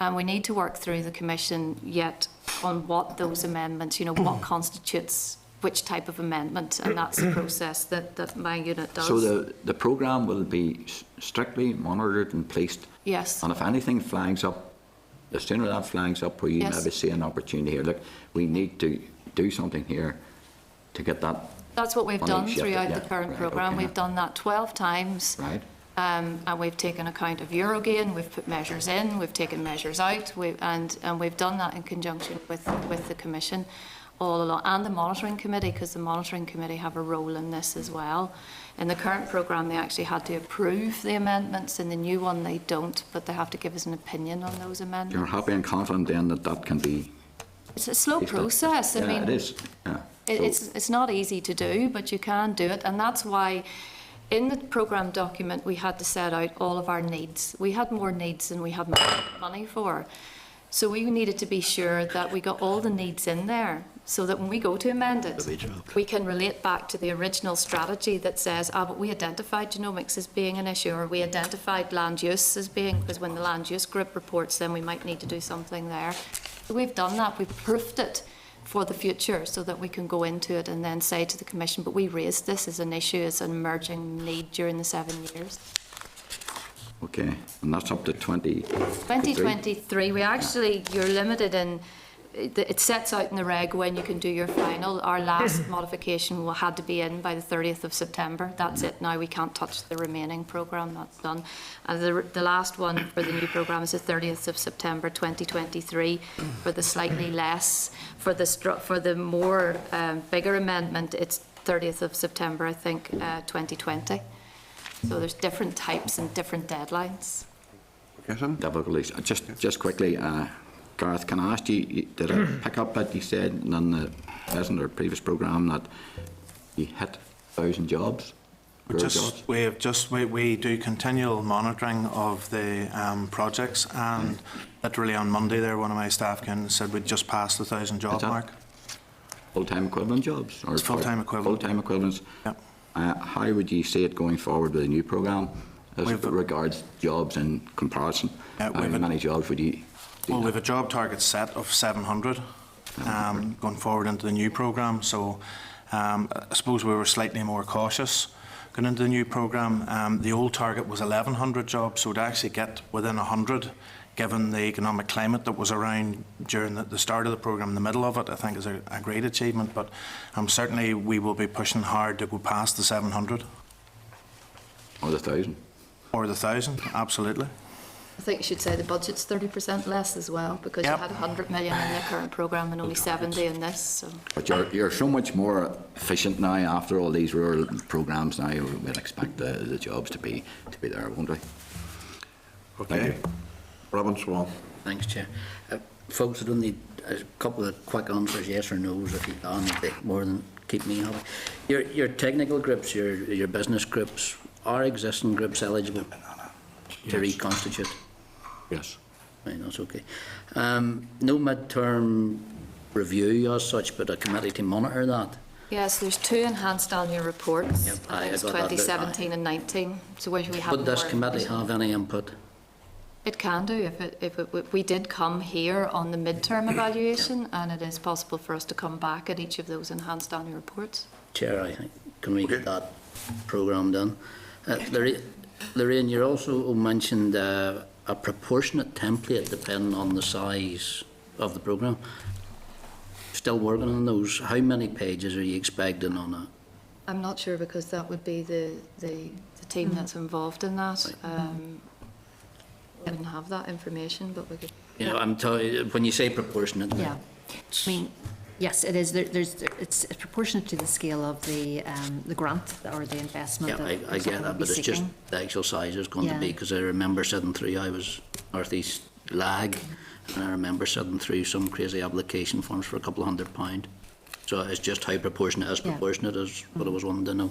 And we need to work through the Commission yet on what those amendments, what constitutes which type of amendment, and that's the process that my unit does. So the programme will be strictly monitored and policed? Yes. And if anything flags up, the sooner that flags up where you maybe see an opportunity here, look, we need to do something here to get that. That's what we've done throughout the current right, programme. okay. We've done that 12 times. Right. And we've taken account of Eurogain, we've put measures in, we've taken measures out, and we've done that in conjunction with the Commission all along, and the Monitoring Committee, because the Monitoring Committee have a role in this as well. In the current programme, they actually had to approve the amendments. In the new one, they don't, but they have to give us an opinion on those amendments. You're happy and confident then that can be... It's a slow process. I mean, it is. Yeah. It's not easy to do, but you can do it, and that's why in the programme document we had to set out all of our needs. We had more needs than we had money for. So we needed to be sure that we got all the needs in there so that when we go to amend it, we can relate back to the original strategy that says, but we identified genomics as being an issue, or we identified land use as being, because when the land use group reports, then we might need to do something there. So we've done that, we've proofed it for the future so that we can go into it and then say to the Commission, but we raised this as an issue, as an emerging need during the 7 years. Okay, and that's up to 2023. We actually, you're limited in, it sets out in the reg when you can do your final. Our last modification had to be in by the 30th of September. That's it now. We can't touch the remaining programme. That's done. And the last one for the new programme is the 30th of September 2023 for the slightly less. For the more bigger amendment, it's 30th of September, I think, 2020. So there's different types and different deadlines. difficulties. Just quickly, Gareth, can I ask you, did I pick up that you said in the present or previous programme that you hit 1,000 jobs? We do continual monitoring of the projects, and literally on Monday there, one of my staff came and said we'd just passed the 1,000 job mark. Full-time equivalent jobs? Or it's full-time equivalent. Full-time equivalents? Yep. How would you see it going forward with the new programme as regards jobs in comparison? How many jobs would you... Well, we have a job target set of 700 going forward into the new programme, so I suppose we were slightly more cautious going into the new programme. The old target was 1,100 jobs, so to actually get within 100, given the economic climate that was around during the start of the programme, the middle of it, I think is a great achievement, but certainly we will be pushing hard to go past the 700. Or the 1,000. Or the 1,000, absolutely. I think you should say the budget's 30% less as well, because you had 100 million in the current programme and only 70 in this. So. But you're so much more efficient now after all these rural programmes now. We'll expect the jobs to be there, won't we? Okay. Robin Swan. Thanks, Chair. Folks, I don't need a couple of quick answers, yes or no's, if you can, more than keep me happy. Your technical groups, your business groups, are existing groups eligible to reconstitute? Yes. Right, that's okay. No mid-term review as such, but a committee to monitor that? Yes, there's 2 enhanced annual reports. Yep, It's 2017 and 19. So where we have Would this committee have any input? It can do we did come here on the midterm evaluation, and it is possible for us to come back at each of those enhanced annual reports. Chair, I think, can we get that programme done? Lorraine, you also mentioned a proportionate template depending on the size of the programme. Still working on those. How many pages are you expecting on it? I'm not sure, because that would be the team that's involved in that. I wouldn't have that information, but we could. You know, I'm telling you, when you say proportionate. Yeah, I mean, yes, it is. It's proportionate to the scale of the grant or the investment. Yeah, I get that, but it's just the actual size is going to be, because I remember sitting through, I was North East Lag, and I remember sitting through some crazy application forms for £200. So it's just how proportionate is proportionate is what I was wanting to know.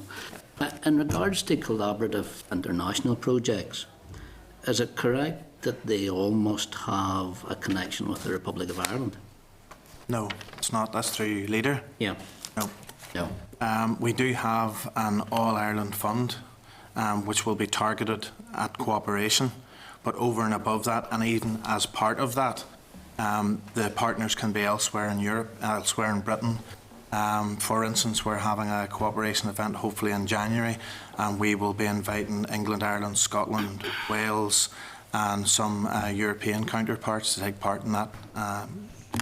In regards to collaborative international projects, is it correct that they all must have a connection with the Republic of Ireland? No, it's not. That's through LEADER. Yeah. No. No. We do have an All-Ireland fund, which will be targeted at cooperation, but over and above that, and even as part of that, the partners can be elsewhere in Europe, elsewhere in Britain. For instance, we're having a cooperation event hopefully in January, and we will be inviting England, Ireland, Scotland, Wales, and some European counterparts to take part in that.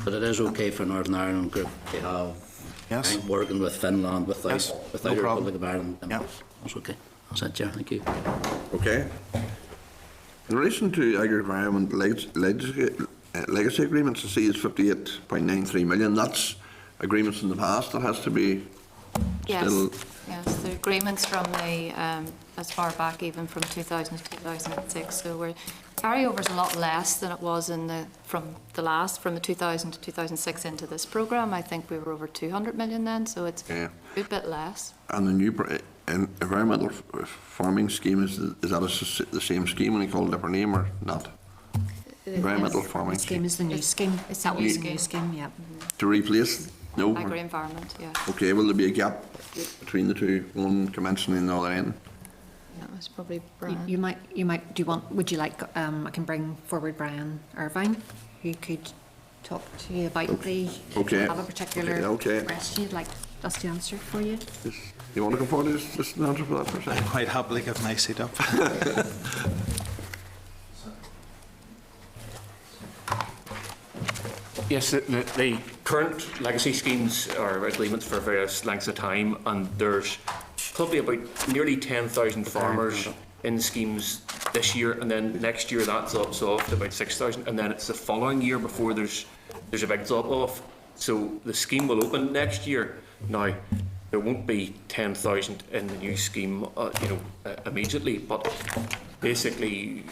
But it is okay for Northern Ireland Group to have working with Finland without the Republic of Ireland. Yeah. That's okay. That's it, Chair. Thank you. Okay. In relation to agri-environment legacy agreements, I see it's 58.93 million. That's agreements in the past that has to be still... Yes, the agreements from the, as far back even from 2000 to 2006, so we're carryover's a lot less than it was in from the 2000 to 2006 into this programme. I think we were over 200 million then, so it's a good bit less. And the new environmental farming scheme, is that the same scheme when you call it a different name or not? Environmental farming scheme is the new scheme. It's that new scheme, yeah. To replace? No. Agri-environment, yeah. Okay, will there be a gap between the two, one commencing in the other end? That was probably Brian. You might. Would you like? I can bring forward Brian Irvine, who could talk to you about the. Okay. Have a particular question you'd like us to answer for you. You want to come forward and just answer for that for a second? I'd quite happily give my seat up. Yes, the current legacy schemes are agreements for various lengths of time, and there's probably about nearly 10,000 farmers in the schemes this year, and then next year that drops off to about 6,000, and then it's the following year before there's a big drop off. So the scheme will open next year. Now, there won't be 10,000 in the new scheme, immediately, but basically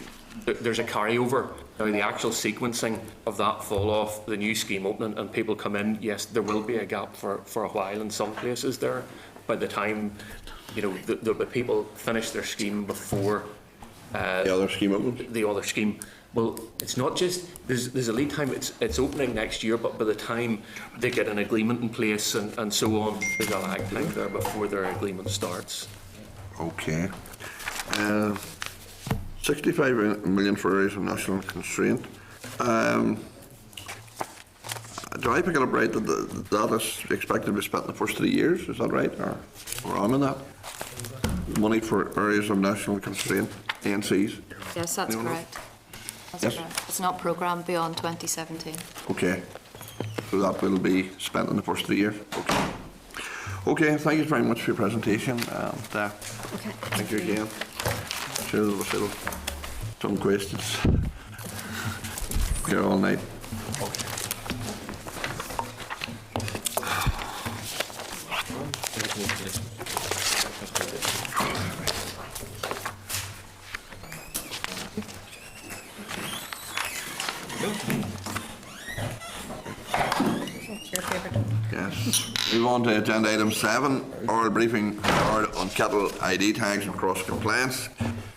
there's a carryover. Now, the actual sequencing of that fall off, the new scheme opening and people come in, yes, there will be a gap for a while in some places there. By the time, the people finish their scheme before the other scheme opens. The other scheme. Well, it's not just, there's a lead time, it's opening next year, but by the time they get an agreement in place and so on, there's a lag time there before their agreement starts. Okay. 65 million for areas of national constraint. Do I pick it up right that that is expected to be spent in the first 3 years? Is that right? Or am I in that? Money for areas of national constraint, ANCs? Yes, that's correct. That's correct. It's not programmed beyond 2017. Okay. So that will be spent in the first 3 years? Okay. Okay, thank you very much for your presentation. Thank you again. Sure, there was still some questions here all night. Yes. Move on to agenda item 7, oral briefing on cattle ID tags and cross compliance.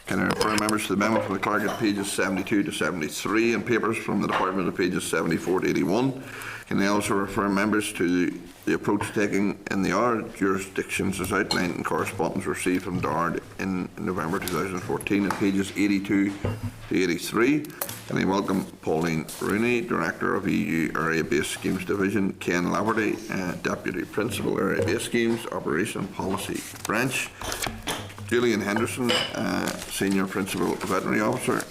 Can Can I refer members to the memo from the clerk at pages 72 to 73 and papers from the department at pages 74 to 81? Can I also refer members to the approach taken in the other jurisdictions as outlined in correspondence received from DARD in November 2014 at pages 82 to 83? Can I welcome Pauline Rooney, Director of EU Area Based Schemes Division, Ken Laverty, Deputy Principal Area Based Schemes, Operation and Policy Branch, Julian Henderson, Senior Principal Veterinary Officer,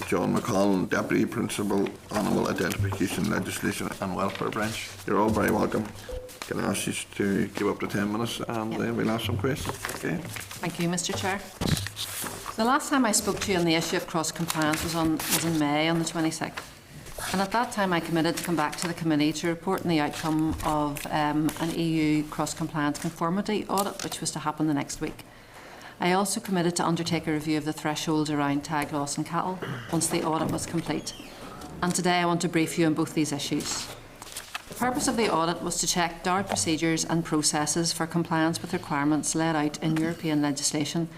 John McConnell, Deputy Principal Animal Identification Legislation and Welfare Branch. You're all very welcome. Can I ask you to keep up to 10 minutes and then we'll ask some questions? Okay. Thank you, Mr. Chair. The last time I spoke to you on the issue of cross-compliance was in May on the 26th. And at that time I committed to come back to the committee to report on the outcome of an EU cross-compliance conformity audit, which was to happen the next week. I also committed to undertake a review of the thresholds around tag loss in cattle once the audit was complete. And today I want to brief you on both these issues. The purpose of the audit was to check DARD procedures and processes for compliance with requirements laid out in European legislation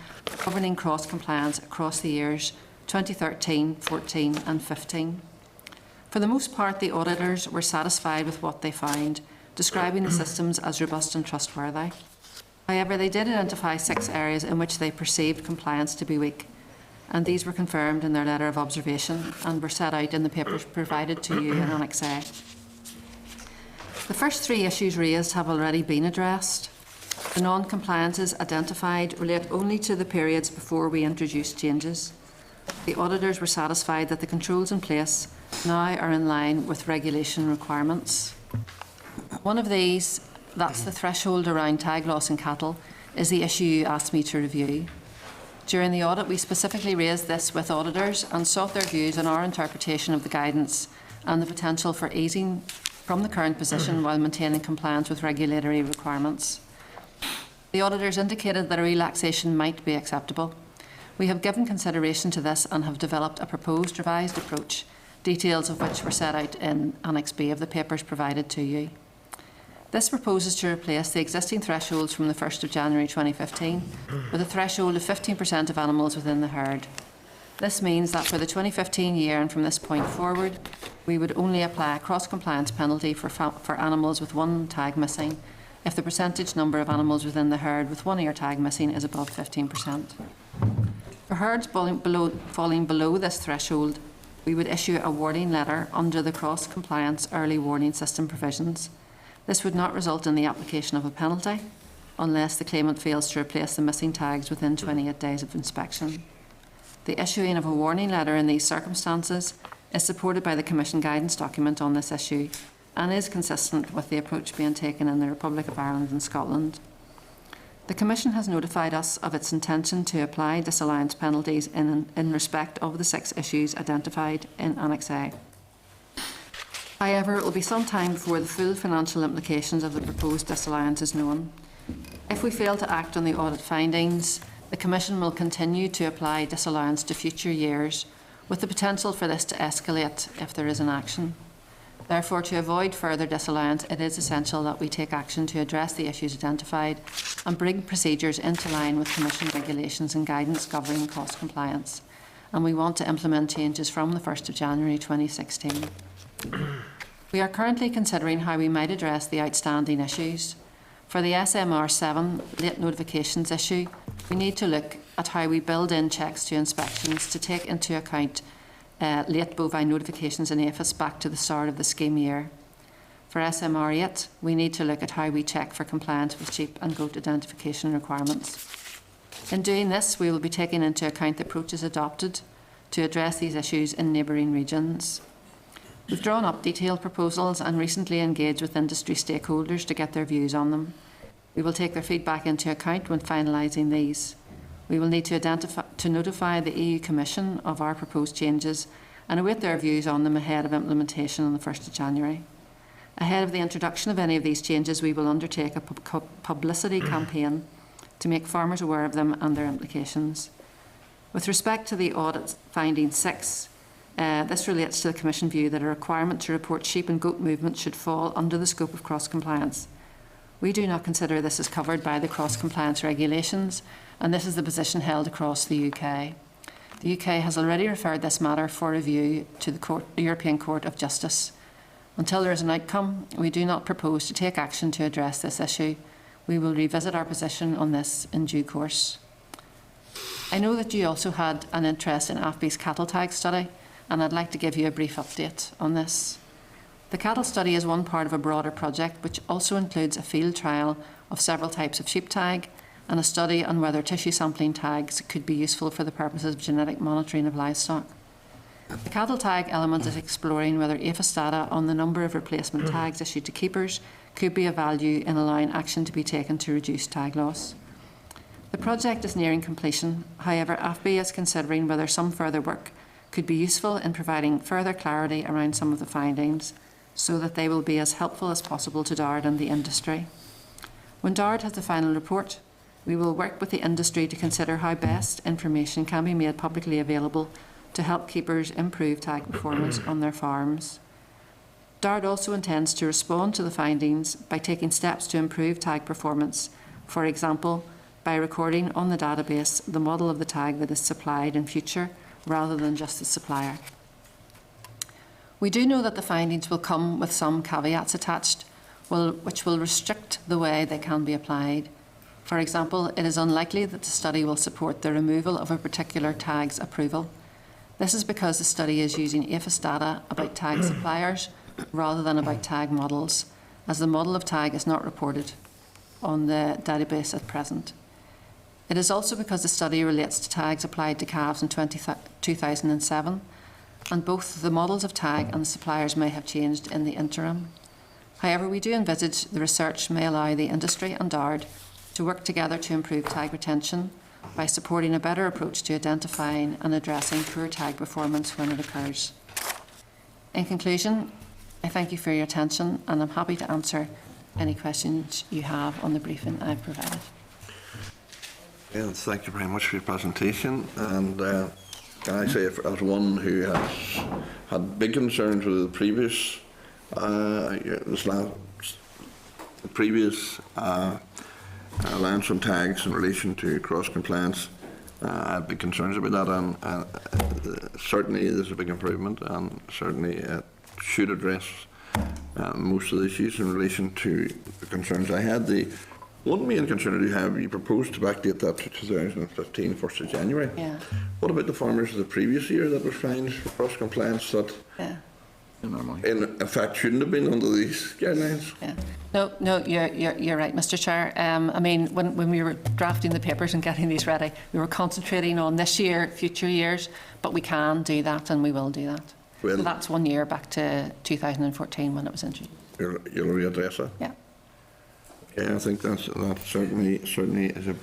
governing cross-compliance across the years 2013, 14 and 15. For the most part, the auditors were satisfied with what they found, describing the systems as robust and trustworthy. However, they did identify 6 areas in which they perceived compliance to be weak, and these were confirmed in their letter of observation and were set out in the papers provided to you in Annex A. The first 3 issues raised have already been addressed. The non-compliances identified relate only to the periods before we introduced changes. The auditors were satisfied that the controls in place now are in line with regulation requirements. One of these, that's the threshold around tag loss in cattle, is the issue you asked me to review. During the audit, we specifically raised this with auditors and sought their views on our interpretation of the guidance and the potential for easing from the current position while maintaining compliance with regulatory requirements. The auditors indicated that a relaxation might be acceptable. We have given consideration to this and have developed a proposed revised approach, details of which were set out in Annex B of the papers provided to you. This proposes to replace the existing thresholds from the 1st of January 2015 with a threshold of 15% of animals within the herd. This means that for the 2015 year and from this point forward, we would only apply a cross-compliance penalty for animals with 1 tag missing if the percentage number of animals within the herd with 1 ear tag missing is above 15%. For herds falling below this threshold, we would issue a warning letter under the cross-compliance early warning system provisions. This would not result in the application of a penalty unless the claimant fails to replace the missing tags within 28 days of inspection. The issuing of a warning letter in these circumstances is supported by the Commission guidance document on this issue and is consistent with the approach being taken in the Republic of Ireland and Scotland. The Commission has notified us of its intention to apply disallowance penalties in respect of the 6 issues identified in Annex A. However, it will be some time before the full financial implications of the proposed disallowance is known. If we fail to act on the audit findings, the Commission will continue to apply disallowance to future years, with the potential for this to escalate if there is an action. Therefore, to avoid further disallowance, it is essential that we take action to address the issues identified and bring procedures into line with Commission regulations and guidance governing cost compliance. And we want to implement changes from the 1st of January 2016. We are currently considering how we might address the outstanding issues. For the SMR 7 late notifications issue, we need to look at how we build in checks to inspections to take into account late bovine notifications in APHIS back to the start of the scheme year. For SMR 8, we need to look at how we check for compliance with sheep and goat identification requirements. In doing this, we will be taking into account the approaches adopted to address these issues in neighbouring regions. We've drawn up detailed proposals and recently engaged with industry stakeholders to get their views on them. We will take their feedback into account when finalising these. We will need to notify the EU Commission of our proposed changes and await their views on them ahead of implementation on the 1st of January. Ahead of the introduction of any of these changes, we will undertake a publicity campaign to make farmers aware of them and their implications. With respect to the audit finding 6, this relates to the Commission view that a requirement to report sheep and goat movement should fall under the scope of cross-compliance. We do not consider this as covered by the cross-compliance regulations, and this is the position held across the UK. The UK has already referred this matter for review to the European Court of Justice. Until there is an outcome, we do not propose to take action to address this issue. We will revisit our position on this in due course. I know that you also had an interest in AFBI's cattle tag study, and I'd like to give you a brief update on this. The cattle study is one part of a broader project which also includes a field trial of several types of sheep tag and a study on whether tissue sampling tags could be useful for the purposes of genetic monitoring of livestock. The cattle tag element is exploring whether APHIS data on the number of replacement tags issued to keepers could be of value in allowing action to be taken to reduce tag loss. The project is nearing completion. However, AFBI is considering whether some further work could be useful in providing further clarity around some of the findings so that they will be as helpful as possible to DARD and the industry. When DARD has the final report, we will work with the industry to consider how best information can be made publicly available to help keepers improve tag performance on their farms. DARD also intends to respond to the findings by taking steps to improve tag performance, for example, by recording on the database the model of the tag that is supplied in future rather than just the supplier. We do know that the findings will come with some caveats attached, which will restrict the way they can be applied. For example, it is unlikely that the study will support the removal of a particular tag's approval. This is because the study is using APHIS data about tag suppliers rather than about tag models, as the model of tag is not reported on the database at present. It is also because the study relates to tags applied to calves in 2007, and both the models of tag and the suppliers may have changed in the interim. However, we do envisage the research may allow the industry and DARD to work together to improve tag retention by supporting a better approach to identifying and addressing poor tag performance when it occurs. In conclusion, I thank you for your attention, and I'm happy to answer any questions you have on the briefing I've provided. Yes, thank you very much for your presentation. And can I say, as one who has had big concerns with the previous, allowance on tags in relation to cross compliance, I have big concerns about that, and certainly there's a big improvement, and certainly it should address most of the issues in relation to the concerns I had. The one main concern I do have, you proposed to backdate that to 2015, 1st of January. Yeah. What about the farmers of the previous year that were fined for cross compliance that in effect shouldn't have been under these guidelines? Yeah. No, you're right, Mr. Chair. I mean, when we were drafting the papers and getting these ready, we were concentrating on this year, future years, but we can do that and we will do that. Well, so that's 1 year back to 2014 when it was introduced. You'll readdress that? Yeah. Yeah, I think that's certainly is a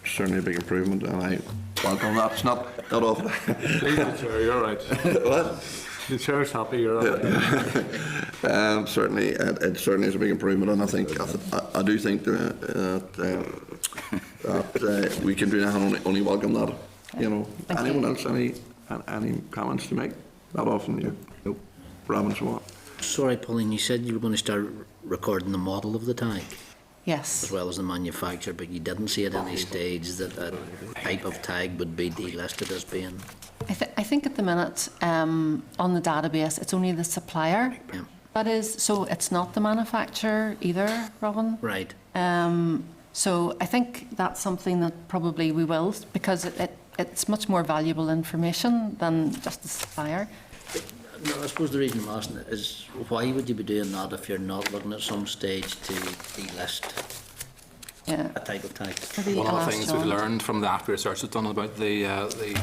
big improvement, and I welcome that. It's not often. Please, Chair, you're right. What? The Chair's happy, you're right. Certainly, it certainly is a big improvement, and I think I do think that we can do that and only welcome that. You know, Thank anyone you. else any comments to make? Not often, you. Nope. Robin, so what? Sorry, Pauline, you said you were going to start recording the model of the tag. Yes. As well as the manufacturer, but you didn't see at any stage that that type of tag would be delisted as being... I think at the minute, on the database, it's only the supplier. Yeah. That is, so it's not the manufacturer either, Robin. Right. So I think that's something that probably we will, because it's much more valuable information than just the supplier. No, I suppose the reason I'm asking it is, why would you be doing that if you're not looking at some stage to delist a type of tag? One of the things we've learned from the AFBI research that's done about the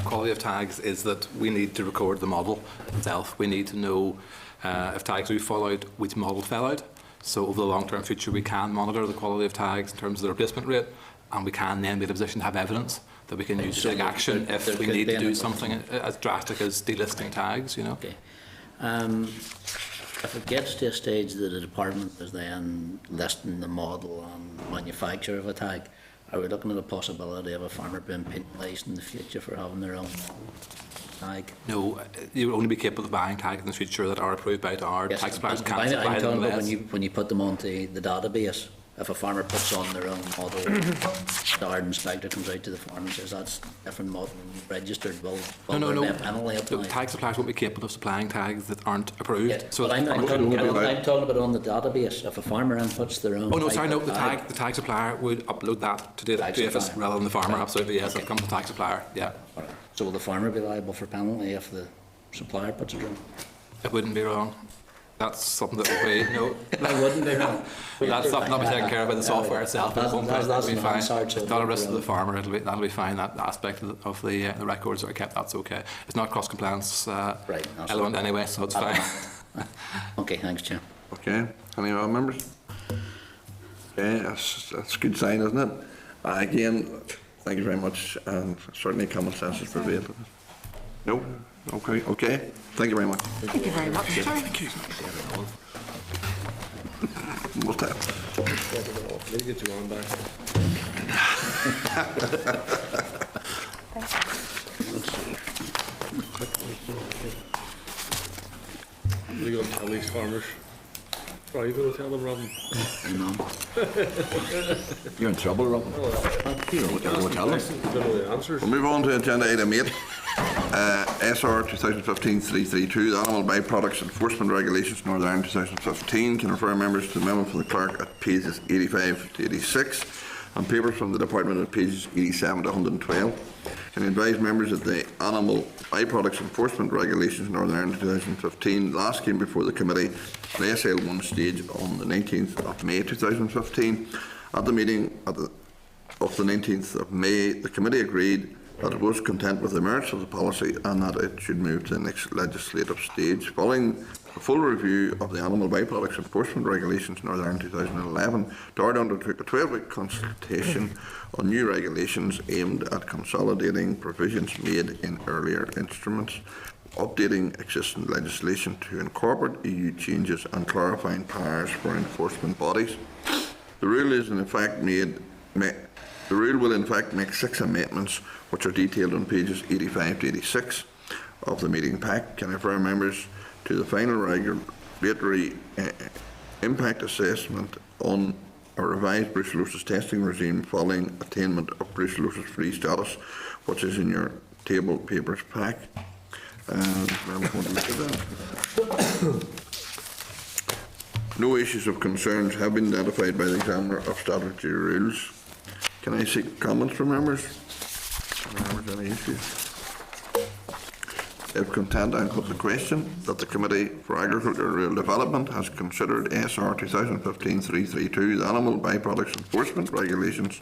quality of tags is that we need to record the model itself. We need to know if tags do fall out, which model fell out. So over the long-term future, we can monitor the quality of tags in terms of the replacement rate, and we can then be in a position to have evidence that we can use to take action if we need to do something as drastic as delisting tags, you know. Okay. If it gets to a stage that the department is then listing the model and manufacture of a tag, are we looking at a possibility of a farmer being penalised in the future for having their own tag? No, you will only be capable of buying tags in the future that are approved by our tag suppliers. I'm talking about when you put them onto the database, if a farmer puts on their own model, the hard inspector comes out to the farm and says that's different model and registered, will there be a penalty The applied? tag suppliers won't be capable of supplying tags that aren't approved. Yeah, but I'm talking about on the database. If a farmer inputs their own. Oh no, sorry, no. tag, The tag supplier would upload that to DFS rather than the farmer. Absolutely, yes. It comes from the tag supplier. Yeah. So will the farmer be liable for penalty if the supplier puts it on? It wouldn't be wrong. That's something that would be no. That wouldn't be wrong. That's something that'll be taken care of by the software itself. That's It'll be fine. It's It's not a risk to the farmer. That'll be fine. That aspect of the records that are kept, that's okay. It's not cross compliance element anyway, so it's fine. Okay, thanks, Chair. Okay, any other members? Okay, that's a good sign, isn't it? Again, thank you very much, and certainly common sense is prevailed. No? Okay, thank you very much. Thank you very much, sir. Thank you. What's that? Let me get you on back. What are you going to tell these farmers? What are you going to tell them, Robin? You're in trouble, Robin. You know what tell them. Don't know the answers. We'll move on to agenda item 8. SR 2015-332, the Animal Byproducts Enforcement Regulations, Northern Ireland 2015. Can refer members to the memo from the clerk at pages 85 to 86 and papers from the department at pages 87 to 112. Can advise members that the Animal Byproducts Enforcement Regulations, Northern Ireland 2015 last came before the committee at SL1 stage on the 19th of May 2015. At the meeting of the 19th of May, the committee agreed that it was content with the merits of the policy and that it should move to the next legislative stage. Following a full review of the Animal Byproducts Enforcement Regulations Northern Ireland 2011, DARD undertook a 12-week consultation on new regulations aimed at consolidating provisions made in earlier instruments, updating existing legislation to incorporate EU changes and clarifying powers for enforcement bodies. The rule is in effect The rule will in fact make 6 amendments which are detailed on pages 85 to 86 of the meeting pack. Can I refer members to the final regulatory impact assessment on a revised brucellosis testing regime following attainment of brucellosis free status, which is in your table papers pack. Members want to look at that. No issues of concerns have been identified by the examiner of statutory rules. Can I seek comments from members? Any issues? If content, I'll put the question that the Committee for Agriculture and Rural Development has considered SR 2015-332, the Animal Byproducts Enforcement Regulations,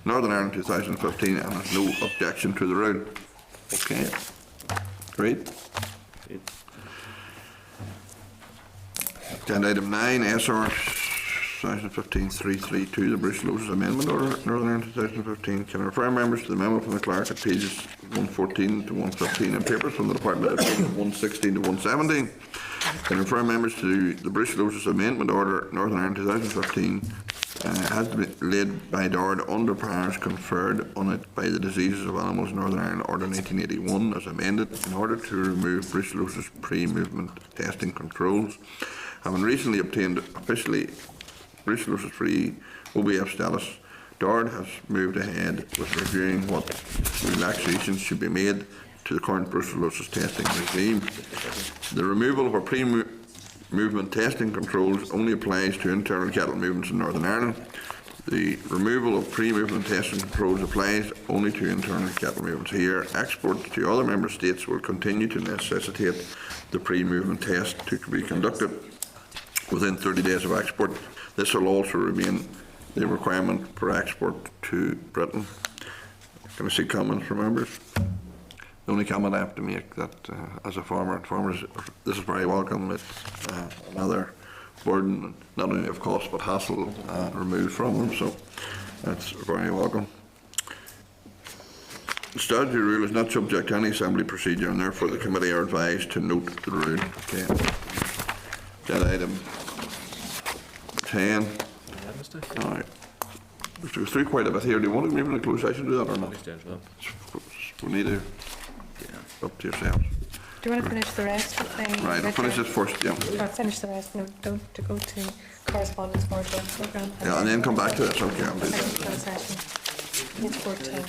Northern Ireland 2015, and has no objection to the rule. Okay. Great. Agenda item 9, SR 2015-332, the Brucellosis Amendment Order, Northern Ireland 2015. Can I refer members to the memo from the clerk at pages 114 to 115 and papers from the department at pages 116 to 117. Can I refer members to the Brucellosis Amendment Order, Northern Ireland 2015, has been laid by DARD under powers conferred on it by the Diseases of Animals Northern Ireland Order 1981 as amended in order to remove brucellosis pre-movement testing controls. Having recently obtained officially brucellosis-free OBF status, DARD has moved ahead with reviewing what relaxations should be made to the current brucellosis testing regime. The removal of our pre-movement testing controls only applies to internal cattle movements in Northern Ireland. The removal of pre-movement testing controls applies only to internal cattle movements here. Exports to other member states will continue to necessitate the pre-movement test to be conducted within 30 days of export. This will also remain the requirement for export to Britain. Can I see comments from members? The only comment I have to make that as a farmer, farmers, this is very welcome. It's another burden, not only of cost but hassle removed from them, so that's very welcome. The statutory rule is not subject to any assembly procedure and therefore the committee are advised to note the rule. Okay. Agenda item 10. All right. We've gone through quite a bit here. Do you want to move in a closed session to do that or not? We need to. Up to yourselves. Do you want to finish the rest of the... Right, I'll finish this first, yeah. Finish the rest, no, don't to go to correspondence for the programme. Yeah, and then come back to this, okay, I'll do that. Page 14.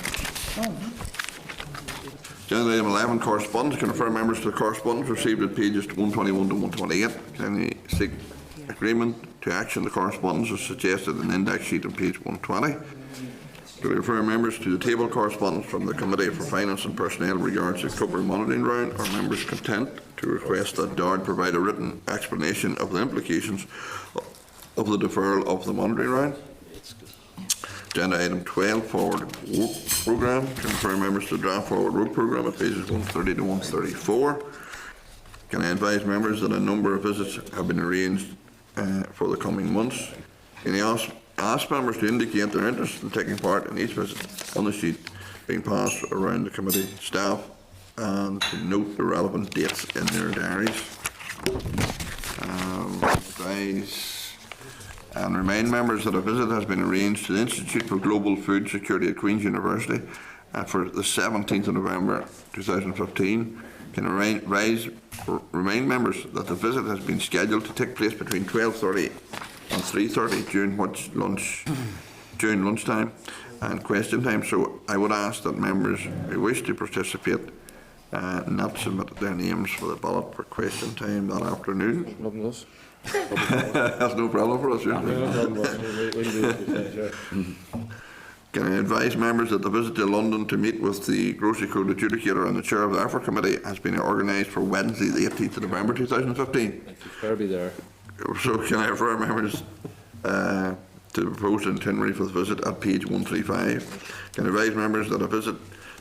Agenda item 11, correspondence. Can refer members to the correspondence received at pages 121 to 128. Can you seek agreement to action the correspondence as suggested in the index sheet on page 120? To refer members to the table correspondence from the Committee for Finance and Personnel regards the October monitoring round. Are members content to request that DARD provide a written explanation of the implications of the deferral of the monitoring round? Agenda item 12, forward work programme. Confirm members to the draft forward work programme at pages 130 to 134. Can I advise members that a number of visits have been arranged for the coming months? Can I ask members to indicate their interest in taking part in each visit on the sheet being passed around the committee staff and to note the relevant dates in their diaries? Advise and remind members that a visit has been arranged to the Institute for Global Food Security at Queen's University for the 17th of November 2015. Can remind members that the visit has been scheduled to take place between 12:30 and 3:30 during lunchtime and question time. So I would ask that members who wish to participate not submit their names for the ballot for question time that afternoon. That's no problem for us, yeah. Can I advise members that the visit to London to meet with the Grocery Code Adjudicator and the Chair of the AFRA Committee has been organised for Wednesday the 18th of November 2015? I'll be there. So can I refer members to the proposed itinerary for the visit at page 135? Can I advise members that a visit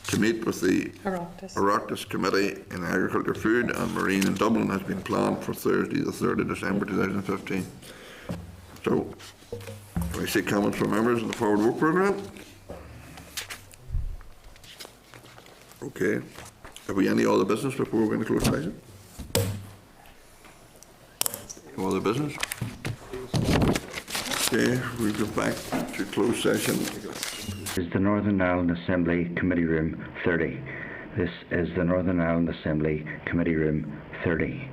to meet with the Oireachtas Committee in Agriculture, Food and Marine in Dublin has been planned for Thursday the 3rd of December 2015. So, do I see comments from members of the forward work programme? Okay. Have we any other business before we go into closed session? No other business? Okay, we go back to closed session. This is the Northern Ireland Assembly Committee Room 30. This is the Northern Ireland Assembly Committee Room 30.